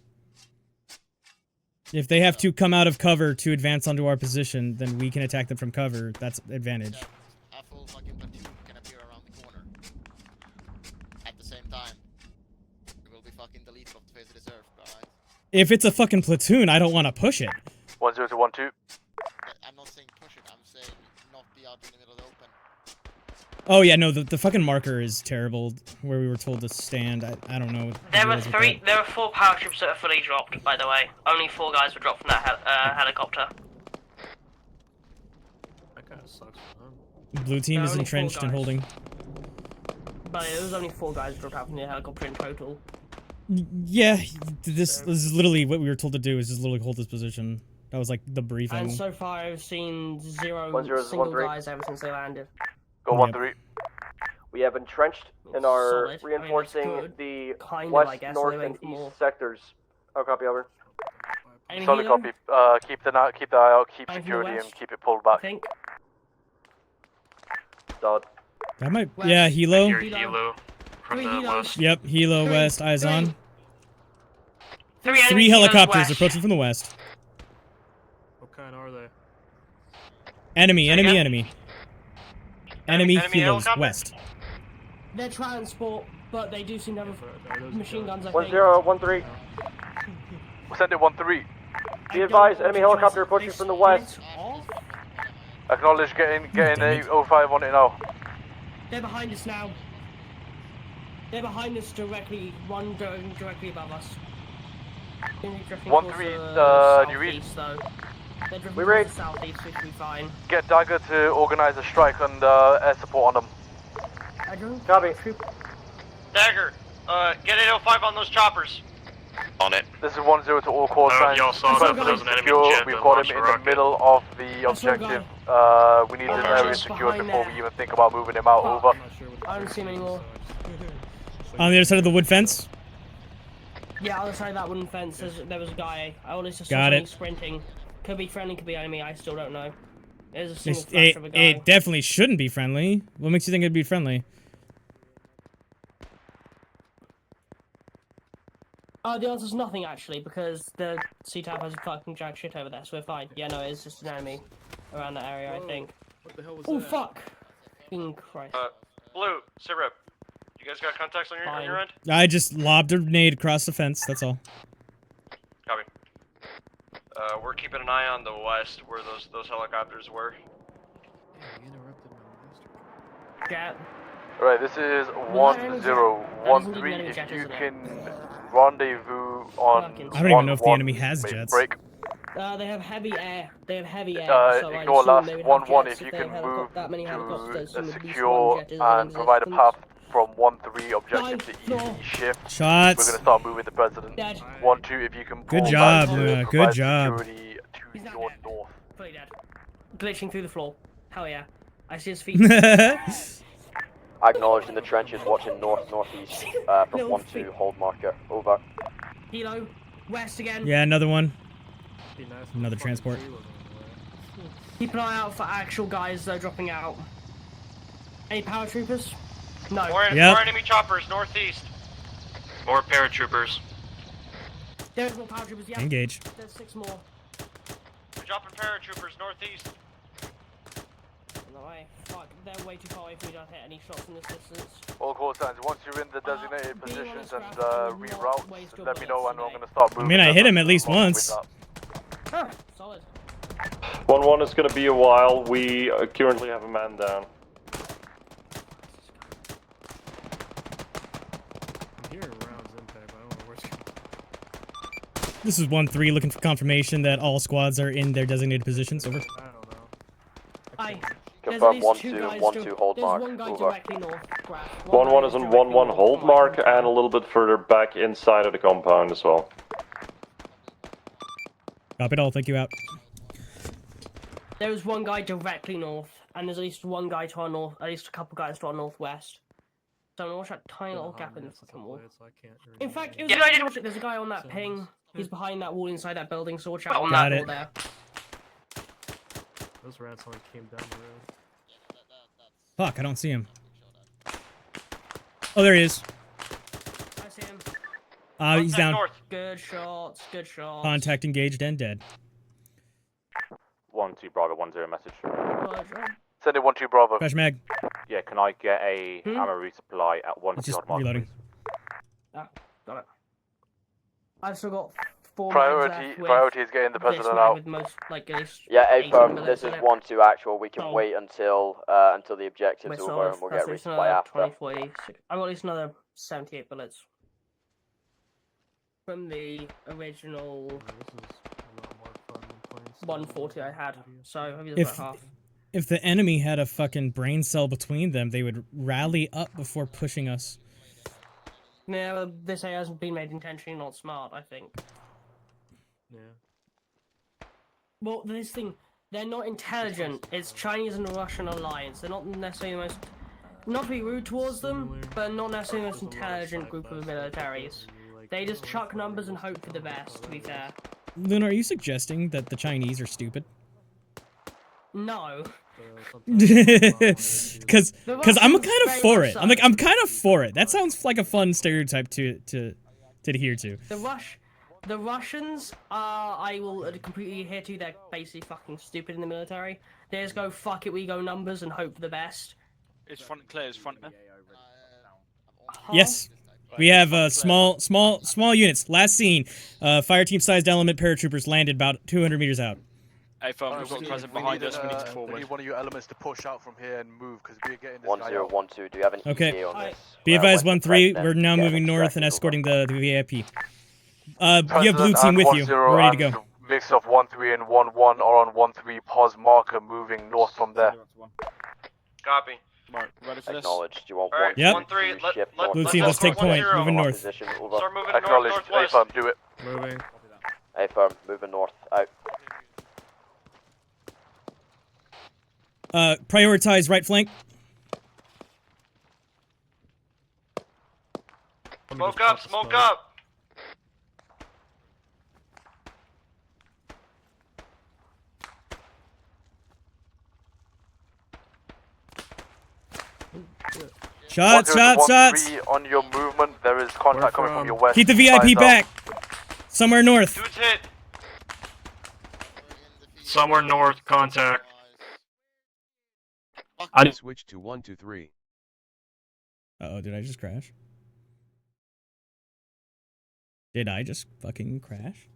If they have to come out of cover to advance onto our position, then we can attack them from cover. That's advantage. A full fucking platoon can appear around the corner. At the same time. We will be fucking deleted off the face of this earth, alright? If it's a fucking platoon, I don't want to push it. 10212. I'm not saying push it, I'm saying not be out in the middle of the open. Oh yeah, no, the fucking marker is terrible. Where we were told to stand, I don't know. what There deal were is with three. that. There were 4 paratroops that are fully dropped. By the way, only 4 guys were dropped from that helicopter. That kind of sucks for them. Blue team There are is only 4 entrenched and guys. holding. But there was only 4 guys dropped out from the helicopter in total. Yeah, this is literally what we were told to do. Is just literally hold this position. That was like the briefing. And so far, I've seen 0 1013. single guys ever since they landed. Go Yep. 13. We have entrenched and are Solid. I mean, it's reinforcing good. the Kind of, west, I guess. north, They're and waiting for more. east sectors. Oh, copy, over. Enemy Solid helo? copy. Keep the eye out, keep Fine from the security, and west. keep it pulled I back. think. Solid. That might. West. Yeah, helo. Your Helo. helo from 3 the helos. west. Yep, helo west. Eyes on. 3 enemy 3 helos helicopters west. approaching from the west. What kind are they? Enemy, Say enemy, again? enemy. Enemy enemy helos helicopter? west. They're transport, but they do seem to have Are those machine guns. I think. 1013. We'll send it 13. I Be don't advised, know enemy what helicopter they approaching split from the west. off. Acknowledge getting damn it. 805 on it now. They're behind us now. They're behind us directly, one directly above us. 1-3, do you read? Though. They're driven We towards read. the southeast, which will be fine. Get Dagger to organize a strike and air support on them. I don't Copy. Dagger, get 805 on those choppers. On it. This is 1-0 to all call signs. y'all saw that, We've there was an enemy secure- jet We've that got him launched in a the rocket. middle of the I saw a objective. We need this Oh, area just secured behind before there. we even think about moving him out. Fuck. Over. I don't see him anymore. On the other side of the wood fence. Yeah, other side of that wooden fence, there was a guy. I only saw Got something it. sprinting. Could be friendly, could be enemy. I still don't know. There's a It's- single flash It, of a guy. it definitely shouldn't be friendly. What makes you think it'd be friendly? The answer's nothing actually, because the C-Tab has fucking jack shit over there, so we're fine. Yeah, no, it's just an enemy around that area, I think. What the hell was Oh that? fuck! Fucking Christ. Blue, sit rep. You guys got contacts on your end? I just lobbed a grenade across the fence. That's all. Copy. We're keeping an eye on the west, where those helicopters were. Jet. Alright, this is Well, that enemy jet- that doesn't 1013. need any If jet, you isn't it? can rendezvous on. I don't even know if the 1-1, enemy has make jets. Break. They have heavy air. They have heavy air. so I'd Ignore assume last they would have 1-1 jets if you they can have move that many helicopters, to and at least secure one jet is in and provide a existence. path from 1-3 objective to Floor. easy shift. Shots. We're gonna start moving the president. Dead. 1-2 if you can. Good pull job, back to Luna. Good provide job. security to your north. Fully dead. Glitching through the floor. Hell yeah. I see his feet. Acknowledged in the trenches, watching north-northeast from Little 1-2, hold marker. Over. Helo. West again. Yeah, another one. Be nice if Another the fucking transport. tree wasn't in the way. Keep an eye out for actual guys though dropping out. Any paratroopers? No. More enemy choppers, northeast. More paratroopers. There's more paratroopers, yeah. Engage. There's 6 more. We're dropping paratroopers, northeast. No way. Fuck, they're way too far away for me to hit any shots in this distance. All call signs. Once you're in the designated being on positions this and graph, I would not waste reroutes, your let me know and bullets I'm gonna start I moving. mean, I hit him at them least along with once. that. Huh, solid. 1-1 is going to be a while. We currently have a man down. I'm hearing rounds impact, but I don't know where's coming. This is 1-3 looking for confirmation that all squads are in their designated positions. Over. I don't know. Aye. Confirm There's at least 2 1-2, guys 1-2, hold There's mark. one guy Over. directly north, graph. 1-1 guy is on directly 1-1 north hold from my mark compound. and a little bit further back inside of the compound as well. Copy it all. Thank you. Out. There was one guy directly north, and there's at least one guy to our north, at least a couple guys to our northwest. So I'm gonna watch that tiny little gap in the fucking wall. In fact, it was there's a guy on that ping. He's behind that wall inside that building, so watch out on that wall there. Those rats only came down the road. Fuck, I don't see him. Oh, there he is. I see him. He's down. Good shots, good shots. Contact engaged and dead. 1-2 Bravo 10 message. Send it 1-2 Bravo. Crash mag. Yeah, can I get a ammo resupply at 1-2 odd mark, Reloading. please? Ah, got it. I've still got 4 Priority is getting the president out. With most, like, at least Yeah, 18 A-firm, bullets this is in it. 1-2 actual. We can Oh. wait until the objectives We're are still over and we'll get that's at least resupply another after. 20, 40, I've got at least another 78 bullets. From the original 140 I had, so I've used about half. If the enemy had a fucking brain cell between them, they would rally up before pushing us. Yeah, well, this AI hasn't been made intentionally not smart, I think. Yeah. Well, this thing, they're not intelligent. It's Chinese and Russian alliance. They're not necessarily the most, not to be rude towards them, but not necessarily the most intelligent group of militaries. They just chuck numbers and hope for the best, to be fair. Luna, are you suggesting that the Chinese are stupid? No. Because I'm kind of for it. I'm kind of for it. That sounds like a fun stereotype to adhere to. The Russians are, I will completely adhere to, they're basically fucking stupid in the military. They just go, fuck it, we go numbers and hope for the best. Is front clear? Is front clear? Yes. We have small units. Last seen, fire team sized element paratroopers landed about 200 meters out. Hey, firm, we've got present behind us. We need to We forward. need one of your elements to push out from here and move because we're getting this 1-0, guy out. 1-2, do you have an Okay. ETA on this? Be advised, When the 1-3. president We're now gets moving north and extracted escorting the VIP. You have blue President team and with you. 10 We're ready to and go. Mix of 1-3 and 1-1 are on 1-3 pause marker moving north from there. Copy. Right, ready for this? Acknowledged. Do you want Alright, 1-2 Yep. 1-3, shift north? Blue team, let's take point. Moving north. Position, over. Start moving Acknowledged. northwest. A-firm, do it. Moving. A-firm, moving north, out. Prioritize right flank. Smoke up, smoke up! Shots. 1-3 on your movement. There is contact coming from your west. Keep the VIP Eyes back. Somewhere north. Dude's hit! Somewhere north, contact. Switch to 1-2-3. Uh-oh, did I just crash? Did I just fucking crash?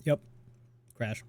Yep. Crash.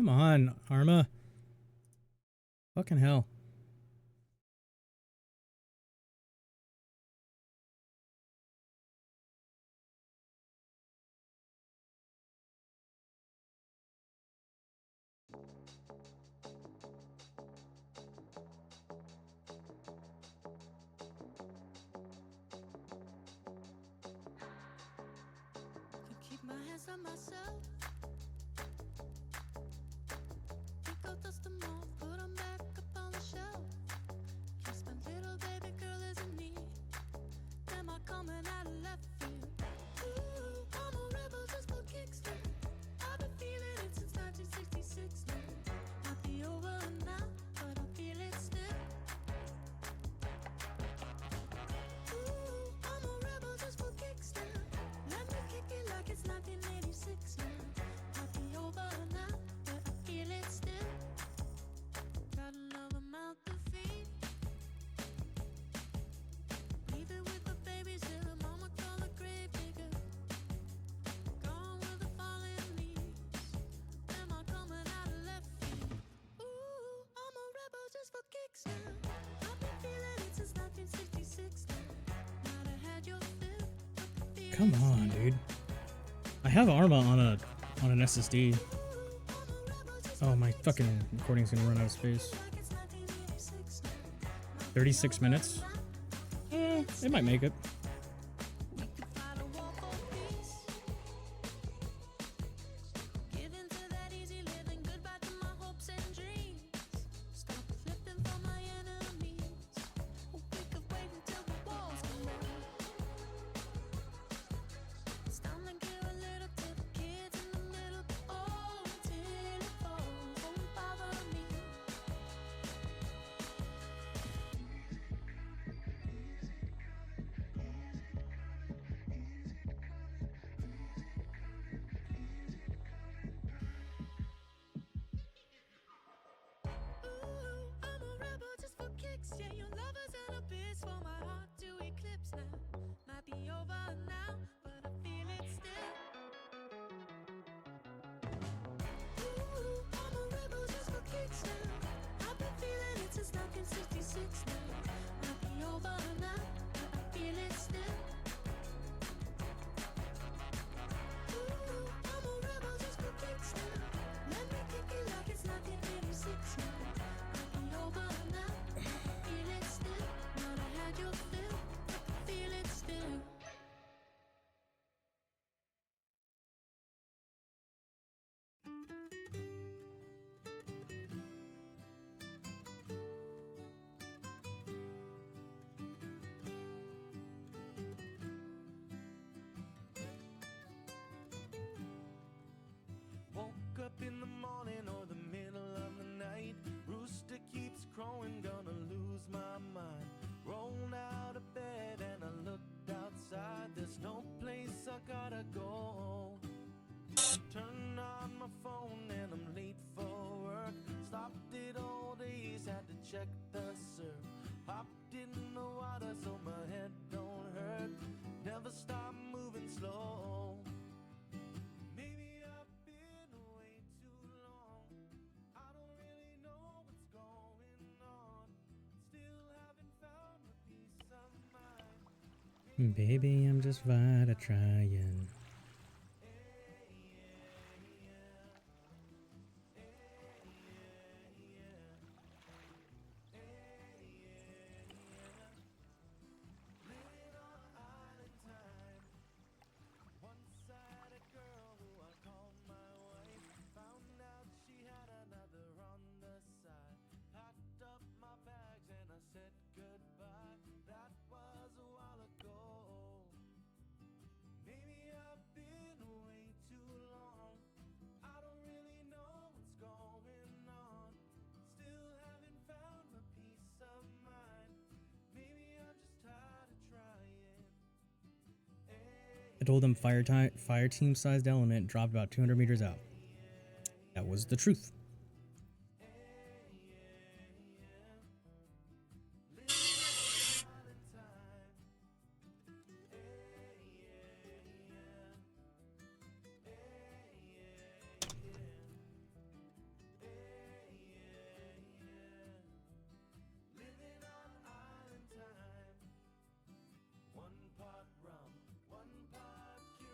Come on, Arma. Fucking hell. Keep my hands on myself. Pick up dust them off, put them back up on the shelf. Kiss my little baby girl is in need. Am I coming out of left field? Ooh, I'm a rebel just for kicks now. I've been feeling it since 1966 now. Might be over now, but I feel it still. Ooh, I'm a rebel just for kicks now. Let me kick it like it's 1986 now. Might be over now, but I feel it still. Got another mouth to feed. Leave it with the babies till the mama call a grave digger. Gone with the fallen leaves. Am I coming out of left field? Ooh, I'm a rebel just for kicks now. I've been feeling it since 1966 now. Might have had your fill, but the feeling's Come on, dude. I have Arma on an SSD. Oh, my fucking recording's gonna run out of space. 36 minutes. It might make it. Give into that easy living, goodbye to my hopes and dreams. Stop flipping for my enemies. We could wait until the walls come down. It's time to give a little to the kids in the middle. Oh, till it falls, won't bother me. Ooh, I'm a rebel just for kicks. Yeah, your love is an abyss for my heart to eclipse now. Might be over now, but I feel it still. Ooh, I'm a rebel just for kicks now. I've been feeling it since 1966 now. Might be over now, but I feel it still. Ooh, I'm a rebel just for kicks now. Let me kick it like it's 1986 now. Might be over now, but I feel it still. Might have had your fill, but I feel it still. Woke up in the morning or the middle of the night. Rooster keeps crowing, gonna lose my mind. Rolled out of bed and I looked outside. There's no place I gotta go. Turned on my phone and I'm late for work. Stopped it all days, had to check the surf. Hopped in the water so my head don't hurt. Never stop moving slow. Maybe I've been away too long. I don't really know what's going on. Still haven't found a peace of mind. Baby, I'm just Vada trying. Once I had a girl who I called my wife. Found out she had another on the side. Packed up my bags and I said goodbye. That was a while ago. Maybe I've been away too long. I don't really know what's going on. Still haven't found my peace of mind. Maybe I'm just tired of trying. I told them fire team sized element dropped about 200 meters out. That was the truth.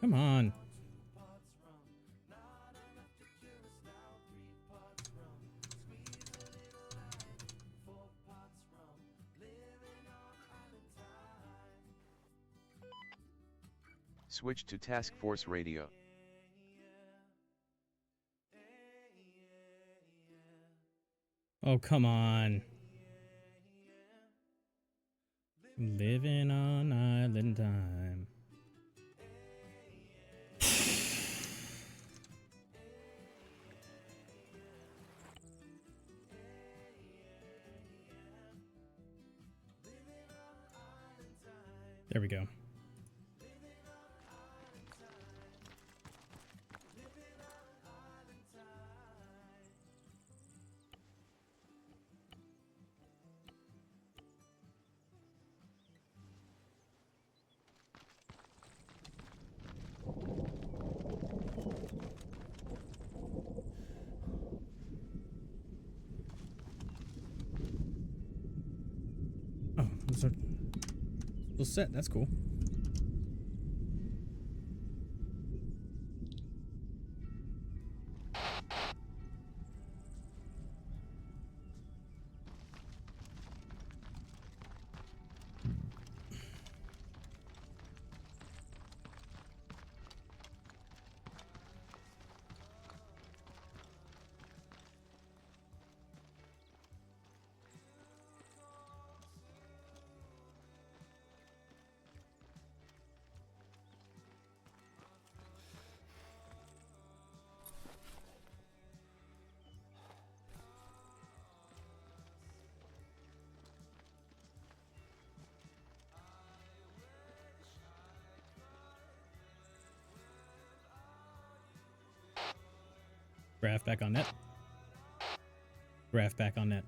Come on. Switch to Task Force Radio. Oh, come on. Living on island time. There we go. Oh, those are still set. That's cool. Graph back on net. Graph back on net.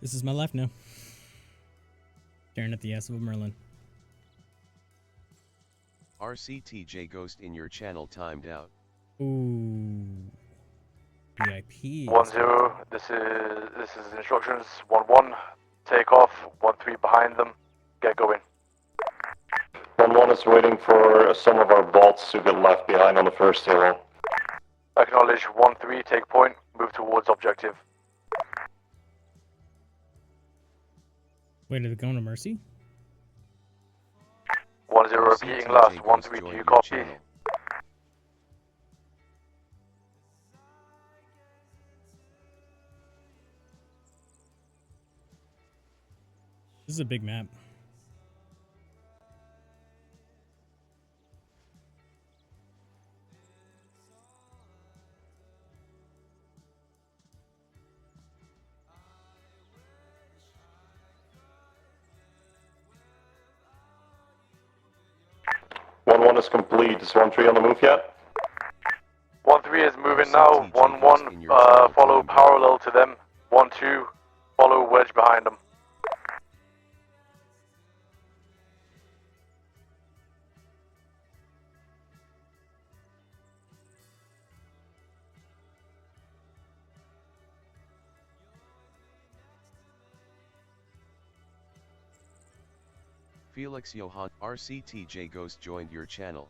This is my life now. Staring at the ass of a Merlin. RCTJ Ghost in your channel timed out. Ooh. VIP. 1-0. This is instructions. 1-1. Take off. 1-3 behind them. Get going. 1-1 is waiting for some of our bots to get left behind on the first hill. Acknowledge. 1-3. Take point. Move towards objective. Wait, are they going to Mercy? 1-0 repeating last. 1-3. Do you copy? This is a big map. One is complete. Is 1-3 on the move yet? 1-3 is moving now. 1-1 follow parallel to them. 1-2 follow wedge behind them. Felix Johan RCTJ Ghost joined your channel.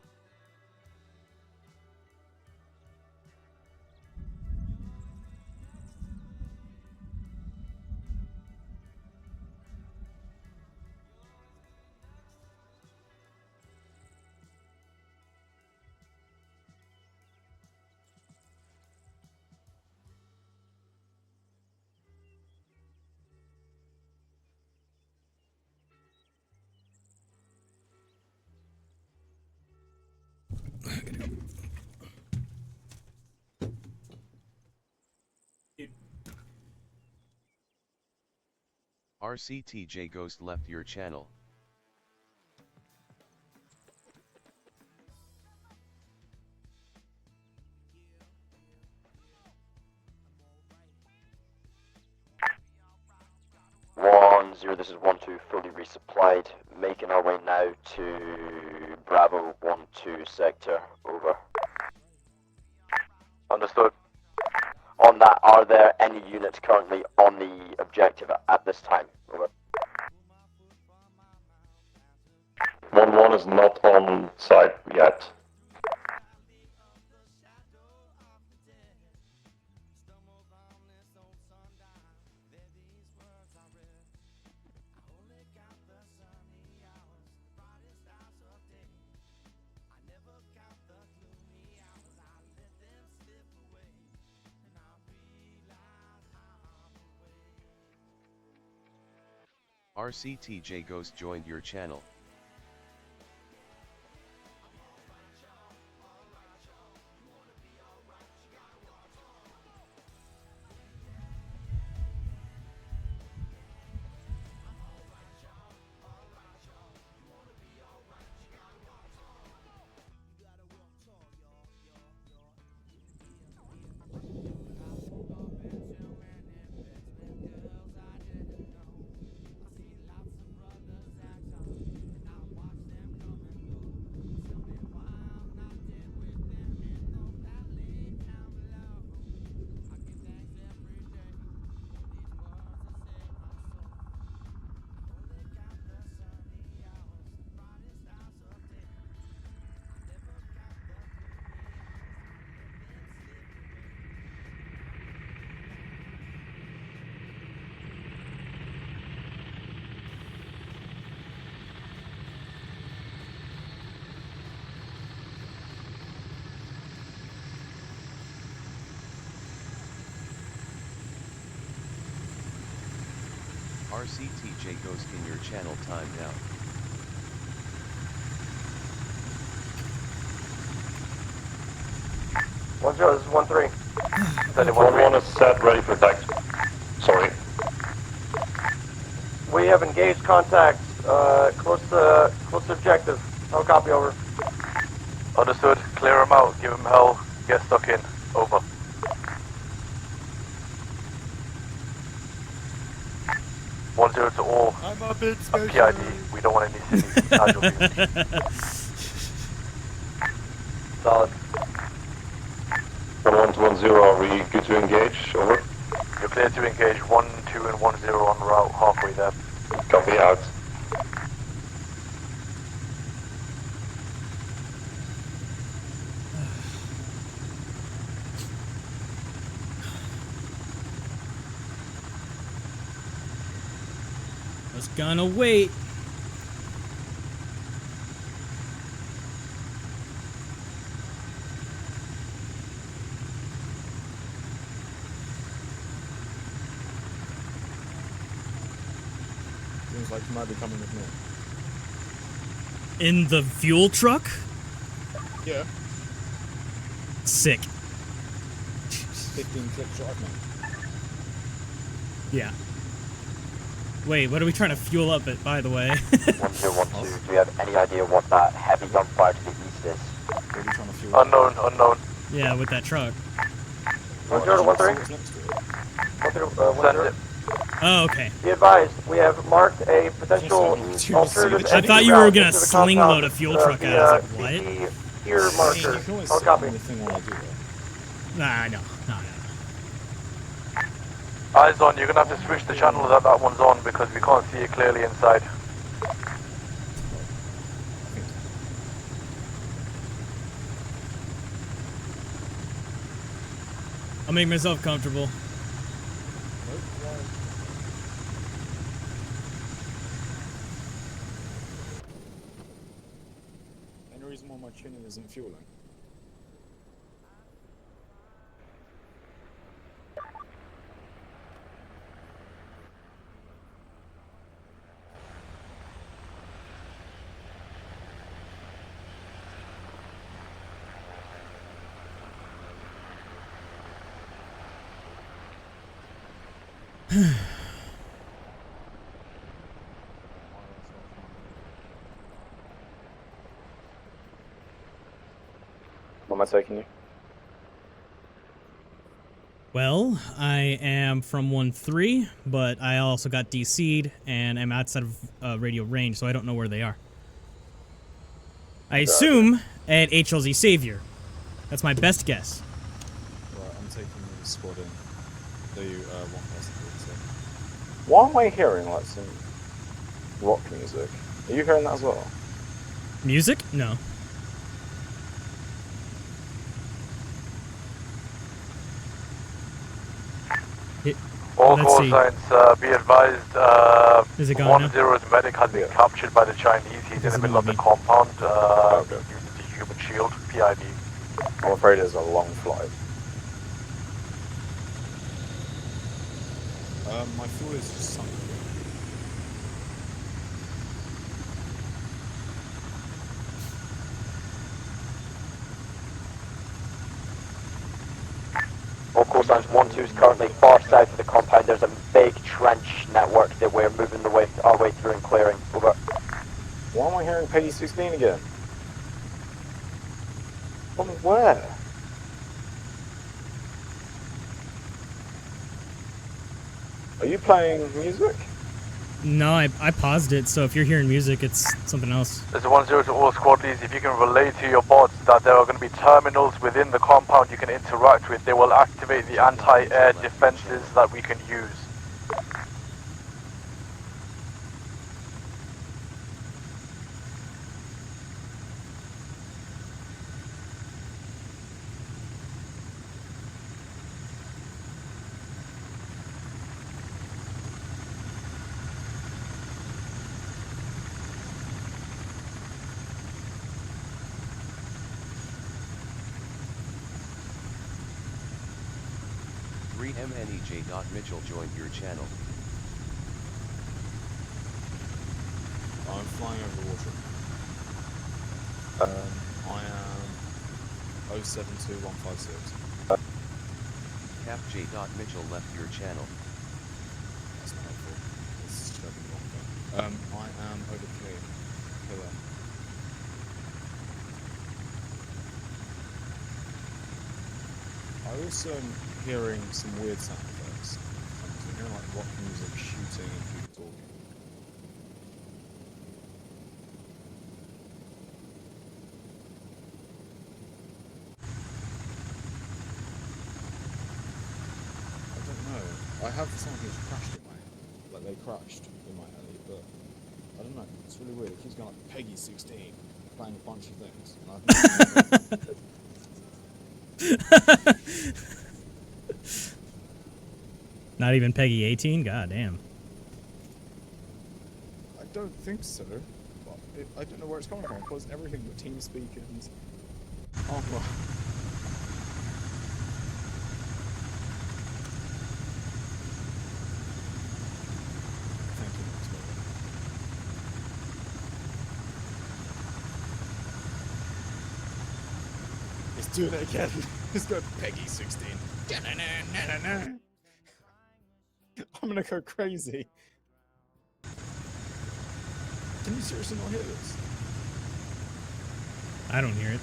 RCTJ Ghost left your channel. This is 1-2 fully resupplied. Making our way now to Bravo 1-2 sector. Over. Understood. On that, are there any units currently on the objective at this time? Over. 1-1 is not on site yet. RCTJ Ghost joined your channel. RCTJ Ghost in your channel timed out. One zero, this is 1-3. 1-1 is set, ready for attack. Sorry. We have engaged contacts close to objective. I'll copy over. Understood. Clear them out. Give them hell. Get stuck in. Over. One zero to all. I'm a bit PID. We don't want any city casualties. Solid. 1-1 to 1-0, are we good to engage? Over. You're clear to engage 1, 2, and 1 0 on route halfway there. Copy out. Was gonna wait. Seems like you might be coming with me. In the fuel truck? Yeah. Sick. 15 click drive, man. Yeah. Wait, what are we trying to fuel up it, by the way? 1012, do we have any idea what that heavy gunfire to the east is? Unknown, unknown. Yeah, with that truck. 1 0 to 1 3. 1 0. Oh, okay. Be advised, we have marked a potential alternative. I thought you were gonna sling load a fuel truck at us. Like, what? Here marker. I'll copy. Nah, no. Eyes on. You're gonna have to switch the channel that one's on because we can't see it clearly inside. I'll make myself comfortable. Any reason why my tuning isn't fueling? What am I taking you? Well, I am from 1-3, but I also got DC'd, and I'm outside of radio range, so I don't know where they are. I assume at HLZ Savior. That's my best guess. squad in. So you one person did so. Why am I hearing like some rock music? Are you hearing that as well? Music? No. All Let's call see. signs, be advised, Is it gone now? 1-0's medic has been captured by the Chinese. He's in the middle of the compound, using the human shield, PID. I'm afraid it's a long flight. My fuel is just sunk. All call signs 1-2 is currently far south of the compound. There's a big trench network that we're moving our way through and clearing. Over. Why am I hearing Peggy 16 again? From where? Are you playing music? No, I paused it, so if you're hearing music, it's something else. There's a 1-0 to all squad leads. If you can relay to your bots that there are going to be terminals within the compound you can interact with, they will activate the anti-air defenses that we can use. MNEJ.Mitchell joined your channel. I'm flying over the water. I am 072156. CapJ.Mitchell left your channel. That's not helpful. This is struggling the wrong thing. I am over Killer. I also am hearing some weird sound effects. I'm hearing like rock music, shooting, and people talking. I don't know. I have someone who's crashed in my, like they crashed in my alley, but I don't know. It's really weird. It keeps going like Peggy 16, playing a bunch of things. And I've Not even Peggy 18? God damn. I don't think so. But I don't know where it's coming from. It caused everything but TeamSpeak and Arma. Thank you, Max. It's doing it again. It's got Peggy 16. I'm gonna go crazy. Can you seriously not hear this? I don't hear it.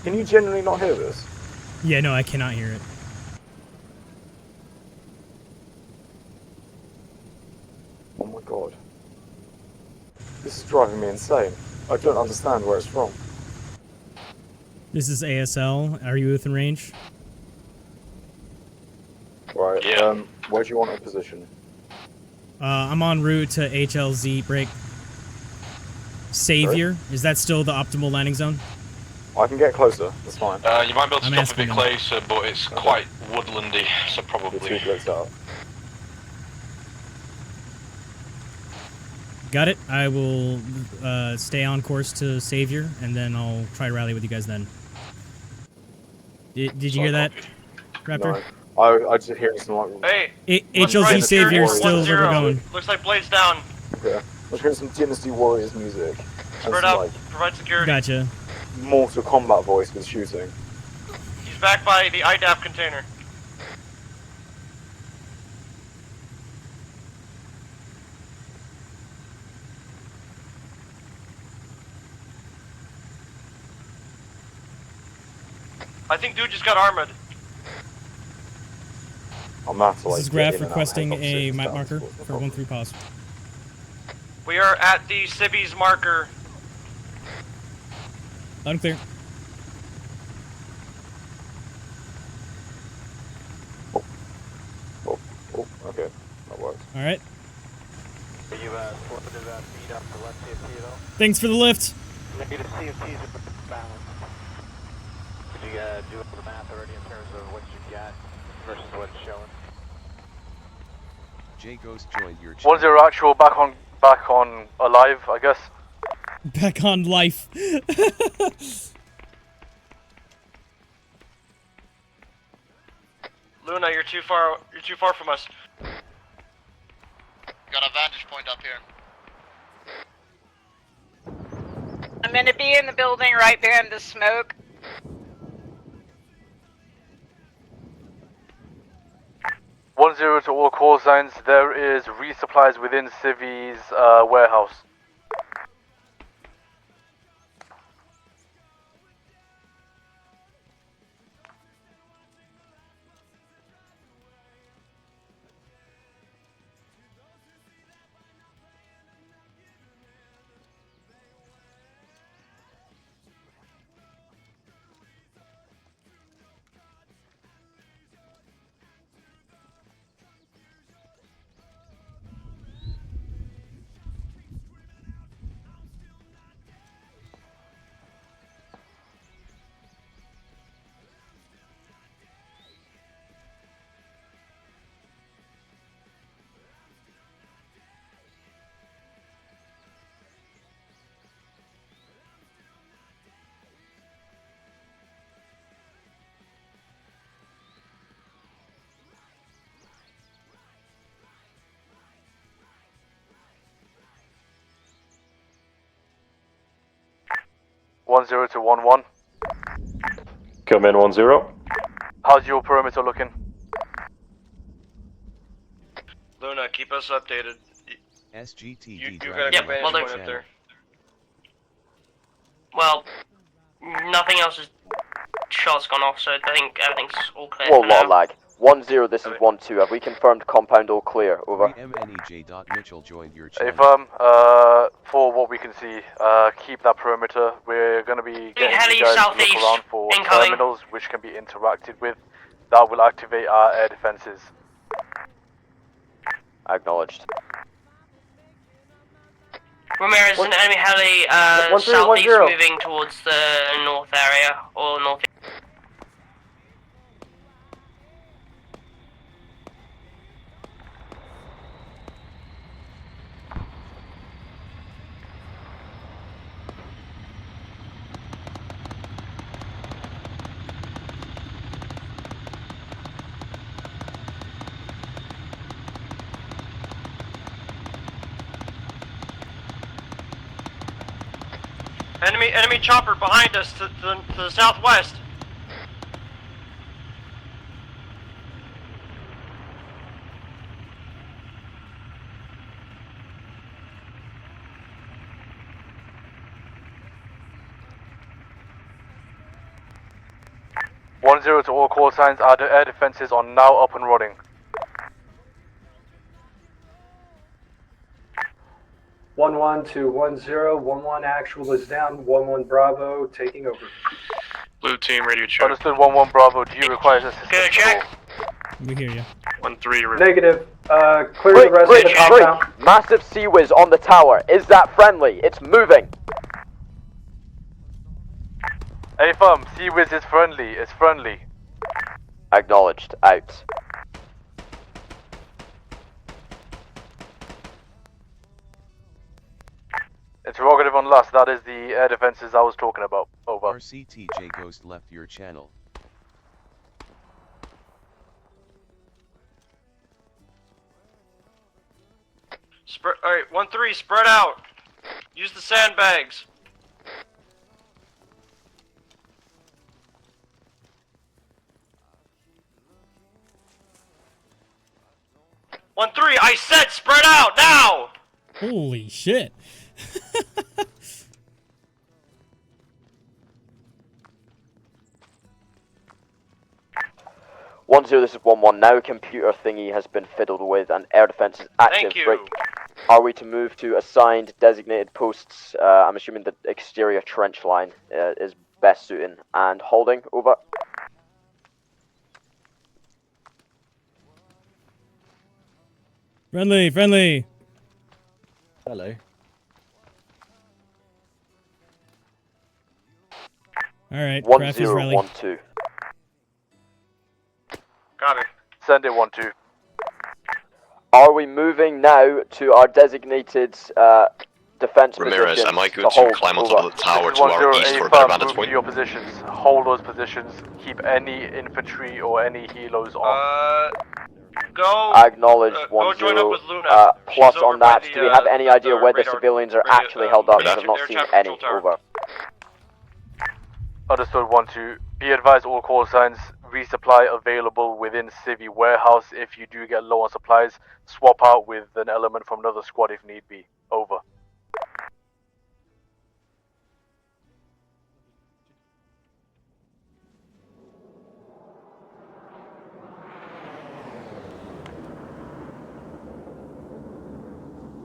Can you genuinely not hear this? Yeah, no, I cannot hear it. Oh my god. This is driving me insane. I don't understand where it's from. This is ASL. Are you within range? Right, where do you want a position? I'm en route to HLZ break. Savior, is that still the optimal landing zone? I can get closer, that's fine. You might be able to stop a bit closer, but it's quite woodlandy, so probably. The 2 blitzed out. Got it. I will stay on course to Savior, and then I'll try to rally with you guys then. Did you hear that, Raptor? No. I just hear some like... Hey! HLZ Savior is still where we're going. Looks like Blade's down. Okay. I'm hearing some Dynasty Warriors music. Spread out, provide security. Gotcha. Mortal Kombat voice with shooting. He's back by the IDAP container. I think dude just got armored. I'm not to, like, This is Graf requesting a map marker for 1-3 pause. We are at the Civvies marker. Loud and clear. All right. Are you slipping to speed up to left CFT at all? Thanks for the lift. Negative CFTs are balanced. Did you do all the math already in terms of what you got versus what's showing? J Ghost joined your channel. 1-0 actual, back on alive, I guess. Back on life. Luna, you're too far from us. Got a vantage point up here. I'm gonna be in the building right behind the smoke. One zero to all call signs. There is resupplies within Civi's warehouse. One zero to 1-1. Come in 1-0. How's your perimeter looking? Luna, keep us updated. SGTV You Dragon gotta get left vantage your point up channel. there. Well, nothing else is. Shot's gone off, so I think everything's all clear. Whoa, for lot now. of lag. 1-0, this is 1-2. Have we confirmed compound all clear? Over. MNEJ.Mitchell joined your Hey channel. firm, for what we can see, keep that perimeter. We're going to be getting Heli you guys to look southeast, around for incoming. terminals which can be interacted with. That will activate our air defenses. Acknowledged. Ramirez, an enemy heli 1-3, southeast 1-0. moving towards the north area, or north. Enemy chopper behind us to the southwest. One zero to all call signs. Our air defenses are now up and running. 1-1 to 1-0. 1-1 actual is down. 1-1 Bravo taking over. Blue team radio check. Understood. 1-1 Bravo. Do you require assistance? Good check. We hear you. 1-3. Negative. Clear Break, the rest break, of the compound. break. Massive sea whiz on the tower. Is that friendly? It's moving. Hey firm, Sea-Wiz is friendly. It's friendly. Acknowledged. Out. Interrogative on last. That is the air defenses I was talking about. Over. RCTJ Ghost left your channel. Alright, 1-3, spread out. Use the sandbags. One three, I said spread out now! Holy shit. 1-0, this is 1-1. Now computer thingy has been fiddled with and air defense is active. Thank you. Right. Are we to move to assigned designated posts? I'm assuming the exterior trench line is best suiting. And holding, over. Friendly, friendly. Hello. All right, craft is rally. 1012. Copy. Send it 1-2. Are we moving now to our designated defense Ramirez, positions am I to good to hold? climb Over. onto the tower to our east for a better vantage Move point? to your positions. Hold those positions. Keep any infantry or any helos off. Go. Acknowledge Go 10. join up with Luna. Plus She's over on that, by the, do we have any idea the where the radar- civilians are radio- actually held up? Because I've not air seen traffic any. control tower. Over. Understood 1-2. Be advised, all call signs. Resupply available within Civi warehouse. If you do get low on supplies, swap out with an element from another squad if need be. Over.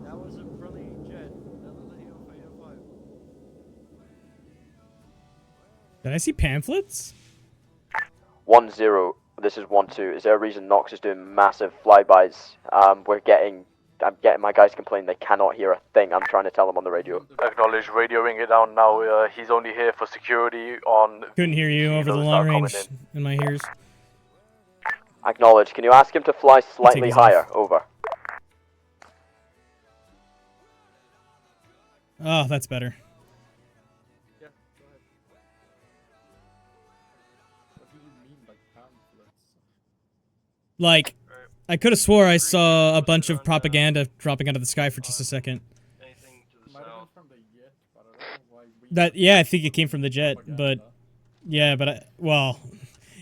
That was a friendly jet. That was a 805. Did I see pamphlets? 10. This is 12. Is there a reason Nox is doing massive flybys? I'm getting my guys complaining they cannot hear a thing I'm trying to tell them on the radio. Acknowledge, radioing it down now. He's only here for security on... Couldn't hear you over the helos long that are coming range in my ears. Acknowledge. Can you ask him to fly slightly these higher? off. Over. Oh, that's better. What do you mean by pamphlets? Like, I could have swore I saw a bunch of propaganda dropping out of the sky for just a second. Anything to the Might have south. been from the jet, but I don't know why we. That yeah, I think it came from the jet, but yeah, but well,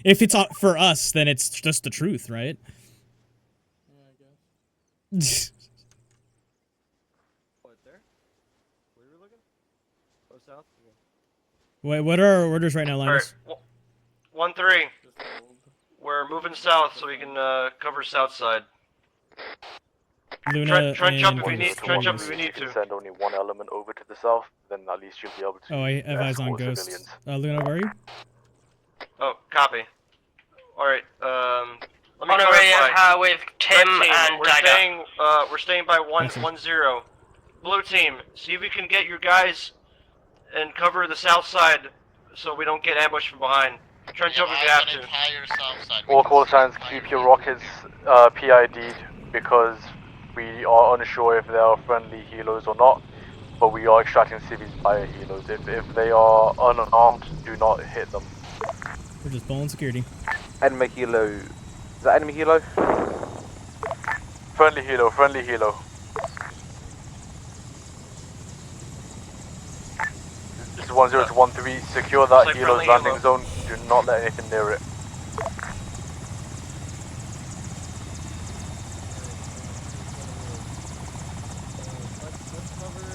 if it's for us, then it's just the truth, right? Yeah, I guess. What, there? Where are we looking? Oh, south? Okay. Wait, what are our orders right now, Linus? Alright, 1-3. We're moving south so we can cover south side. Luna Trench up and if we need. Trench up if we need You can to. send only one element over to the south, then at least you'll be able to Oh, I have eyes on escort Ghost. civilians. Luna, where are you? Oh, copy. Alright, let me On a clarify. radio with Tim Red team, and Dagger. we're staying by 1-0. Blue team, see if we can get your guys and cover the south side so we don't get ambushed from behind. Trench over if you have to. All call signs, keep your rockets PID'd because we are unsure if they are friendly helos or not, but we are extracting civvies via helos. If they are unarmed, do not hit them. We're just bowling security. Enemy helo. Is that enemy helo? Friendly helo, friendly helo. This is 10 to 13. Secure that Say helo's friendly landing helo. zone. Do not let anything near it. Let's cover.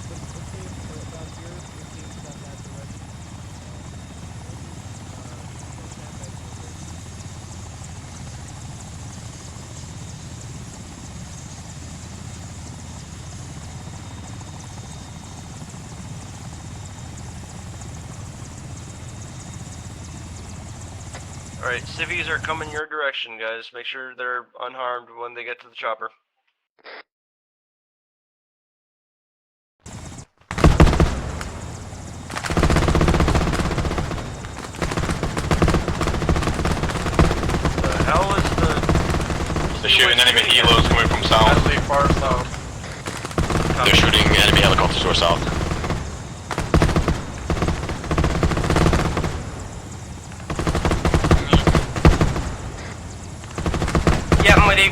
Let's stay about here. We'll see about that direction. Alright, civvies are coming your direction, guys. Make sure they're unharmed when they get to the chopper. The hell is the... They're shooting enemy helos coming from south. Far south. They're shooting enemy helicopters to our south. Yeah, I'm with you.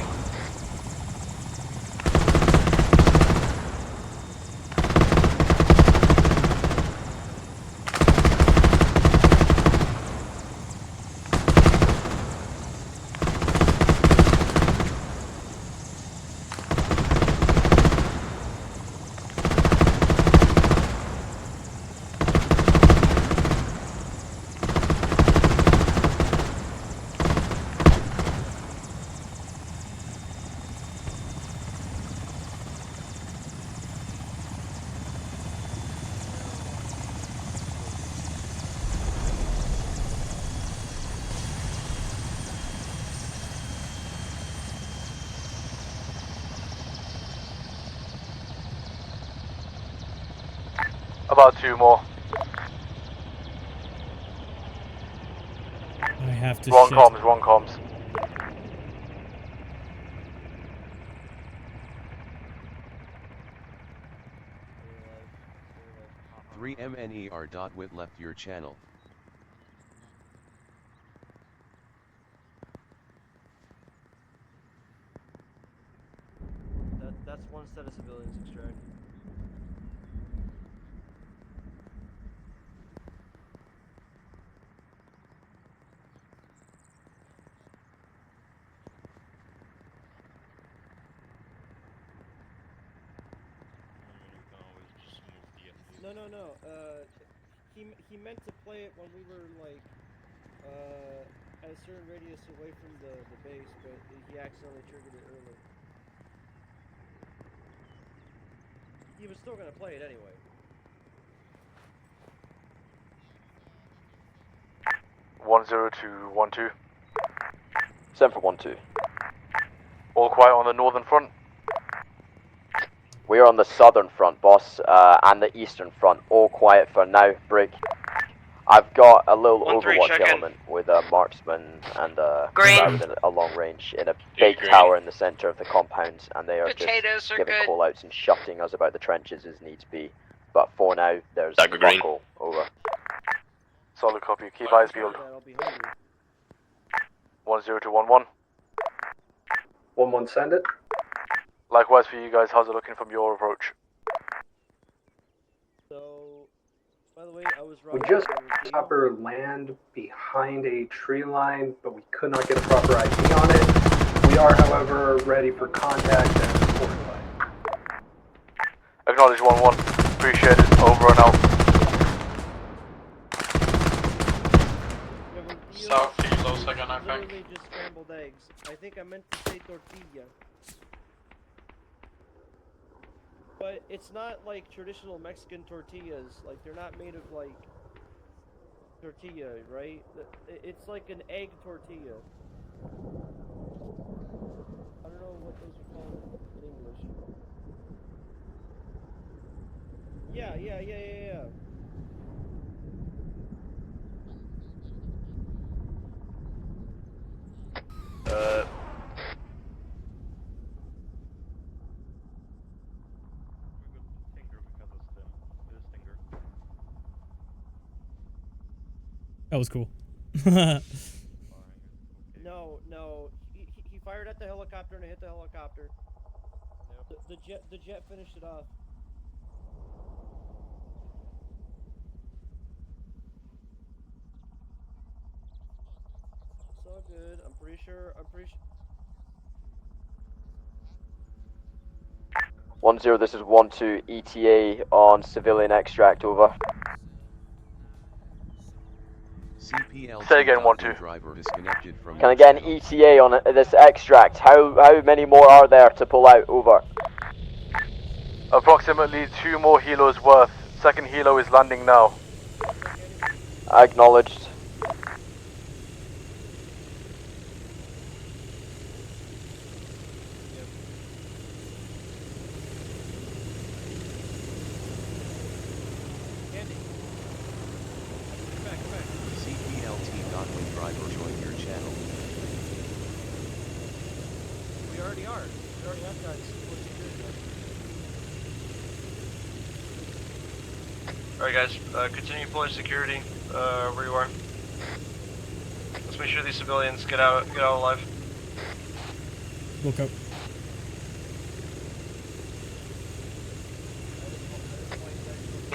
about 2 more. I have to Wrong shit. comms, wrong comms. Three MNER.wit left your channel. That's one set of civilians extract. No. He meant to play it when we were like at a certain radius away from the base, but he accidentally triggered it early. He was still gonna play it anyway. One 1-2. 7 for 1-2. All quiet on the northern front. We are on the southern front, boss, and the eastern front. All quiet for now. Break. I've got a little 1-3, Overwatch check in. element with a marksman and a Green. guy with a long range in a big tower in the center of the compound, and they are Potatoes just are giving good. call-outs and shutting us about the trenches as needs be. But for now, there's Dagger green. buckle. Over. Solid copy. Keep eyes peeled. I'll be hungry. 10 to 11. 1-1, send it. Likewise for you guys. How's it looking from your approach? So, by the way, I was We wrong. just proper land behind a tree line, but we could not get a proper ID on it. We are, however, ready for contact and support flight. Acknowledge 1-1. Appreciate it. Over and out. South low second, I think. Literally just scrambled eggs. I think I meant to say tortilla. But it's not like traditional Mexican tortillas. Like, they're not made of, like, tortilla, right? It's like an egg tortilla. I don't know what those are called in English. Yeah. That was cool. No. He fired at the helicopter and it hit the helicopter. The jet finished it off. It's all good. I'm pretty sure. 1-0, this is 1-2 ETA on civilian extract. Over. CPL Say again, 1-2. driver disconnected from Can I get an ETA on this extract? How many more are there to pull out? Over. Approximately 2 more helos worth. Second helo is landing now. Acknowledged. CPLT Godwin driver join your channel. We already are. We already have guys. Alright guys, continue pulling security, where you are. Let's make sure these civilians get out alive. Look up.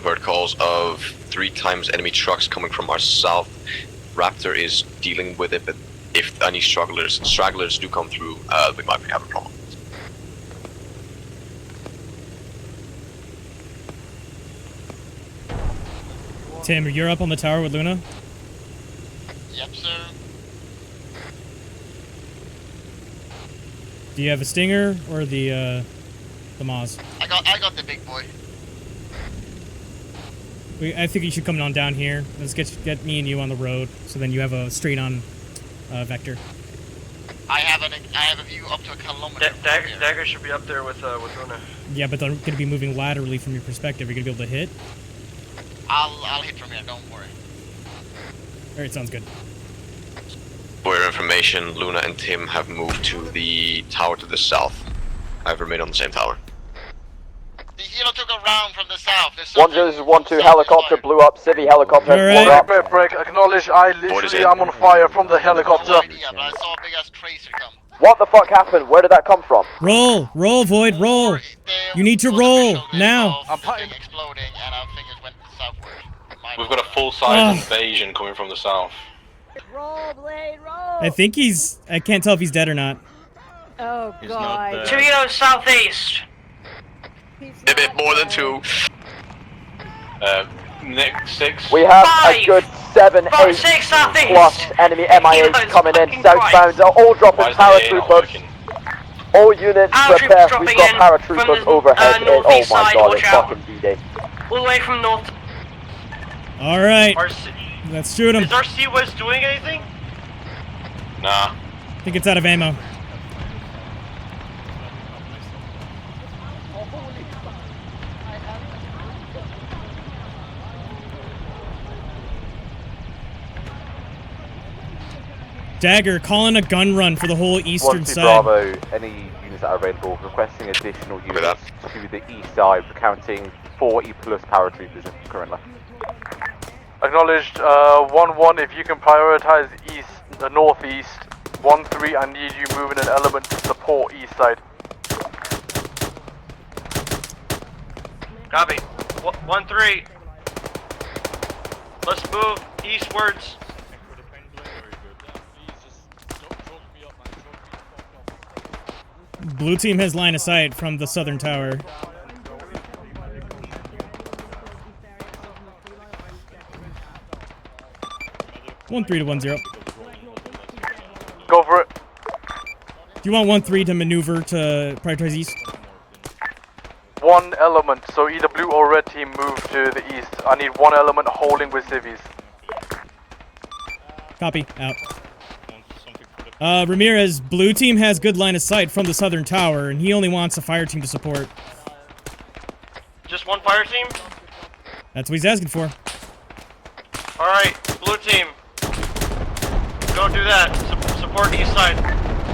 Bird calls of 3 times enemy trucks coming from our south. Raptor is dealing with it, but if any stragglers do come through, we might have a problem. Tim, you're up on the tower with Luna? Yep, sir. Do you have a Stinger or the Maz? I got the big boy. I think you should come on down here. Let's get me and you on the road, so then you have a straight on vector. I have a view up to a kilometer. Dagger should be up there with Luna. Yeah, but they're going to be moving laterally from your perspective. Are you going to be able to hit? I'll hit from here, don't worry. Alright, sounds good. For your information, Luna and Tim have moved to the tower to the south. I've remained on the same tower. The helo took a round from the south. There's 1-0, this is 1-2, helicopter blew up, civvy helicopter Alright. blew up. Break, acknowledge, I literally am on fire from the helicopter. no idea, but I saw a big ass tracer come. What the fuck happened? Where did that come from? Roll! Roll, Void, roll! You need to roll, now! I'm exploding, and I think it went southward. We've got a full-size invasion coming from the south. Roll, Blade, roll! I think he's... I can't tell if he's dead or not. Oh, He's God. not dead. Torino southeast. A bit more than 2. Nick, 6. We have Five. a good 7, 8 6 southeast. plus enemy MIAs Helo's coming in fucking southbound. They're all dropping Why is the A not paratroopers. working? All units Paratroopers prepare. dropping We've got in paratroopers from the, overhead. Oh northeast my side, god, watch it's out. fucking D-Day. All the way from north. Alright, RC let's shoot him. is RC West doing anything? Nah. I think it's out of ammo. Dagger, calling a gun run for the whole eastern 1-2 side. Bravo, any units that are available, requesting additional units to the east side, counting 40 plus paratroopers currently. Acknowledged, 1-1, if you can prioritize east, the northeast. 1-3, I need you moving an element to support east side. Copy. 1-3. Let's move eastwards. Blue team has line of sight from the southern tower. One 3 to 1-0. Go for it. Do you want 1-3 to maneuver to prioritize east? 1 element, so either blue or red team move to the east. I need 1 element holding with civvies. Copy, out. Ramirez, blue team has good line of sight from the southern tower, and he only wants a fire team to support. Just 1 fire team? That's what he's asking for. Alright, blue team. Go do that. Support east side.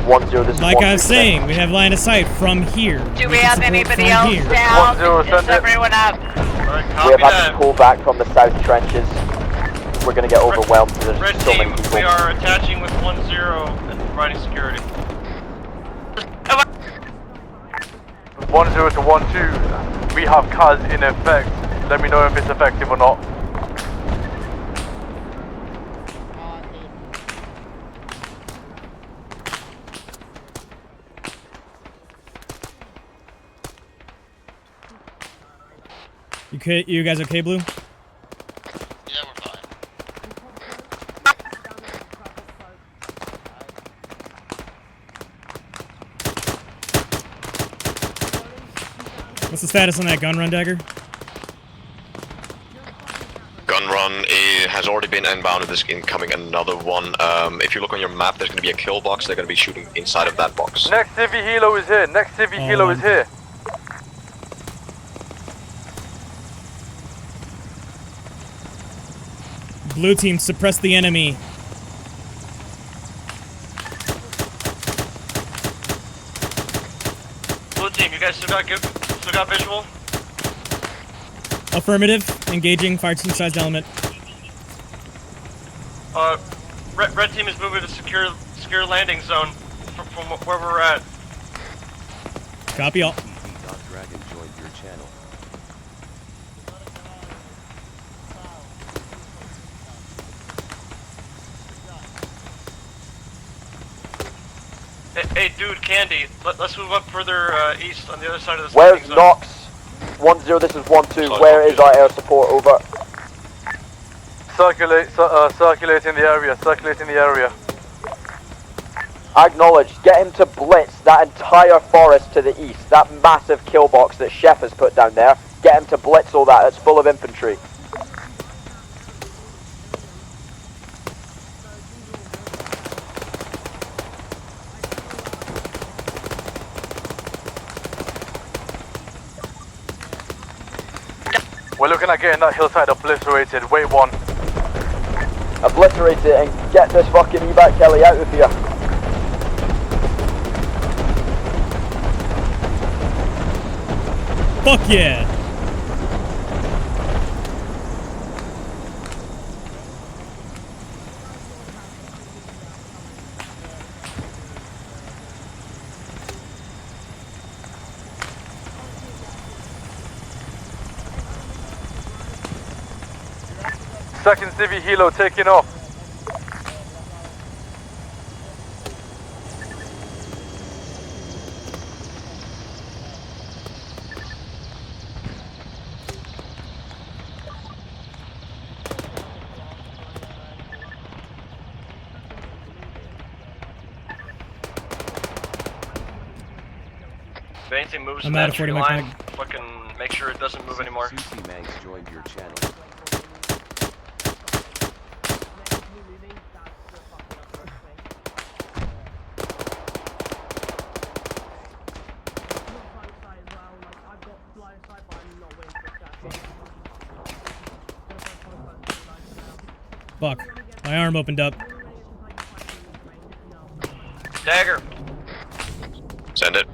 1-0, this is Like I 1-3. was saying, we have line of sight from here. Do we can have support anybody from else here. down? 1-0, Is send it. everyone up? Alright, We copy have had that. to pull back from the south trenches. We're gonna get overwhelmed because Red there's so team, many people. we are attaching with 1-0 and providing security. 1-0 to 1-2. We have CAS in effect. Let me know if it's effective or not. You guys okay, Blue? Yeah, we're fine. What's the status on that gun run, Dagger? Gun run has already been inbounded. There's incoming another one. If you look on your map, there's going to be a kill box. They're going to be shooting inside of that box. Next civvy helo is here. Next civvy helo is here. Blue team, suppress the enemy. Blue team, you guys still got visual? Affirmative. Engaging fire-team-sized element. Red team is moving to secure landing zone from where we're at. Copy all. Dragon joined your channel. Hey, dude, Candy, let's move up further east on the other side of this Where's landing zone. Knox? 1-0, this is 1-2. Where is our air support? Over. Circulating the area. Circulating the area. Acknowledge. Get him to blitz that entire forest to the east. That massive kill box that Chef has put down there. Get him to blitz all that. It's full of infantry. We're looking at getting that hillside obliterated. Wait 1. Obliterate it and get this fucking evac heli out of here. Fuck yeah! Second Civi Hilo taking off. If anything moves I'm in out that of tree 40 line, mag. fucking make sure it doesn't move anymore. Sushi Mags joined your channel. Fuck. My arm opened up. Dagger. Send it.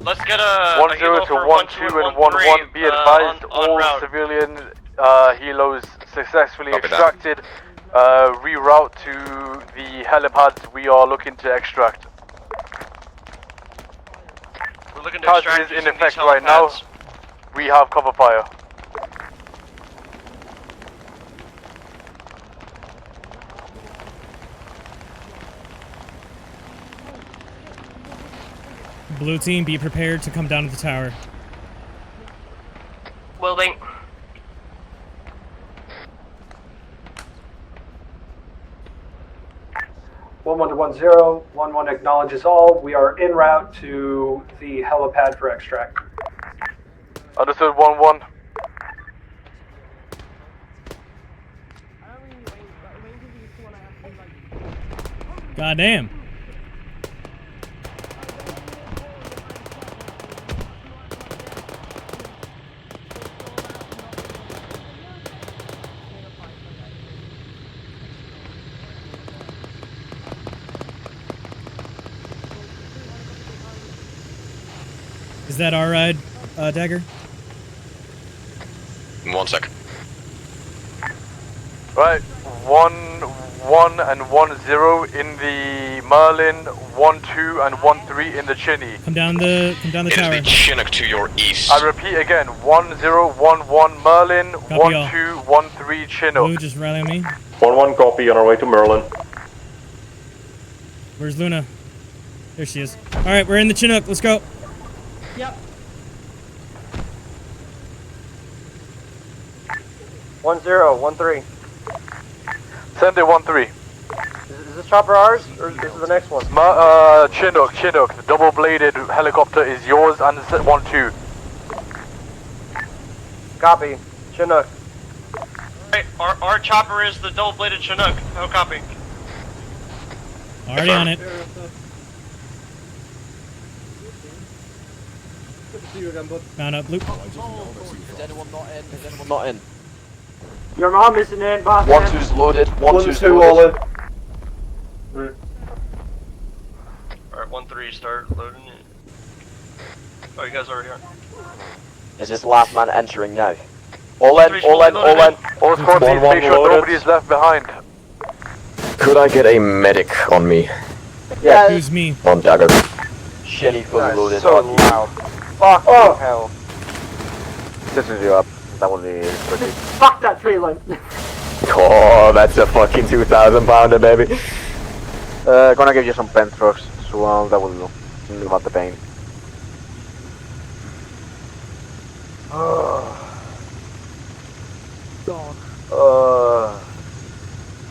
Let's get a 1-0 helo to for 1-2 and 1-1. Be advised, all civilian helos successfully Copy that. extracted. Reroute to the helipads we are looking to extract. We're looking to Taz extract is in using effect these right now. helipads. We have cover fire. Blue team, be prepared to come down to the tower. Welding. One to 1-0. 1-1 acknowledges all. We are en route to the helipad for extract. Understood. 1-1. Goddamn. Is that our ride, Dagger? 1 second. Right. 1-1 and 1-0 in the Merlin. 1-2 and 1-3 in the Chinny. Come down the tower. It is the Chinook to your east. I repeat again. 1-0, 1-1 Merlin. 1-2, 1-3 Chinook. Blue, just rally on me. 1-1 copy on our way to Merlin. Where's Luna? There she is. Alright, we're in the Chinook. Let's go. Yep. 1-0, 1-3. Send it 1-3. Is this chopper ours, or is this the next one? Chinook. The double-bladed helicopter is yours and 1-2. Copy. Chinook. Hey, our chopper is the double-bladed Chinook. No copy. Already on it. Found out Blue. Is anyone not in? Is anyone not in? Your mom isn't in, boss. 1-2's loaded. 1-2's 1-2 loaded. all in. Alright, 1-3, start loading it. Oh, you guys already are. Is this last man entering now? All in, all in, all in. All squad please make sure nobody is left behind. Could I get a medic on me? Yeah. Who's me? On Dagger. Shitty fully loaded. So loud. Fuck hell. This is you up. That will be pretty. Fuck that tree line. Oh, that's a fucking 2,000 pounder, baby. Gonna give you some pen trucks as well. That will do. Leave out the pain.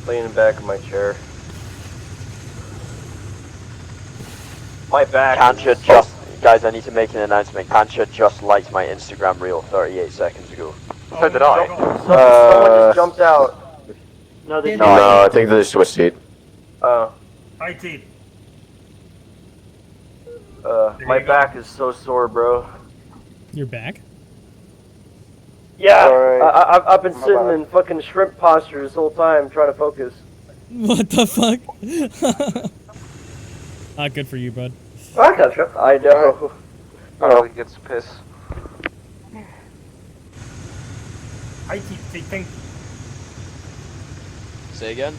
Leaning back in my chair. My back. Kancha just, guys, I need to make an announcement. Kancha just liked my Instagram reel 38 seconds ago. So did I. Someone just jumped out. No, they No, I think this is twisted. IT. My back is so sore, bro. You're back? Yeah, Sorry. I've been My sitting bad. in fucking shrimp posture this whole time trying to focus. What the fuck? Not good for you, bud. I gotcha. I know. Oh, he gets a piss. I keep saying thank you. Say again?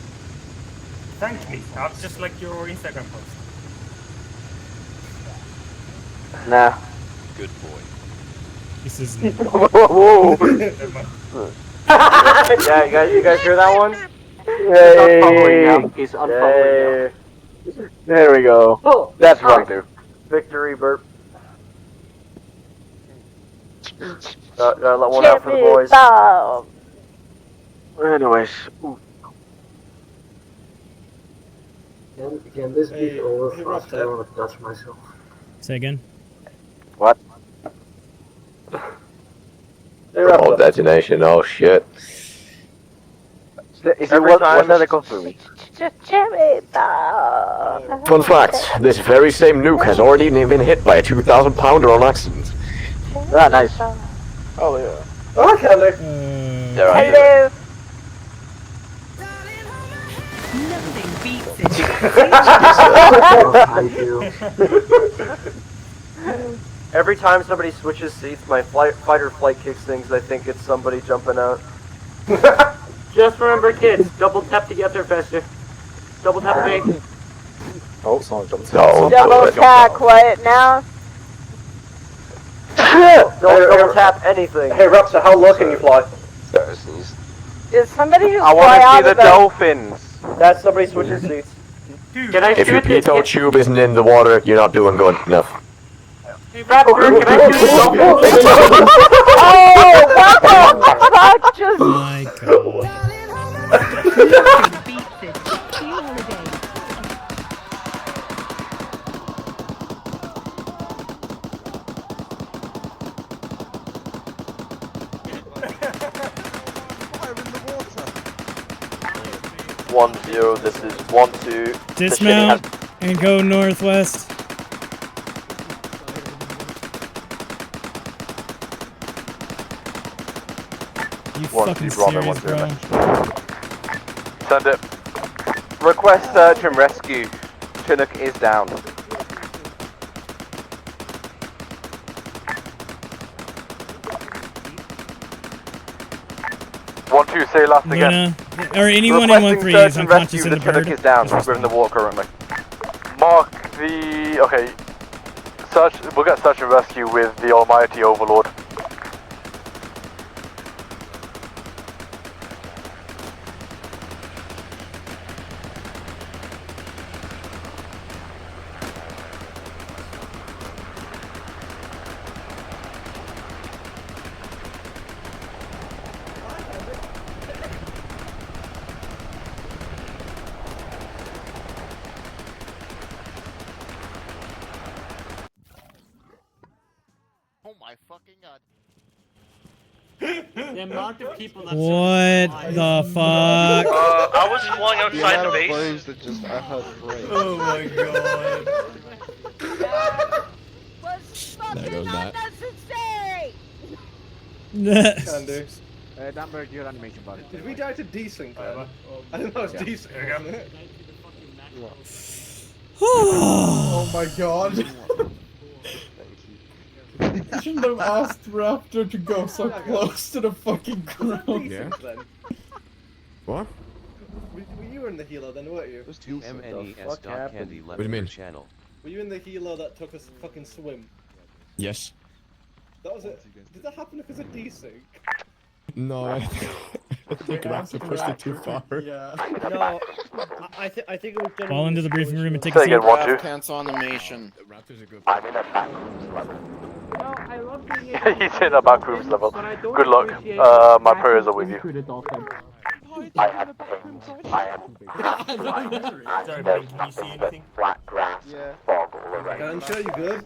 Thank me. Not just like your Instagram post. Nah. Good boy. This is. Whoa! Yeah, you guys hear that one? He's unfollowing now. There we go. Oh, That's right, dude. Victory burp. Gotta let one out for the boys. Anyways. Can this be over fast? I don't want to touch myself. Say again. What? Oh, detonation, oh shit. Is it what that go through me? Fun fact, this very same nuke has already been hit by a 2,000 pounder on accident. Ah, nice. Oh yeah. Oh, Kelly. There I Hello. Nothing beats it. Every time somebody switches seats, my fight or flight kick things. I think it's somebody jumping out. Just remember, kids, double tap to get there faster. Double tap me. Oh, someone jumped. Double tap, what now? Don't double tap anything. Hey, Repsa, how low can you fly? Did somebody just I fly want to out see the of the... dolphins. That's somebody switching seats. Can I If your pitot tube isn't in the water, you're not doing good enough. Raptor, can I shoot the dolphin? Oh, what the fuck just... My god. Nothing beats it. Ski holiday. 1-0, this is 1-2. Dismount and go northwest. You fucking serious, bro? Send it. Request search and rescue. Chinook is down. Say last again. Luna, or anyone in 1-3 is unconscious in the bird. Chinook is down. We're in the water currently. Mark the... okay. Search... we'll get search and rescue with the almighty overlord. Oh my fucking god. The amount of people that What the fuck? I was flying outside the base. That just, I heard break. Oh my god. There goes that. Can do. Damberg, your animation body. Did we die to desync then? I didn't know it was desync, wasn't it? Oh my god. I shouldn't have asked Raptor to go so close to the fucking ground. Yeah. What? You were in the helo then, weren't you? MNES.candy left What do you mean? the channel. Were you in the helo that took us fucking swim? Yes. That was it. Did that happen because of desync? No, I think Raptor pushed it too far. Yeah. No, I think it was. Fall into the briefing room and take a seat. Cancel animation. Raptor's a good. I'm in a back level. No, I love being able He's in a back rooms level. but I don't Good luck. appreciate My prayers are with you. through the dolphin. I have pains. I am Sorry, buddy, can you see anything? flat grass, fog all around. I'm sure you good.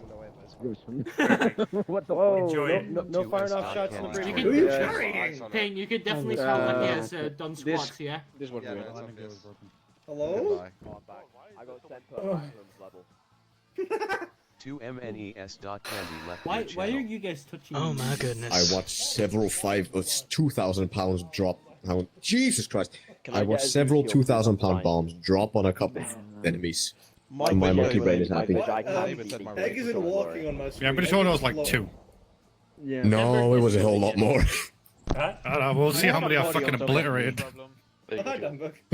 What the Enjoy it. No firing off shots in the You briefing could, room. Payne, you could definitely smell like he has done squats, yeah? This one weird. Hello? I got sent to a back rooms level. 2mnes.candy left Why your are channel. you guys touching Oh me? my goodness. I watched several 2,000 pounds drop. How, Jesus Christ! Can I I watched get a several zoom to your 2,000 pound line? bombs drop on a couple of enemies. My And my video monkey brain is is happy. Egg isn't walking on my screen. Yeah, I'm pretty sure there was like 2. Yeah. No, it was a whole lot more. I don't know, we'll see how many are fucking obliterated.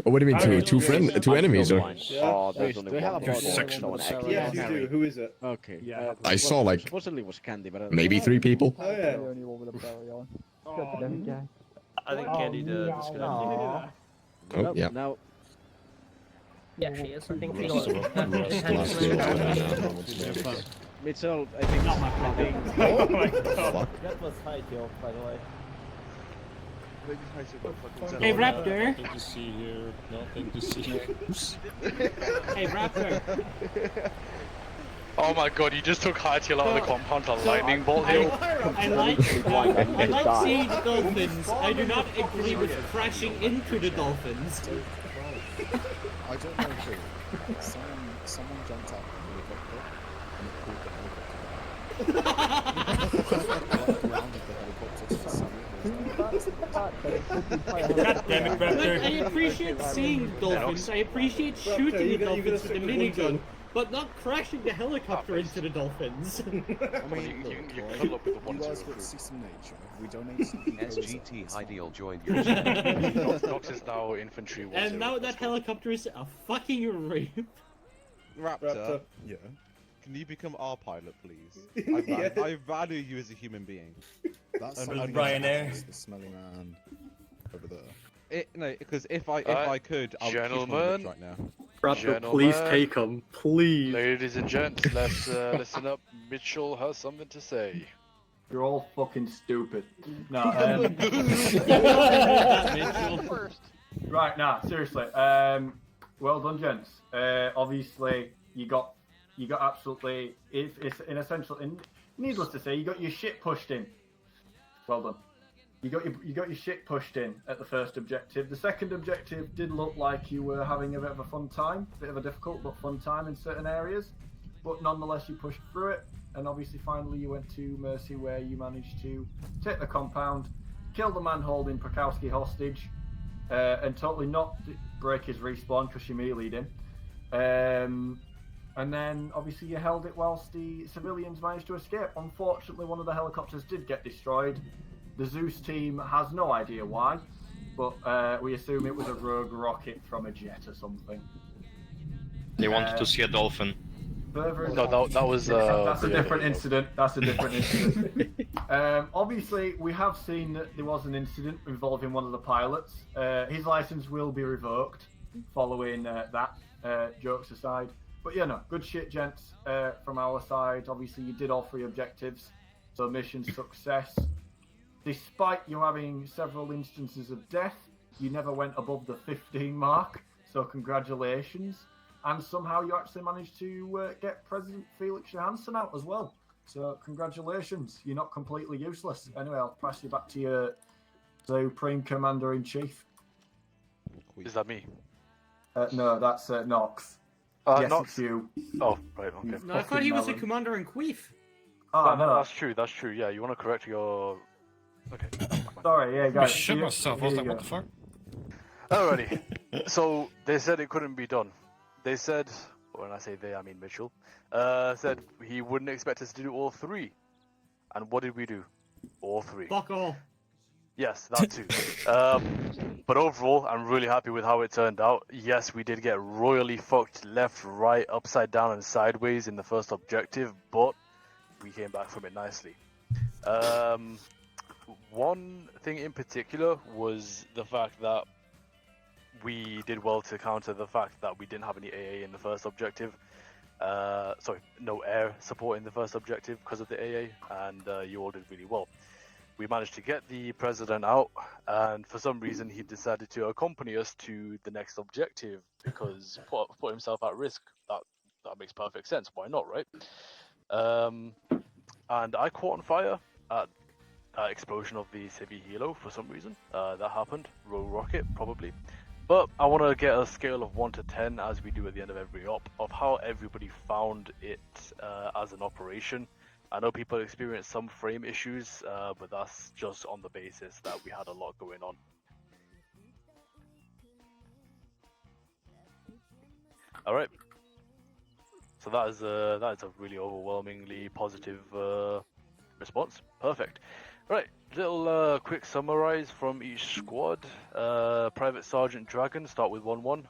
What do you mean two enemies or? Oh, there's only one Yes, you do. Who is it? Okay. Yeah. I saw like Supposedly was Candy, but maybe 3 people. Oh yeah. I think Candy disconnected. Oh yeah. Now. Yeah, she is. I think she Mitchell, I think Oh my god. That was high kill, by the way. Hey Raptor. Nothing to see here. Nothing to see here. Hey Raptor. Oh my god, you just took Hytiel out of the compound to lightning bolt him. I like seeing dolphins. I do not agree with crashing into the dolphins. I don't know who. Someone jumped out of the helicopter and it God damn it, Raptor. I appreciate seeing dolphins. I appreciate shooting the dolphins with the minigun, but not crashing the helicopter into the dolphins. I mean, you cuddle up with the one You guys got to see some nature. We donate some SGT Ideal joined your channel. Nox is now infantry 1-0. And now that helicopter is a fucking rape. Raptor. Yeah. Can you become our pilot, please? Yeah. I value you as a human being. That's Ryanair. The smelly man over there. No, because if I could, I would kiss my Gentlemen. lips right now. Raptor, please take him, please. Ladies and gents, let's listen up. Mitchell has something to say. You're all fucking stupid. No, right, now, seriously. Well done, gents. Obviously, you got absolutely. It's in essential. Needless to say, you got your shit pushed in. Well done. You got your shit pushed in at the first objective. The second objective did look like you were having a bit of a fun time, bit of a difficult but fun time in certain areas, but nonetheless you pushed through it. And obviously, finally, you went to Mercy, where you managed to take the compound, kill the man holding Prakowski hostage, and totally not break his respawn because you melee'd him. And then, obviously, you held it whilst the civilians managed to escape. Unfortunately, one of the helicopters did get destroyed. The Zeus team has no idea why, but we assume it was a rogue rocket from a jet or something. They wanted to see a dolphin. No, that was. That's a different incident. That's a different incident. Obviously, we have seen that there was an incident involving one of the pilots. His license will be revoked following that. Jokes aside, but yeah, no, good shit, gents. From our side, obviously, you did all 3 objectives, so mission success. Despite you having several instances of death, you never went above the 15 mark. So congratulations. And somehow you actually managed to get President Felix Johansson out as well. So congratulations, you're not completely useless. Anyway, I'll pass you back to your Supreme Commander-in-Chief. Is that me? No, that's Nox. Yes, Nox? it's you. Oh, right, okay. No, I thought he was a commander-in-chief. Oh, no, no. that's true. Yeah, you want to correct your... Okay. Sorry, yeah, guys. I shit myself, I was like, what the fuck? Alrighty. So, they said it couldn't be done. They said, when I say they, I mean Mitchell, said he wouldn't expect us to do all 3. And what did we do? All 3. Fuck all. Yes, that too. But overall, I'm really happy with how it turned out. Yes, we did get royally fucked left, right, upside down, and sideways in the first objective, but we came back from it nicely. One thing in particular was the fact that we did well to counter the fact that we didn't have any AA in the first objective. Sorry, no air support in the first objective because of the AA, and you all did really well. We managed to get the president out, and for some reason he decided to accompany us to the next objective because put himself at risk. That makes perfect sense. Why not, right? And I caught on fire at explosion of the Civi Hilo for some reason. That happened. Rogue rocket, probably. But I want to get a scale of 1 to 10, as we do at the end of every op, of how everybody found it as an operation. I know people experienced some frame issues, but that's just on the basis that we had a lot going on. All right. So that is a really overwhelmingly positive response. Perfect. Right, little quick summarize from each squad. Private Sergeant Dragon, start with 1-1.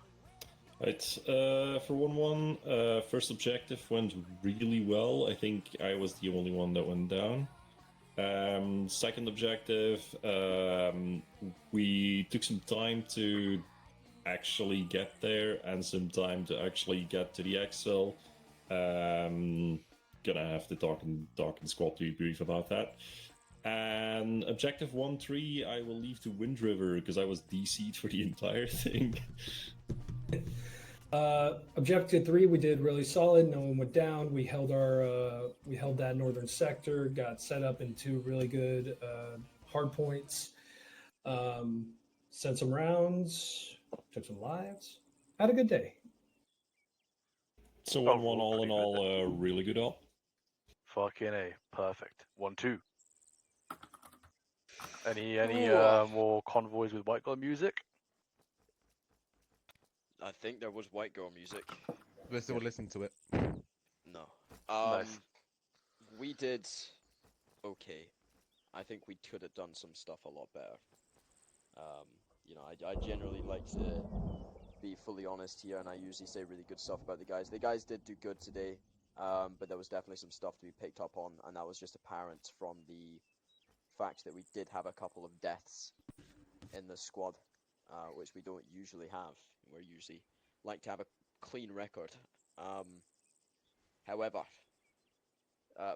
Right, for 1-1, first objective went really well. I think I was the only one that went down. Second objective, we took some time to actually get there and some time to actually get to the Excel. Gonna have to talk in squad debrief about that. And objective 1-3, I will leave to Wind River because I was DC'd for the entire thing. Objective 3, we did really solid. No one went down. We held that northern sector. Got set up in 2 really good hard points. Sent some rounds. Took some lives. Had a good day. So 1-1 all in all, really good op. Fucking A, perfect. 1-2. Any more convoys with white girl music? I think there was white girl music. We'll still listen to it. No. Nice. We did okay. I think we could have done some stuff a lot better. You know, I generally like to be fully honest here, and I usually say really good stuff about the guys. The guys did do good today, but there was definitely some stuff to be picked up on, and that was just apparent from the fact that we did have a couple of deaths in the squad, which we don't usually have. We're usually like to have a clean record. However,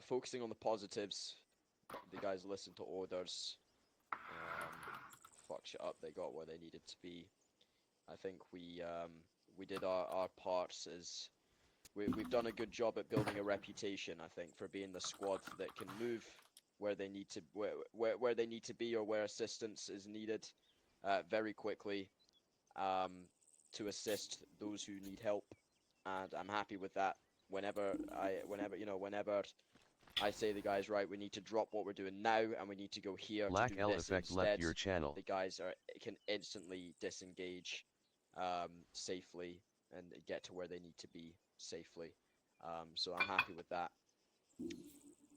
focusing on the positives, the guys listened to orders. Fuck shit up, they got where they needed to be. I think we did our parts as we've done a good job at building a reputation, I think, for being the squad that can move where they need to where they need to be or where assistance is needed very quickly to assist those who need help, and I'm happy with that. Whenever I say the guys, right, we need to drop what we're doing now and we need to go here Black to do L this Effect instead, left your channel. the guys can instantly disengage safely and get to where they need to be safely. So I'm happy with that.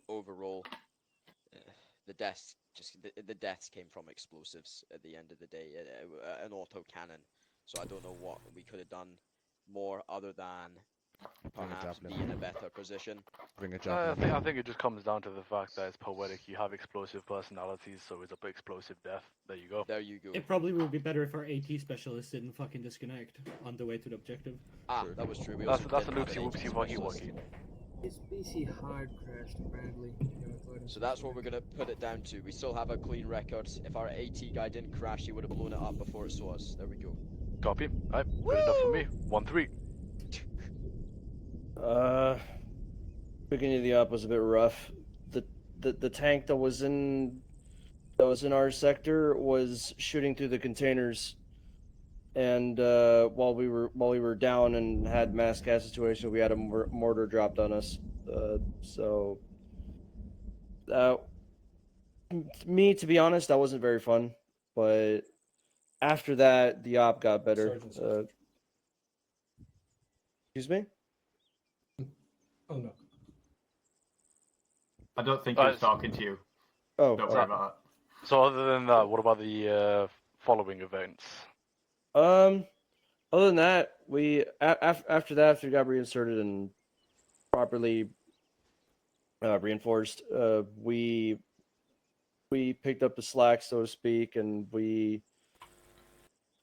Overall, the deaths came from explosives at the end of the day, an auto cannon. So I don't know what we could have done more other than perhaps be in a better position. Bring a javelin. I think it just comes down to the fact that it's poetic. You have explosive personalities, so it's a explosive death. There you go. There you go. It probably would be better if our AT specialist didn't fucking disconnect on the way to the objective. Ah, that was true. That's a loopsy whoopsie wuggy wuggy. His PC hard crashed badly. So that's what we're gonna put it down to. We still have a clean record. If our AT guy didn't crash, he would have blown it up before it saw us. There we go. Copy. Alright, good enough for me. 1-3. Beginning of the op was a bit rough. The tank that was in our sector was shooting through the containers, and while we were down and had mass gas situation, we had a mortar dropped on us. So me, to be honest, that wasn't very fun. But after that, the op got better. Excuse me? Oh no. I don't think he was talking to you. Oh, don't worry about that. So other than that, what about the following events? Other than that, we after that, we got reinserted and properly reinforced. We picked up the slack, so to speak, and we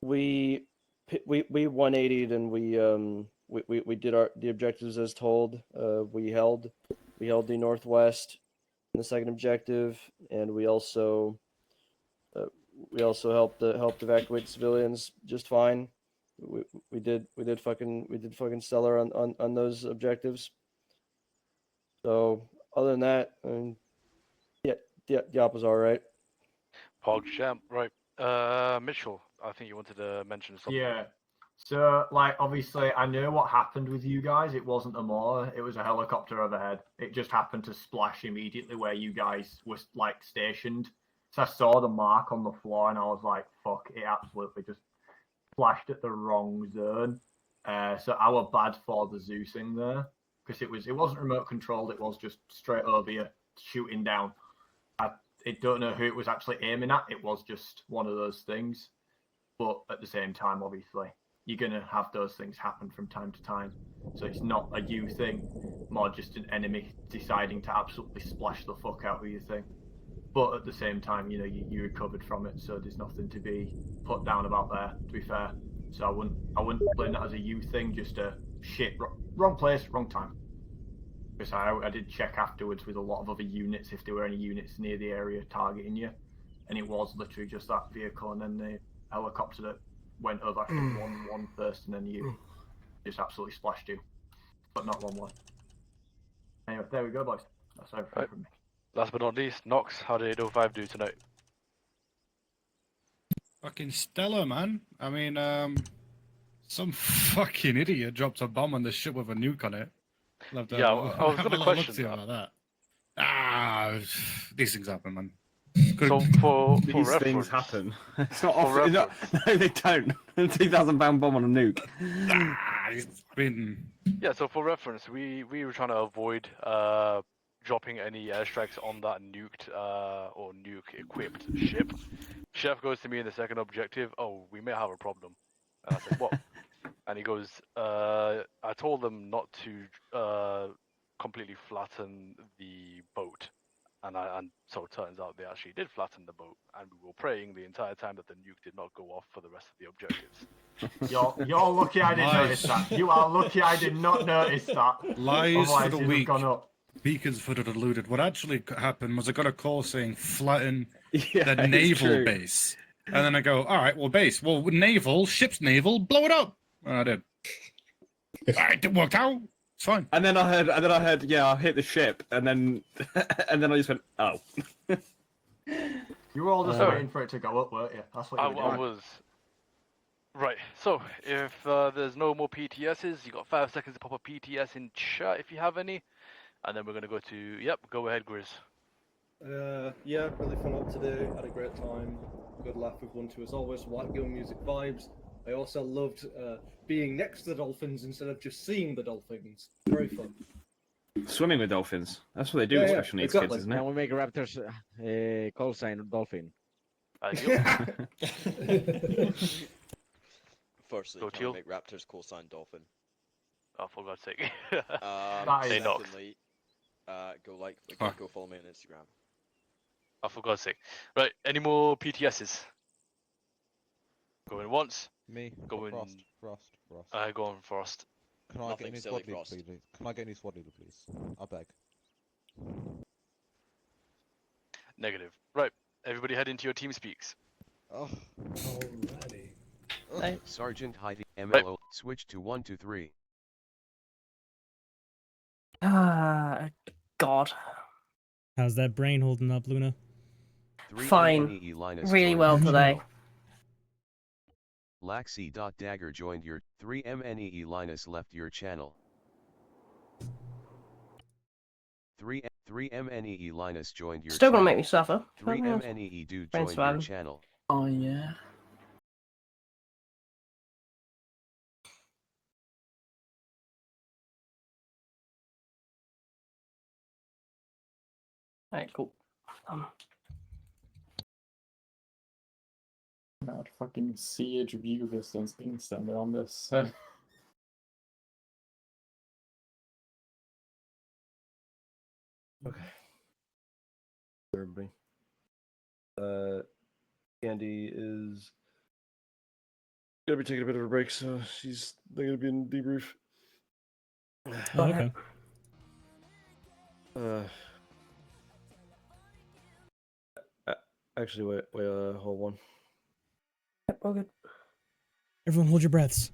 180'd and we did the objectives as told. We held the northwest in the second objective, and we also helped evacuate civilians just fine. We did fucking stellar on those objectives. So other than that, the op was all right. Pog champ, right? Mitchell, I think you wanted to mention something. Yeah. So, like, obviously, I know what happened with you guys. It wasn't a mortar. It was a helicopter overhead. It just happened to splash immediately where you guys were, like, stationed. So I saw the mark on the floor, and I was like, fuck, it absolutely just flashed at the wrong zone. So I were bad for the Zeusing there. Because it wasn't remote controlled. It was just straight over you, shooting down. I don't know who it was actually aiming at. It was just one of those things. But at the same time, obviously, you're going to have those things happen from time to time. So it's not a you thing, more just an enemy deciding to absolutely splash the fuck out of your thing. But at the same time, you know, you recovered from it, so there's nothing to be put down about there, to be fair. So I wouldn't blame that as a you thing, just a shit, wrong place, wrong time. Because I did check afterwards with a lot of other units if there were any units near the area targeting you. And it was literally just that vehicle and then the helicopter that went over. I think one first and then you just absolutely splashed you. But not 1-1. Anyway, there we go, boys. That's everything from me. Last but not least, Nox, how did 805 do tonight? Fucking stellar, man. I mean, some fucking idiot dropped a bomb on the ship with a nuke on it. Yeah, I was going to question about that. Ah, these things happen, man. So for these reference, things happen. It's not often. No, they don't. £2,000 bomb on a nuke. Yeah, so for reference, we were trying to avoid dropping any airstrikes on that nuked or nuke-equipped ship. Chef goes to me in the second objective, oh, we may have a problem. And I said, what? And he goes, I told them not to completely flatten the boat. And so it turns out they actually did flatten the boat, and we were praying the entire time that the nuke did not go off for the rest of the objectives. You're lucky I didn't notice that. You are lucky I did not notice that. Lies Otherwise for the you'd have weak. gone up. Beacons for the deluded. What actually happened was I got a call saying flatten Yeah, the it's naval true. base. And then I go, all right, well, base. Well, naval, ship's naval, blow it up. And I did. All right, it worked out. It's fine. And then I heard, yeah, I hit the ship, and then I just went, oh. You were all just waiting for it to go up, weren't you? That's what you were doing. I was. Right, so if there's no more PTSs, you got 5 seconds to pop a PTS in chat if you have any. And then we're going to go to, yep, go ahead, Grizz. Yeah, really fun up today. Had a great time. Good laugh with 1-2 as always. White Girl music vibes. I also loved being next to the dolphins instead of just seeing the dolphins. Very fun. Swimming with dolphins. That's what they do with special needs kids, isn't it? And we make Raptors call sign dolphin. Firstly, Go can Teal. we make Raptors call sign dolphin? Oh, for God's sake. Say Nox. secondly, go follow me on Instagram. Oh, for God's sake. Right, any more PTSs? Going once. Me. Going. Frost. Go on, Frost. Can I get any silly squad leader, Frost. please? Can I get any squad leader, please? I beg. Negative. Right, everybody head into your team speaks. Oh. Alrighty. Sergeant Heidi MLO, switch to 123. God. How's that brain holding up, Luna? Fine. Really well today. Laxi.dagger joined your 3MNEE Linus left your channel. 3MNEE Linus joined your Still channel. gonna make me suffer. 3MNEE dude Thanks, joined your man. channel. Oh yeah. Alright, cool. Not fucking siege view distance instantly on this. Okay. Everybody. Candy is gonna be taking a bit of a break, so they're gonna be in debrief. Okay. Actually, wait, hold one. All good. Everyone hold your breaths.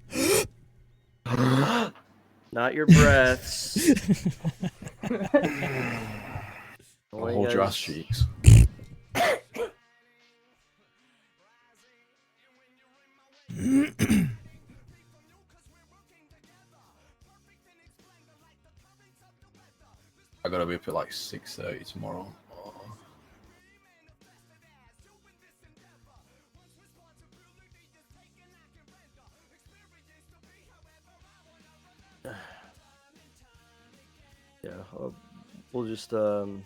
Not your breaths. Hold your ass cheeks. I gotta be up at like 6:30 tomorrow. Yeah, we'll just Oh,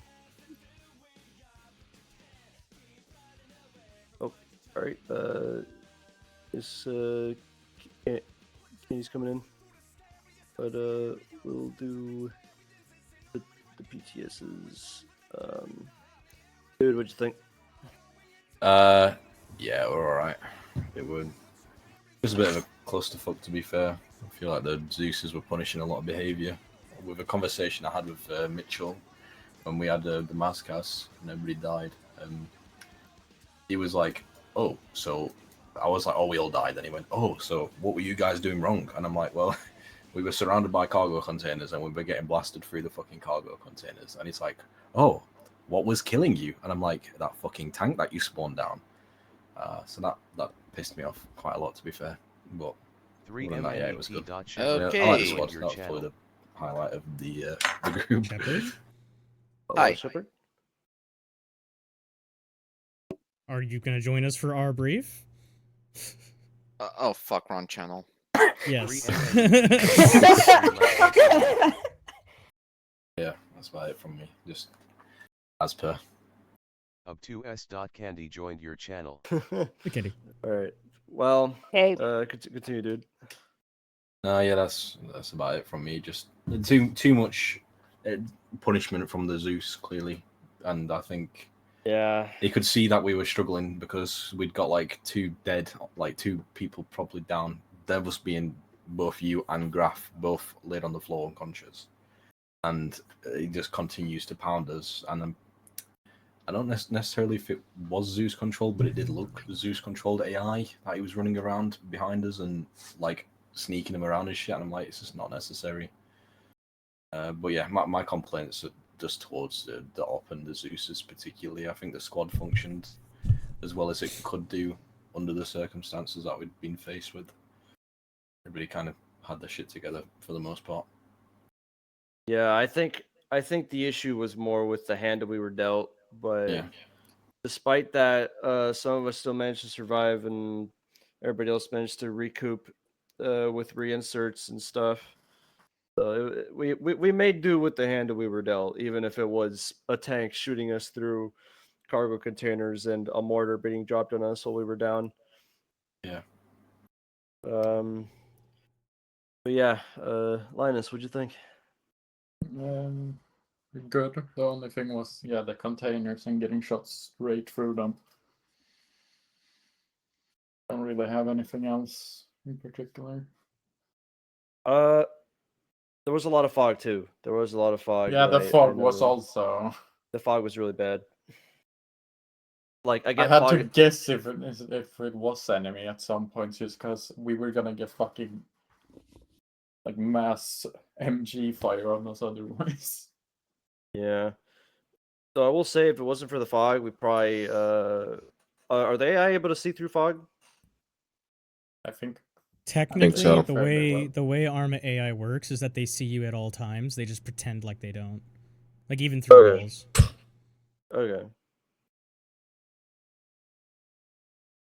all right. Is Kenny's coming in, but we'll do the PTSs. Dude, what'd you think? Yeah, we're alright. It was a bit of a clusterfuck, to be fair. I feel like the Zeuses were punishing a lot of behaviour. With a conversation I had with Mitchell when we had the Mascas and everybody died, he was like, "Oh, so," I was like, "Oh, we all died." Then he went, "Oh, so what were you guys doing wrong?" And I'm like, "Well, we were surrounded by cargo containers and we were getting blasted through the fucking cargo containers." And he's like, "Oh, what was killing you?" And I'm like, "That fucking tank that you spawned down." So that pissed me off quite a lot, to be fair. But other than that, yeah, it was good. I like the squad. That was probably the highlight of the group. Hi. Shepard. Are you going to join us for our brief? Oh fuck, wrong channel. Yes. Yeah, that's about it from me. Just as per. Up2s.candy joined your channel. Candy. All right. Well, hey. Continue, dude. No, yeah, that's about it from me. Just too much punishment from the Zeus, clearly, and I think they could see that we were struggling because we'd got like two people probably down. Devils being both you and Graf, both laid on the floor unconscious, and he just continues to pound us. And I don't necessarily if it was Zeus controlled, but it did look Zeus controlled AI that he was running around behind us and like sneaking him around and shit. And I'm like, it's just not necessary. But yeah, my complaints are just towards the op and the Zeuses particularly. I think the squad functioned as well as it could do under the circumstances that we'd been faced with. Everybody kind of had their shit together for the most part. Yeah, I think the issue was more with the hand that we were dealt, but despite that, some of us still managed to survive, and everybody else managed to recoup with reinserts and stuff. So we made do with the hand that we were dealt, even if it was a tank shooting us through cargo containers and a mortar being dropped on us while we were down. Yeah. But yeah, Linus, what'd you think? Good. The only thing was, the containers and getting shot straight through them. Don't really have anything else in particular. There was a lot of fog too. There was a lot of fog. Yeah, the fog was also. The fog was really bad. Like I had fog to guess if it was enemy at some point, just because we were gonna get fucking like mass MG fire on us otherwise. Yeah. So I will say, if it wasn't for the fog, we probably are they able to see through fog? I think. Technically, so. the way Arma AI works is that they see you at all times. They just pretend like they don't, like even through walls. Okay.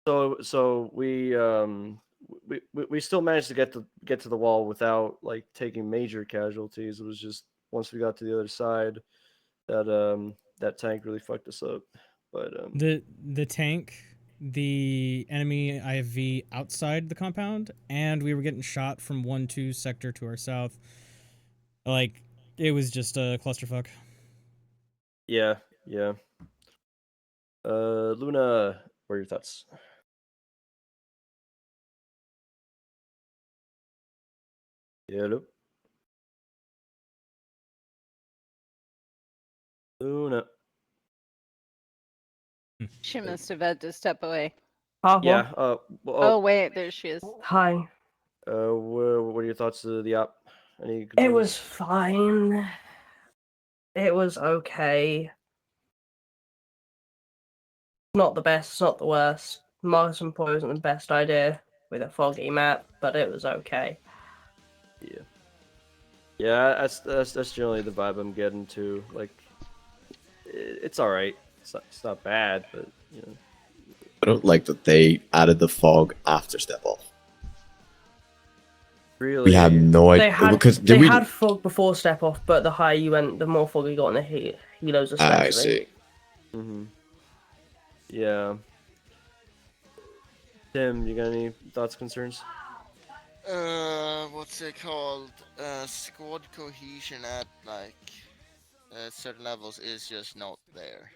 So we still managed to get to the wall without like taking major casualties. It was just once we got to the other side that that tank really fucked us up. But the tank, the enemy IFV outside the compound, and we were getting shot from 1-2 sector to our south. Like it was just a clusterfuck. Yeah. Luna, what are your thoughts? Hello. Luna. She must have had to step away. Yeah. Oh wait, there she is. Hi. What are your thoughts of the op? Any It concerns? was fine. It was okay. Not the best, not the worst. Marksman point wasn't the best idea with a foggy map, but it was okay. Yeah. Yeah, that's generally the vibe I'm getting to. Like, it's all right. It's not bad, but you know. I don't like that they added the fog after step off. Really? We have no idea because they had fog before step off, but the higher you went, the more fog you got in the helos especially. I see. Mm-hmm. Yeah. Tim, you got any thoughts, concerns? What's it called? Squad cohesion at certain levels is just not there.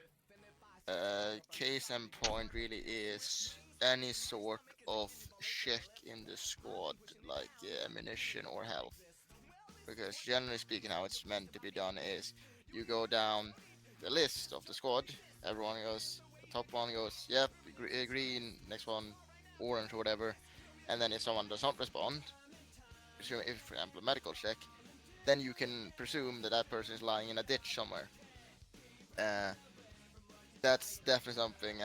Case in point really is any sort of check in the squad, like ammunition or health. Because generally speaking, how it's meant to be done is you go down the list of the squad, everyone goes, the top one goes, yep, green, next one, orange or whatever, and then if someone does not respond, if for example a medical check, then you can presume that that person is lying in a ditch somewhere. That's definitely something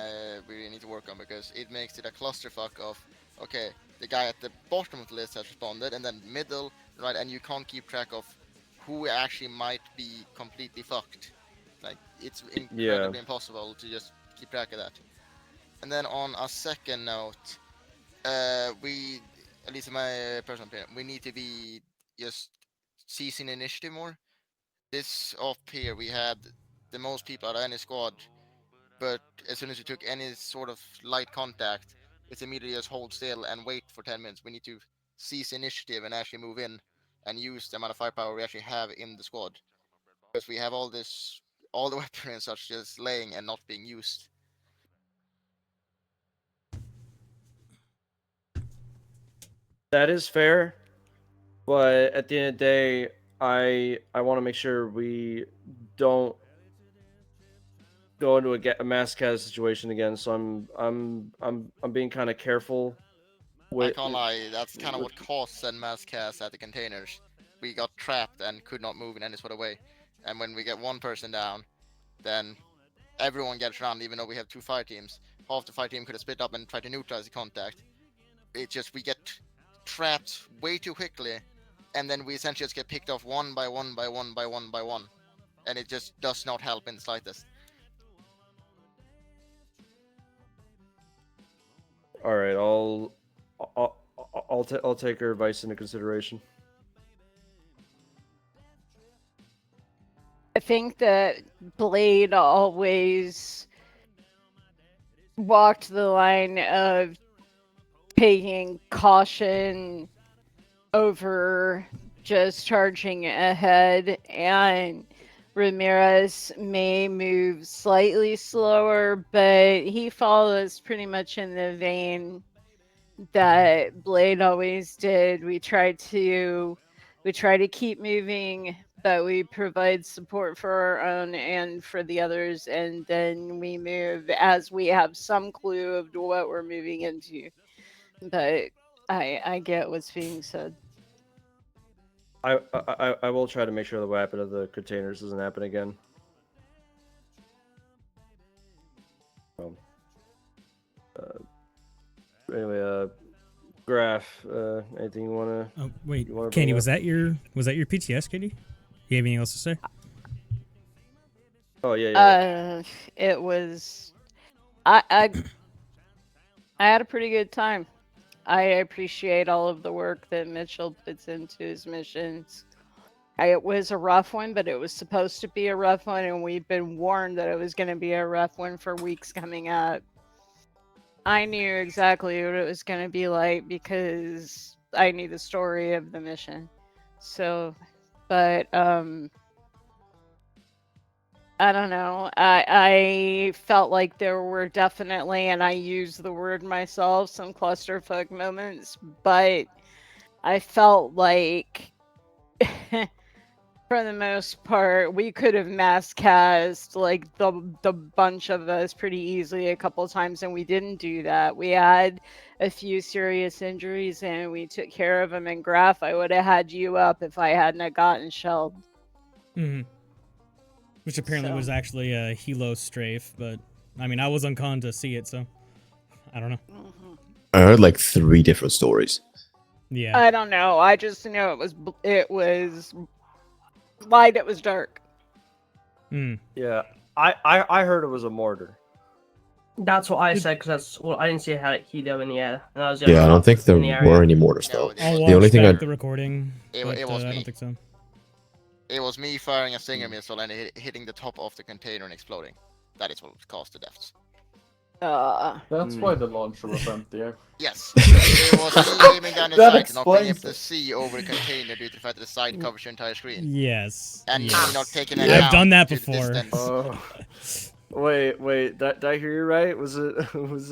we really need to work on, because it makes it a clusterfuck of, okay, the guy at the bottom of the list has responded, and then middle, right, and you can't keep track of who actually might be completely fucked. Like, it's incredibly impossible to just keep track of that. And then on a second note, we, at least in my personal opinion, we need to be just seizing initiative more. This off here, we had the most people out of any squad, but as soon as we took any sort of light contact, it's immediately just hold still and wait for 10 minutes. We need to seize initiative and actually move in and use the amount of firepower we actually have in the squad. Because we have all the weaponry and such just laying and not being used. That is fair, but at the end of the day, I want to make sure we don't go into a mass cast situation again. So I'm being kind of careful. I can't lie, that's kind of what caused said mass cast at the containers. We got trapped and could not move in any sort of way. And when we get one person down, then everyone gets around, even though we have two fire teams. Half the fire team could have split up and tried to neutralize the contact. It's just we get trapped way too quickly, and then we essentially just get picked off one by one by one by one by one. And it just does not help in the slightest. All right, I'll take her advice into consideration. I think that Blade always walked the line of taking caution over just charging ahead, and Ramirez may move slightly slower, but he follows pretty much in the vein that Blade always did. We try to keep moving, but we provide support for our own and for the others, and then we move as we have some clue of what we're moving into. But I get what's being said. I will try to make sure the weapon of the containers doesn't happen again. Anyway, Graph, anything you wanna? Oh wait, Katie, was that your PTS, Katie? You have anything else to say? Oh yeah. It was. I had a pretty good time. I appreciate all of the work that Mitchell puts into his missions. It was a rough one, but it was supposed to be a rough one, and we've been warned that it was going to be a rough one for weeks coming up. I knew exactly what it was going to be like because I knew the story of the mission. So, but I don't know. I felt like there were definitely, and I use the word myself, some clusterfuck moments, but I felt like, for the most part, we could have mass cast like the bunch of us pretty easily a couple of times, and we didn't do that. We had a few serious injuries, and we took care of them. And Graph, I would have had you up if I hadn't gotten shelled. Mm-hmm. Which apparently was actually a helo strafe, but I mean, I was on con to see it, so I don't know. I heard like 3 different stories. Yeah. I don't know. I just know it was light, it was dark. Yeah, I heard it was a mortar. That's what I said because that's well, I didn't see a helo in the air. And I was Yeah, I don't think there in the area. were any mortars though. I'll The only watch thing I back the recording. It but, was I me. don't think so. It was me firing a Stinger missile and hitting the top of the container and exploding. That is what caused the deaths. That's why the launcher was empty. Yes. It was me aiming down the That sight and not being able explains to see over the container due to the fact that the side covers your entire screen. Yes. And me yes. not taking I've account done that to the before. distance. Wait, did I hear you right? Was it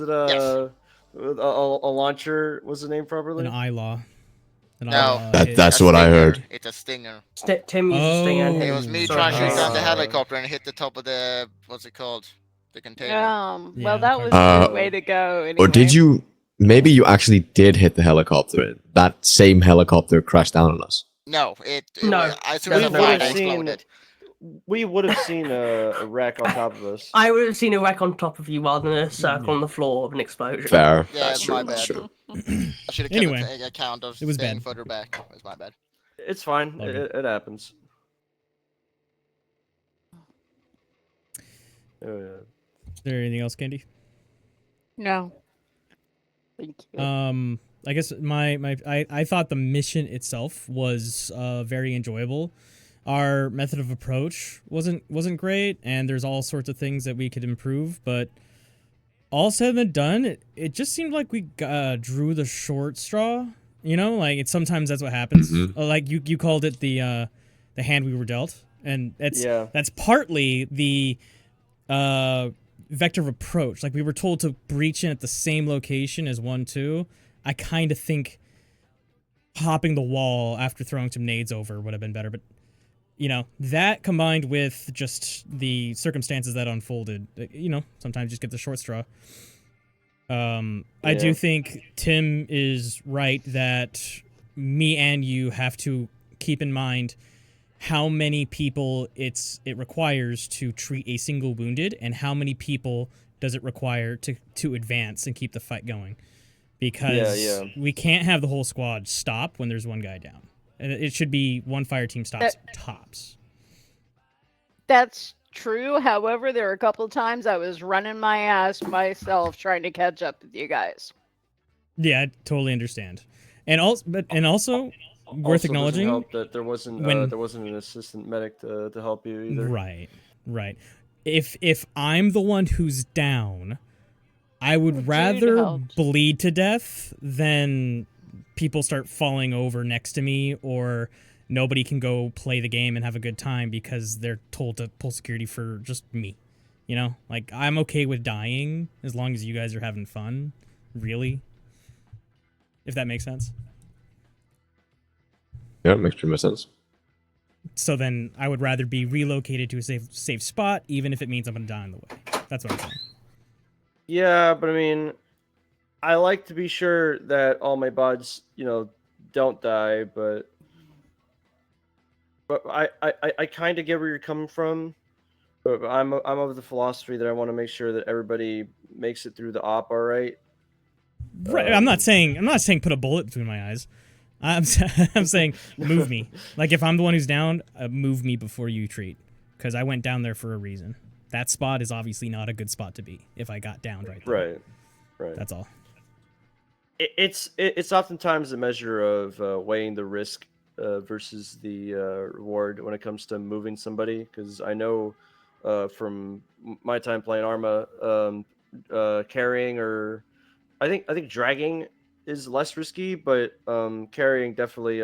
a launcher? Was the name properly? An eye-law. No, that's what I heard. It's a Stinger. Tim used a Stinger. And It was me Sorry. trying to shoot down the helicopter and hit the top of the what's it called? The container. Well, that was a good way to go. Anyway. Or did you? Maybe you actually did hit the helicopter. That same helicopter crashed down on us. No, No. As soon as I fired, it exploded. We would have seen a wreck on top of us. I would have seen a wreck on top of you rather than a circle on the floor of an explosion. Fair. Yeah, That's it's true. my That's bad. true. I should have Anyway, kept account of it was staying bad. further back. It was my bad. It's fine. It happens. Oh, yeah. Is there anything else, Candy? No. Thank you. I guess I thought the mission itself was very enjoyable. Our method of approach wasn't great, and there's all sorts of things that we could improve, but all said and done, it just seemed like we drew the short straw. You know, like sometimes that's what happens. Like you called it the hand we were dealt, and that's partly the vector of approach. Like we were told to breach in at the same location as 1-2. I kind of think hopping the wall after throwing some nades over would have been better, but you know, that combined with just the circumstances that unfolded, you know, sometimes just get the short straw. I do think Tim is right that me and you have to keep in mind how many people it requires to treat a single wounded, and how many people does it require to advance and keep the fight going. Because we can't have the whole squad stop when there's one guy down. And it should be one fire team stops tops. That's true. However, there were a couple times I was running my ass myself trying to catch up with you guys. Yeah, I totally understand. And also worth acknowledging help that there wasn't an assistant medic to help you either. Right. If I'm the one who's down, I would rather bleed to death than people start falling over next to me, or nobody can go play the game and have a good time because they're told to pull security for just me. You know, like I'm okay with dying as long as you guys are having fun. Really, if that makes sense. Yeah, it makes pretty much sense. So then I would rather be relocated to a safe spot, even if it means I'm gonna die on the way. That's what I'm saying. Yeah, but I mean, I like to be sure that all my bods, don't die, but I kind of get where you're coming from. But I'm of the philosophy that I want to make sure that everybody makes it through the op all right. Right. I'm not saying put a bullet between my eyes. I'm saying move me. Like if I'm the one who's down, move me before you treat, because I went down there for a reason. That spot is obviously not a good spot to be if I got down right there. Right. That's all. It's oftentimes a measure of weighing the risk versus the reward when it comes to moving somebody. Because I know from my time playing Arma, carrying or I think dragging is less risky, but carrying definitely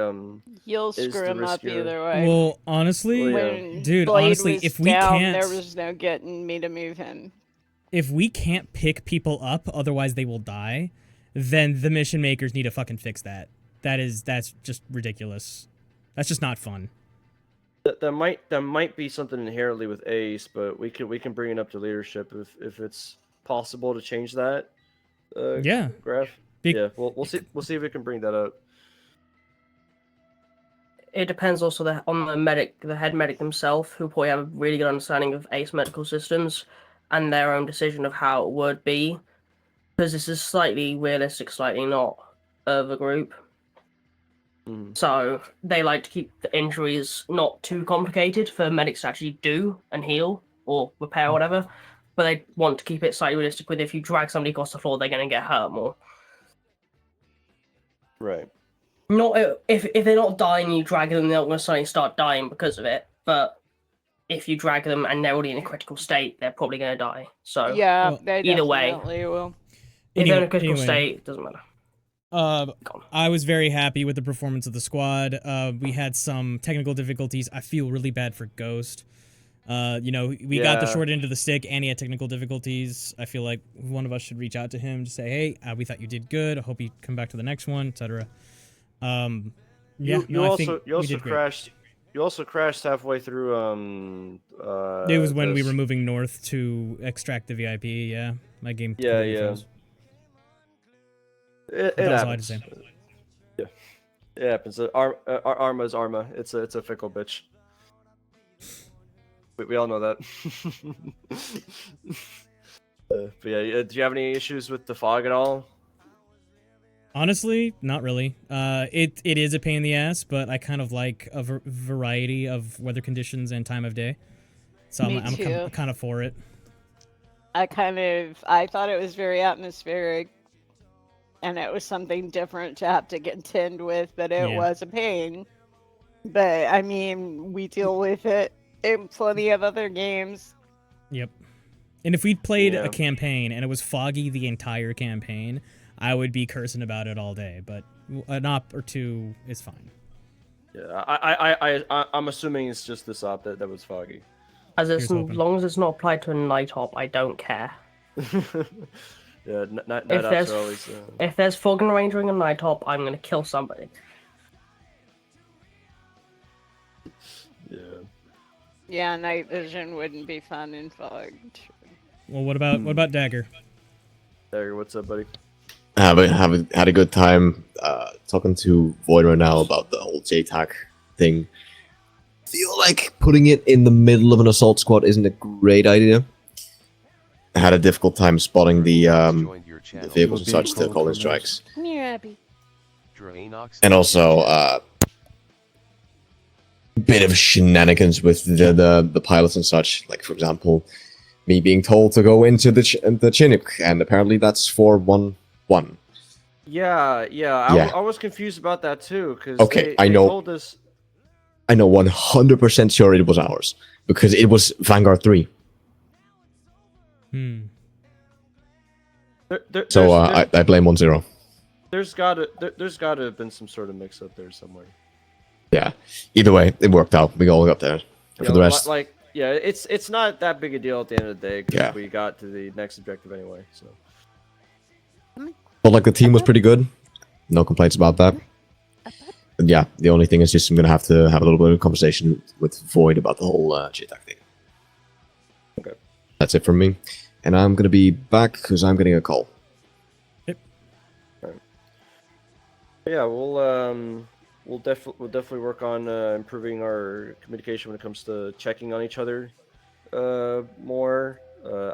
you'll screw him up either way. Well, honestly, dude, honestly, if we can't, there was no getting me to move him. If we can't pick people up, otherwise they will die, then the mission makers need to fucking fix that. That's just ridiculous. That's just not fun. That might be something inherently with Ace, but we can bring it up to leadership if it's possible to change that. Graph. We'll see if we can bring that up. It depends also on the head medic themselves, who probably have a really good understanding of Ace medical systems and their own decision of how it would be, because this is slightly realistic, slightly not, of a group. So they like to keep the injuries not too complicated for medics to actually do and heal or repair or whatever. But they want to keep it slightly realistic with if you drag somebody across the floor, they're going to get hurt more. Right. Not if they're not dying, you drag them, they're not going to suddenly start dying because of it. But if you drag them and they're already in a critical state, they're probably going to die. So Yeah, they either way, definitely will. if they're in a critical state, it doesn't matter. I was very happy with the performance of the squad. We had some technical difficulties. I feel really bad for Ghost. We got the short end of the stick and he had technical difficulties. I feel like one of us should reach out to him to say, hey, we thought you did good. I hope you come back to the next one, etc. You also crashed. You also crashed halfway through. It was when we were moving north to extract the VIP. Yeah, my game. Yeah. It That's all I had happens. to say. Yeah, it happens. Arma's Arma. It's a fickle bitch. We all know that. But yeah, do you have any issues with the fog at all? Honestly, not really. It is a pain in the ass, but I kind of like a variety of weather conditions and time of day. So Me I'm too. kind of for it. I thought it was very atmospheric, and it was something different to have to contend with, but it was a pain. But I mean, we deal with it in plenty of other games. Yep. And if we'd played a campaign and it was foggy the entire campaign, I would be cursing about it all day. But an op or two is fine. Yeah, I'm assuming it's just this op that was foggy. As long as it's not applied to a night op, I don't care. Yeah, night If ops there's are always. if there's fog and rain during a night op, I'm gonna kill somebody. Yeah, night vision wouldn't be fun in fog. Well, what about Dagger? Dagger, what's up, buddy? Had a good time talking to Void right now about the whole JTAC thing. Feel like putting it in the middle of an assault squad isn't a great idea. I had a difficult time spotting the vehicles and such to call in strikes. Come here, Abby. And also bit of shenanigans with the pilots and such. Like, for example, me being told to go into the Chinook, and apparently that's 411. Yeah. Yeah. I was confused about that too, because Okay, they I know. told us. I know 100% sure it was ours because it was Vanguard 3. So I blame 1-0. There's gotta have been some sort of mix up there somewhere. Yeah. Either way, it worked out. We all got there. And for the rest, it's not that big a deal at the end of the day because Yeah. we got to the next objective anyway. So. but like the team was pretty good. No complaints about that. But yeah, the only thing is just I'm gonna have to have a little bit of conversation with Void about the whole JTAC thing. Okay. That's it from me, and I'm gonna be back because I'm getting a call. Yeah, we'll definitely work on improving our communication when it comes to checking on each other more.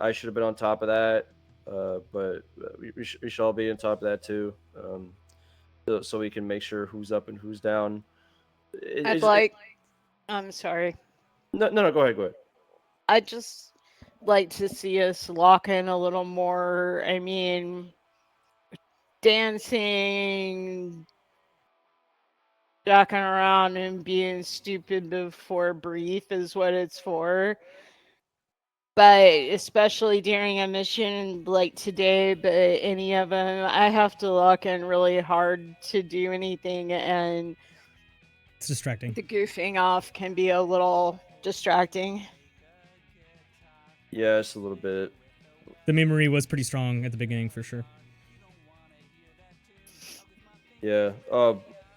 I should have been on top of that, but we should all be on top of that too, so we can make sure who's up and who's down. I'm sorry. No, go ahead. I'd just like to see us lock in a little more. I mean, dancing, jacking around, and being stupid before brief is what it's for. But especially during a mission like today, but any of them, I have to lock in really hard to do anything, and It's distracting. the goofing off can be a little distracting. Yeah, it's a little bit. The memory was pretty strong at the beginning for sure. Yeah.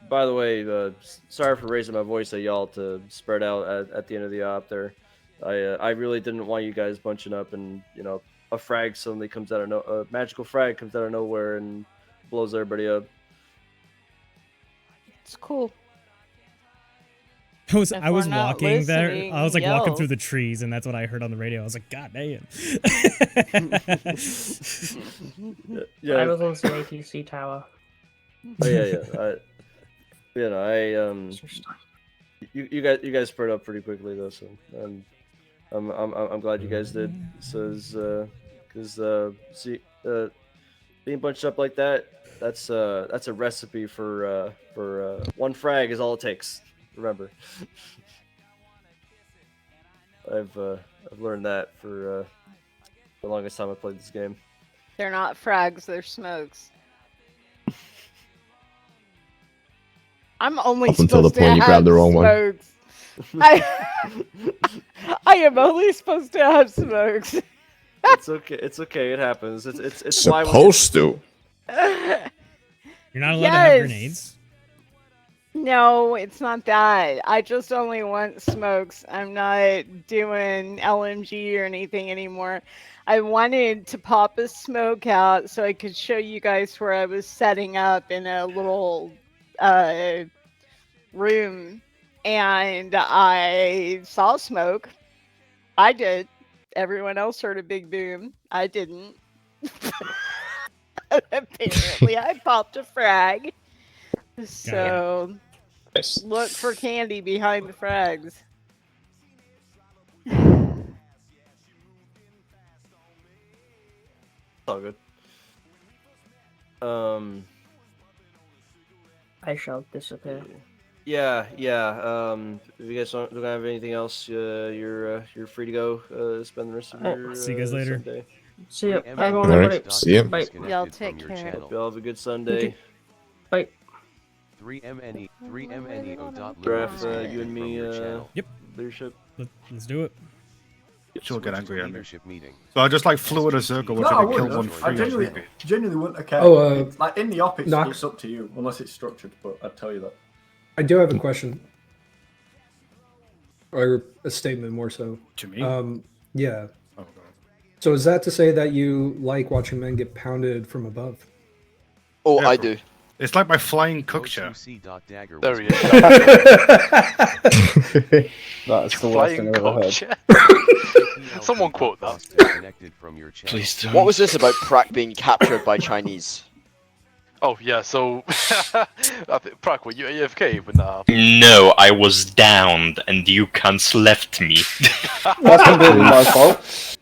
By the way, sorry for raising my voice at y'all to spread out at the end of the op there. I really didn't want you guys bunching up and a frag suddenly comes out of a magical frag comes out of nowhere and blows everybody up. It's cool. I was not walking there. listening, I was like walking yell. through the trees, and that's what I heard on the radio. I was like, God damn. Yeah. I was on the ATC tower. Oh, yeah. You know, you guys spread up pretty quickly though, so I'm glad you guys did. So, see, being bunched up like that, that's a recipe for one frag is all it takes. Remember, I've learned that for the longest time I played this game. They're not frags, they're smokes. I'm only Up until the supposed to point you have grabbed the wrong one. smokes. I am only supposed to have smokes. It's okay. It's okay. It happens. It's why Supposed to. You're not allowed to have grenades. No, it's not that. I just only want smokes. I'm not doing LMG or anything anymore. I wanted to pop a smoke out so I could show you guys where I was setting up in a little room, and I saw smoke. I did. Everyone else heard a big boom. I didn't. Apparently, I popped a frag. So, look for candy behind the frags. all good. I shall disappear. Yeah. If you guys don't have anything else, you're free to go. Spend the rest of your See you guys later. Sunday. See ya. All right. See ya. Bye. Y'all take care. Hope y'all have a good Sunday. Bye. 3MNE3MNEO. Graf, you and me. Yep. Leadership. Let's do it. She'll get angry at me. Leadership meeting. So I just like flew in a circle, No, which I I killed wouldn't. one I free. genuinely wouldn't have cared. Oh, like in the op, Knock. it's up to you, unless it's structured. But I'd tell you that. I do have a question. Or a statement more so. To me? Yeah. Oh, God. So is that to say that you like watching men get pounded from above? Oh, Yeah, I bro. do. It's like my flying cook chair. There he is. That's the worst thing I've ever heard. Chair. Someone quote that. Please don't. What was this about Prak being captured by Chinese? Oh yeah, so Prak, were you AFK when that happened? No, I was downed and you cunts left me. That's completely my fault.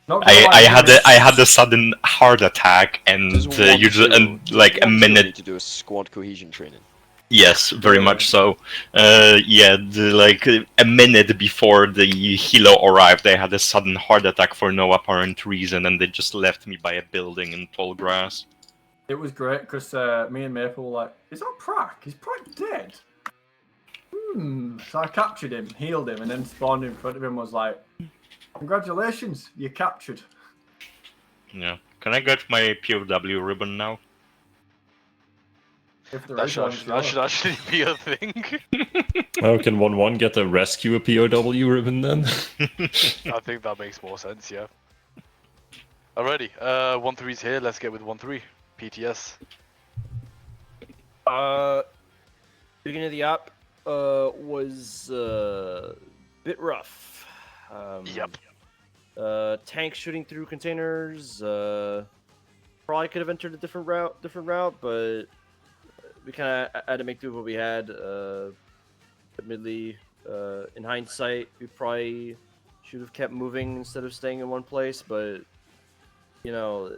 I had a sudden heart attack and you just like a minute. To do a squad cohesion training. Yes, very much so. Yeah, like a minute before the helo arrived, they had a sudden heart attack for no apparent reason, and they just left me by a building in tall grass. It was great because me and Maple were like, "Is that Prak? Is Prak dead?" So I captured him, healed him, and then spawned in front of him. And was like, "Congratulations, you're captured." Yeah. Can I get my POW ribbon now? If there That is one, should actually be a thing. Oh, can 1-1 get a rescue a POW ribbon then? I think that makes more sense, yeah. Alrighty, 1-3's here, let's get with 1-3. PTS. Beginning of the op was a bit rough. Yep. Tanks shooting through containers. Probably could have entered a different route, but we kind of had to make do with what we had. Admittedly, in hindsight, we probably should have kept moving instead of staying in one place. But you know,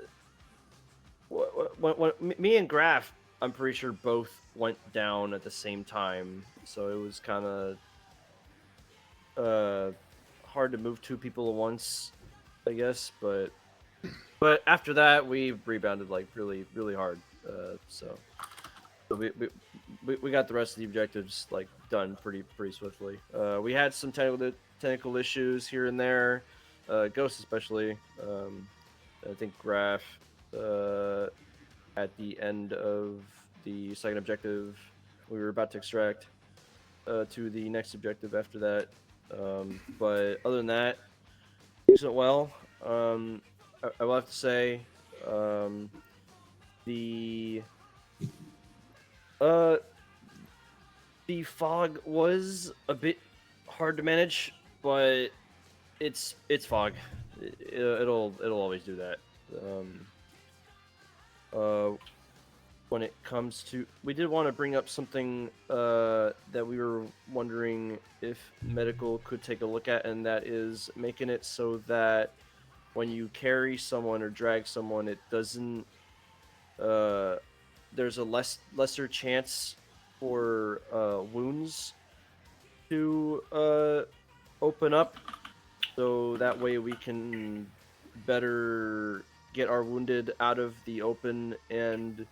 me and Graf, I'm pretty sure both went down at the same time, so it was kind of hard to move two people at once, I guess. But after that, we rebounded like really hard. So we got the rest of the objectives like done pretty swiftly. We had some technical issues here and there, Ghost especially. I think Graf at the end of the second objective, we were about to extract to the next objective after that. But other than that, things went well. I will have to say, the fog was a bit hard to manage, but it's fog. It'll always do that. when it comes to, we did want to bring up something that we were wondering if medical could take a look at, and that is making it so that when you carry someone or drag someone, it doesn't, there's a lesser chance for wounds to open up, so that way we can better get our wounded out of the open and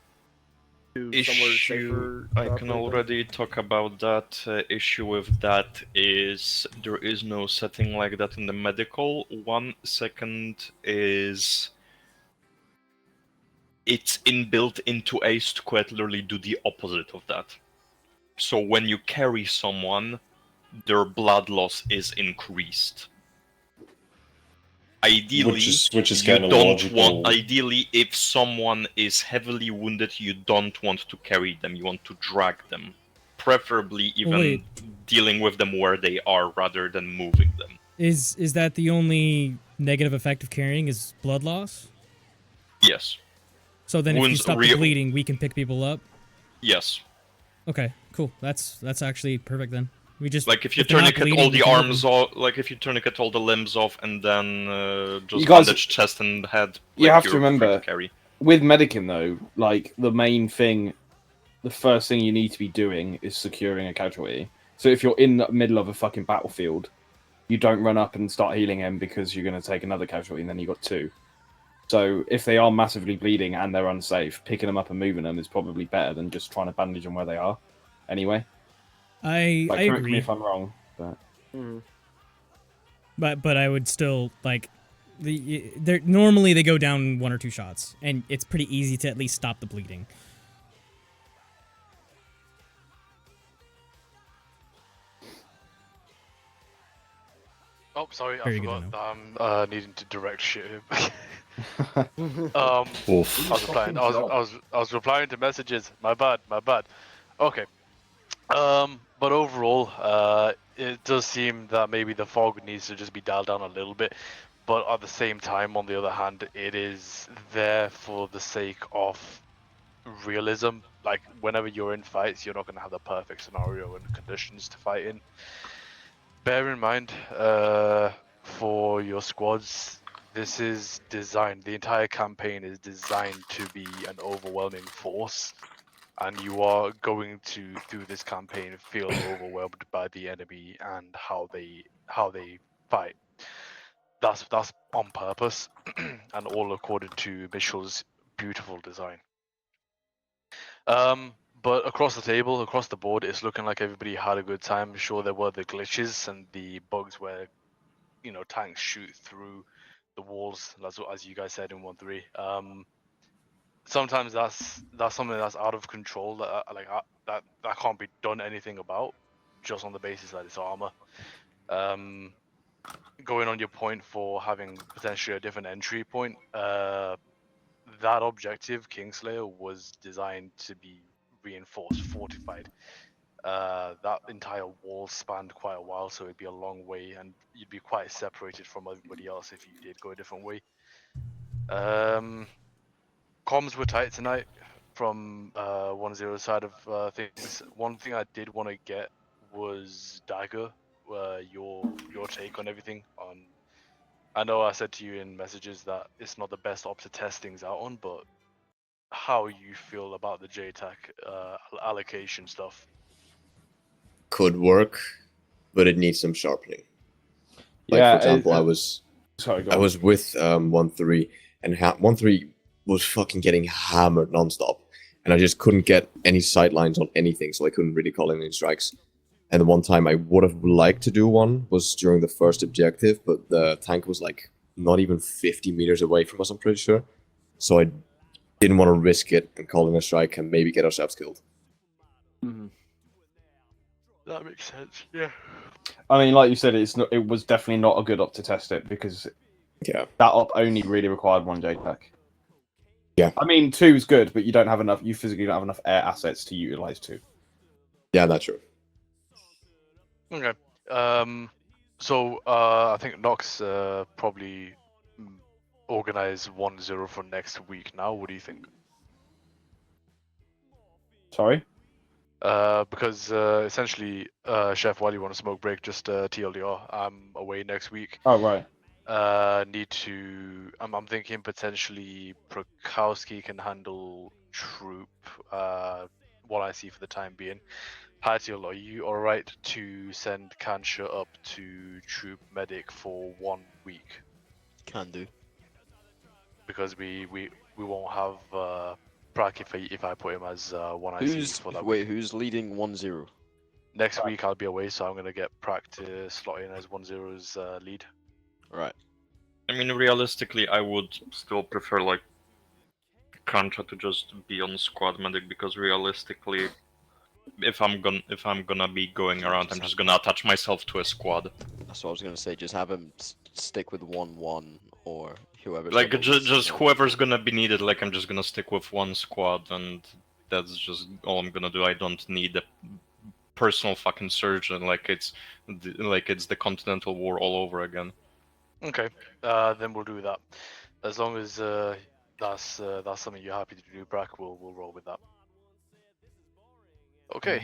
to somewhere safer. I can already talk about that. Issue with that is there is no setting like that in the medical. 1 second is it's inbuilt into Ace to quite literally do the opposite of that. So when you carry someone, their blood loss is increased. Ideally, which is you kind of don't logical. want. Ideally, if someone is heavily wounded, you don't want to carry them. You want to drag them, preferably even dealing with them where they are rather than moving them. Is that the only negative effect of carrying is blood loss? Yes. So then, if you stop the bleeding, we can pick people up. Yes. Okay, cool. That's actually perfect then. We just like if you tourniquet all the arms off, like if you tourniquet all the limbs off, and then just bandage chest and head. You like, have to you're free remember, carry. with medicing though, like the main thing, the first thing you need to be doing is securing a casualty. So if you're in the middle of a fucking battlefield, you don't run up and start healing him because you're going to take another casualty, and then you got 2. So if they are massively bleeding and they're unsafe, picking them up and moving them is probably better than just trying to bandage them where they are. Anyway, I correct agree. me if I'm wrong, but but I would still like normally they go down 1 or 2 shots, and it's pretty easy to at least stop the bleeding. Oh, sorry, Very I good to forgot that I'm needing to direct shit him. I was replying to messages. My bad. Okay. But overall, it does seem that maybe the fog needs to just be dialed down a little bit. But at the same time, on the other hand, it is there for the sake of realism. Like, whenever you're in fights, you're not going to have the perfect scenario and conditions to fight in. Bear in mind, for your squads, this is designed, the entire campaign is designed to be an overwhelming force, and you are going to, through this campaign, feel overwhelmed by the enemy and how they fight. That's on purpose, and all according to Mitchell's beautiful design. But across the table, across the board, it's looking like everybody had a good time. Sure, there were the glitches and the bugs where, tanks shoot through the walls, as you guys said in 1.3. Sometimes that's something that's out of control that can't be done anything about, just on the basis that it's armor. Going on your point for having potentially a different entry point, that objective, Kingslayer, was designed to be reinforced, fortified. That entire wall spanned quite a while, so it'd be a long way, and you'd be quite separated from everybody else if you did go a different way. Comms were tight tonight from 1-0 side of things. One thing I did want to get was Dagger, your take on everything. I know I said to you in messages that it's not the best op to test things out on, but how you feel about the JTAC allocation stuff? Could work, but it needs some sharpening. Like, Yeah, for example, I was with 1-3, and 1-3 was fucking getting hammered nonstop, and I just couldn't get any sightlines on anything, so I couldn't really call in any strikes. And the one time I would have liked to do one was during the first objective, but the tank was like not even 50 meters away from us, I'm pretty sure. So I didn't want to risk it and call in a strike and maybe get ourselves killed. That makes sense, yeah. I mean, like you said, it was definitely not a good op to test it because that op only really required 1 JTAC. Yeah. I mean, 2 is good, but you don't have enough. You physically don't have enough air assets to utilize 2. Yeah, that's true. Okay. So I think Nox probably organize 1-0 for next week now. What do you think? Sorry. Because essentially, Chef, while you want a smoke break, just TLDR, I'm away next week. Oh right. Need to. I'm thinking potentially Prokowski can handle troop. What I see for the time being. Patiol, are you all right to send Kansha up to troop medic for 1 week? Can do. Because we won't have Prak if I put him as one IC for that week. Who's leading 1-0? Next week I'll be away, so I'm gonna get Prak to slot in as 1-0's lead. Right. I mean, realistically, I would still prefer like Kancha to just be on squad medic because realistically, if I'm gonna be going around, I'm just gonna attach myself to a squad. That's what I was gonna say. Just have him stick with 1-1 or whoever. Like just whoever's gonna be needed. Like I'm just gonna stick with one squad, and that's just all I'm gonna do. I don't need a personal fucking surgeon. Like it's the Continental War all over again. Okay, then we'll do that. As long as that's something you're happy to do, Brack, we'll roll with that. Okay.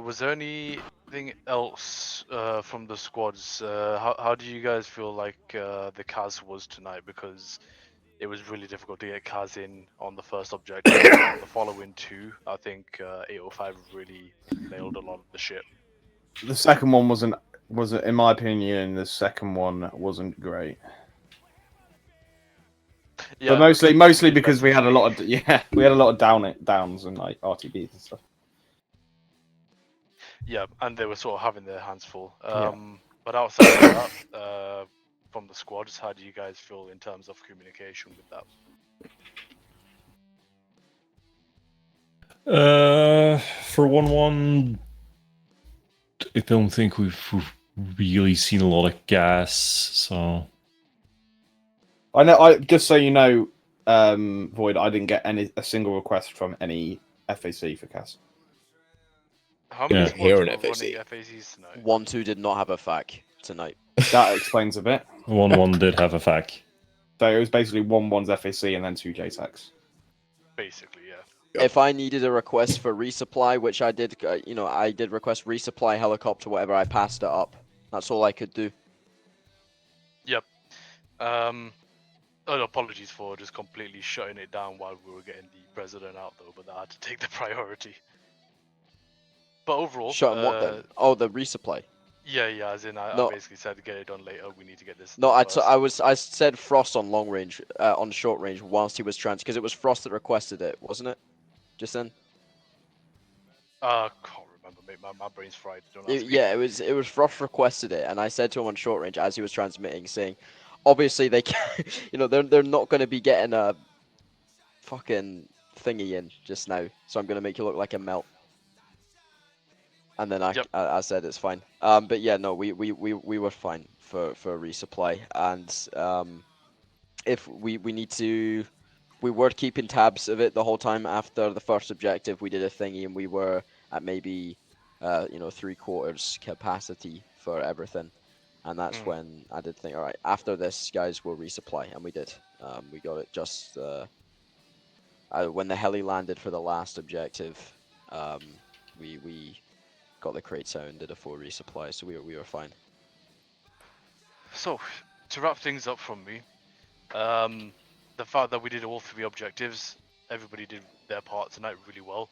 Was there anything else from the squads? How do you guys feel like the Kaz was tonight? Because it was really difficult to get Kaz in on the first objective. On the following two, I think 805 really nailed a lot of the shit. The second one wasn't in my opinion. The second one wasn't great. Yeah, but mostly because we had a lot of downs and like RTBs and stuff. Yeah, and they were sort of having their hands full. Yeah. But outside of that, from the squads, how do you guys feel in terms of communication with that? For 1-1, I don't think we've really seen a lot of gas, so... I know. Just so you know, Void, I didn't get a single request from any FAC for CAS. How many Yeah. squads Here were in running FAC. FACs tonight? 1-2 did not have a FAC tonight. That explains a bit. 1-1 did have a FAC. So it was basically 1-1's FAC and then 2 JTACs. Basically, yeah. If I needed a request for resupply, which I did, I did request resupply helicopter, whatever, I passed it up. That's all I could do. Yep. Apologies for just completely shutting it down while we were getting the president out, though, but that had to take the priority. But overall, Shutting what then? Oh, the resupply. Yeah, as in I basically said get it done later. We need to get this. No, done first. I said Frost on long range, on short range whilst he was because it was Frost that requested it, wasn't it? Just then. Can't remember, mate. My brain's fried. Don't ask me. Yeah, it was Frost requested it, and I said to him on short range as he was transmitting, saying, obviously they can, they're not going to be getting a fucking thingy in just now, so I'm going to make you look like a melt. And then I said it's fine. But yeah, no, we were fine for resupply, and if we need to, we were keeping tabs of it the whole time. After the first objective, we did a thingy, and we were at maybe 3/4 capacity for everything, and that's when I did think, all right, after this, guys, we'll resupply, and we did. We got it just when the heli landed for the last objective. We got the crates out and did a full resupply, so we were fine. So, to wrap things up from me, the fact that we did all 3 objectives, everybody did their part tonight really well.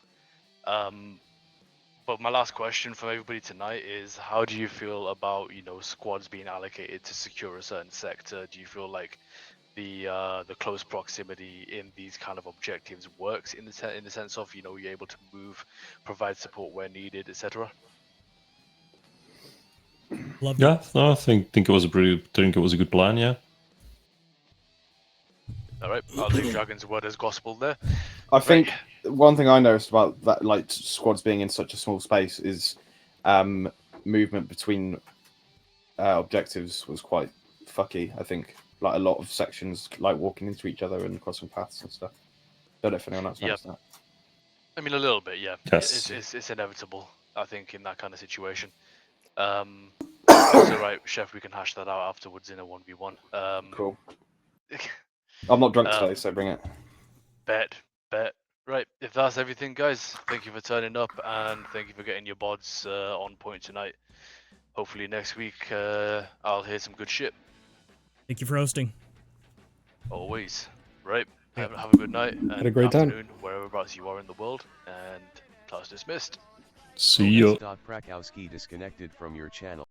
But my last question from everybody tonight is, how do you feel about squads being allocated to secure a certain sector? Do you feel like the close proximity in these kind of objectives works in the sense of you're able to move, provide support where needed, etc.? Yeah, no, I think it was a good plan. Yeah. All right, I'll take Dragon's word as gospel there. I think one thing I noticed about that, like squads being in such a small space, is movement between objectives was quite fucky. I think like a lot of sections like walking into each other and crossing paths and stuff. Don't know if anyone else noticed that. I mean, a little bit, yeah. Yes. It's inevitable, I think, in that kind of situation. It's alright, Chef, we can hash that out afterwards in a 1v1. Cool. I'm not drunk today, so bring it. Bet. Right, if that's everything, guys, thank you for turning up and thank you for getting your bods on point tonight. Hopefully next week I'll hear some good shit. Thank you for hosting. Always. Right, have a good night and a great time. afternoon whereabouts you are in the world, and class dismissed. See ya. Krakowski disconnected from your channel.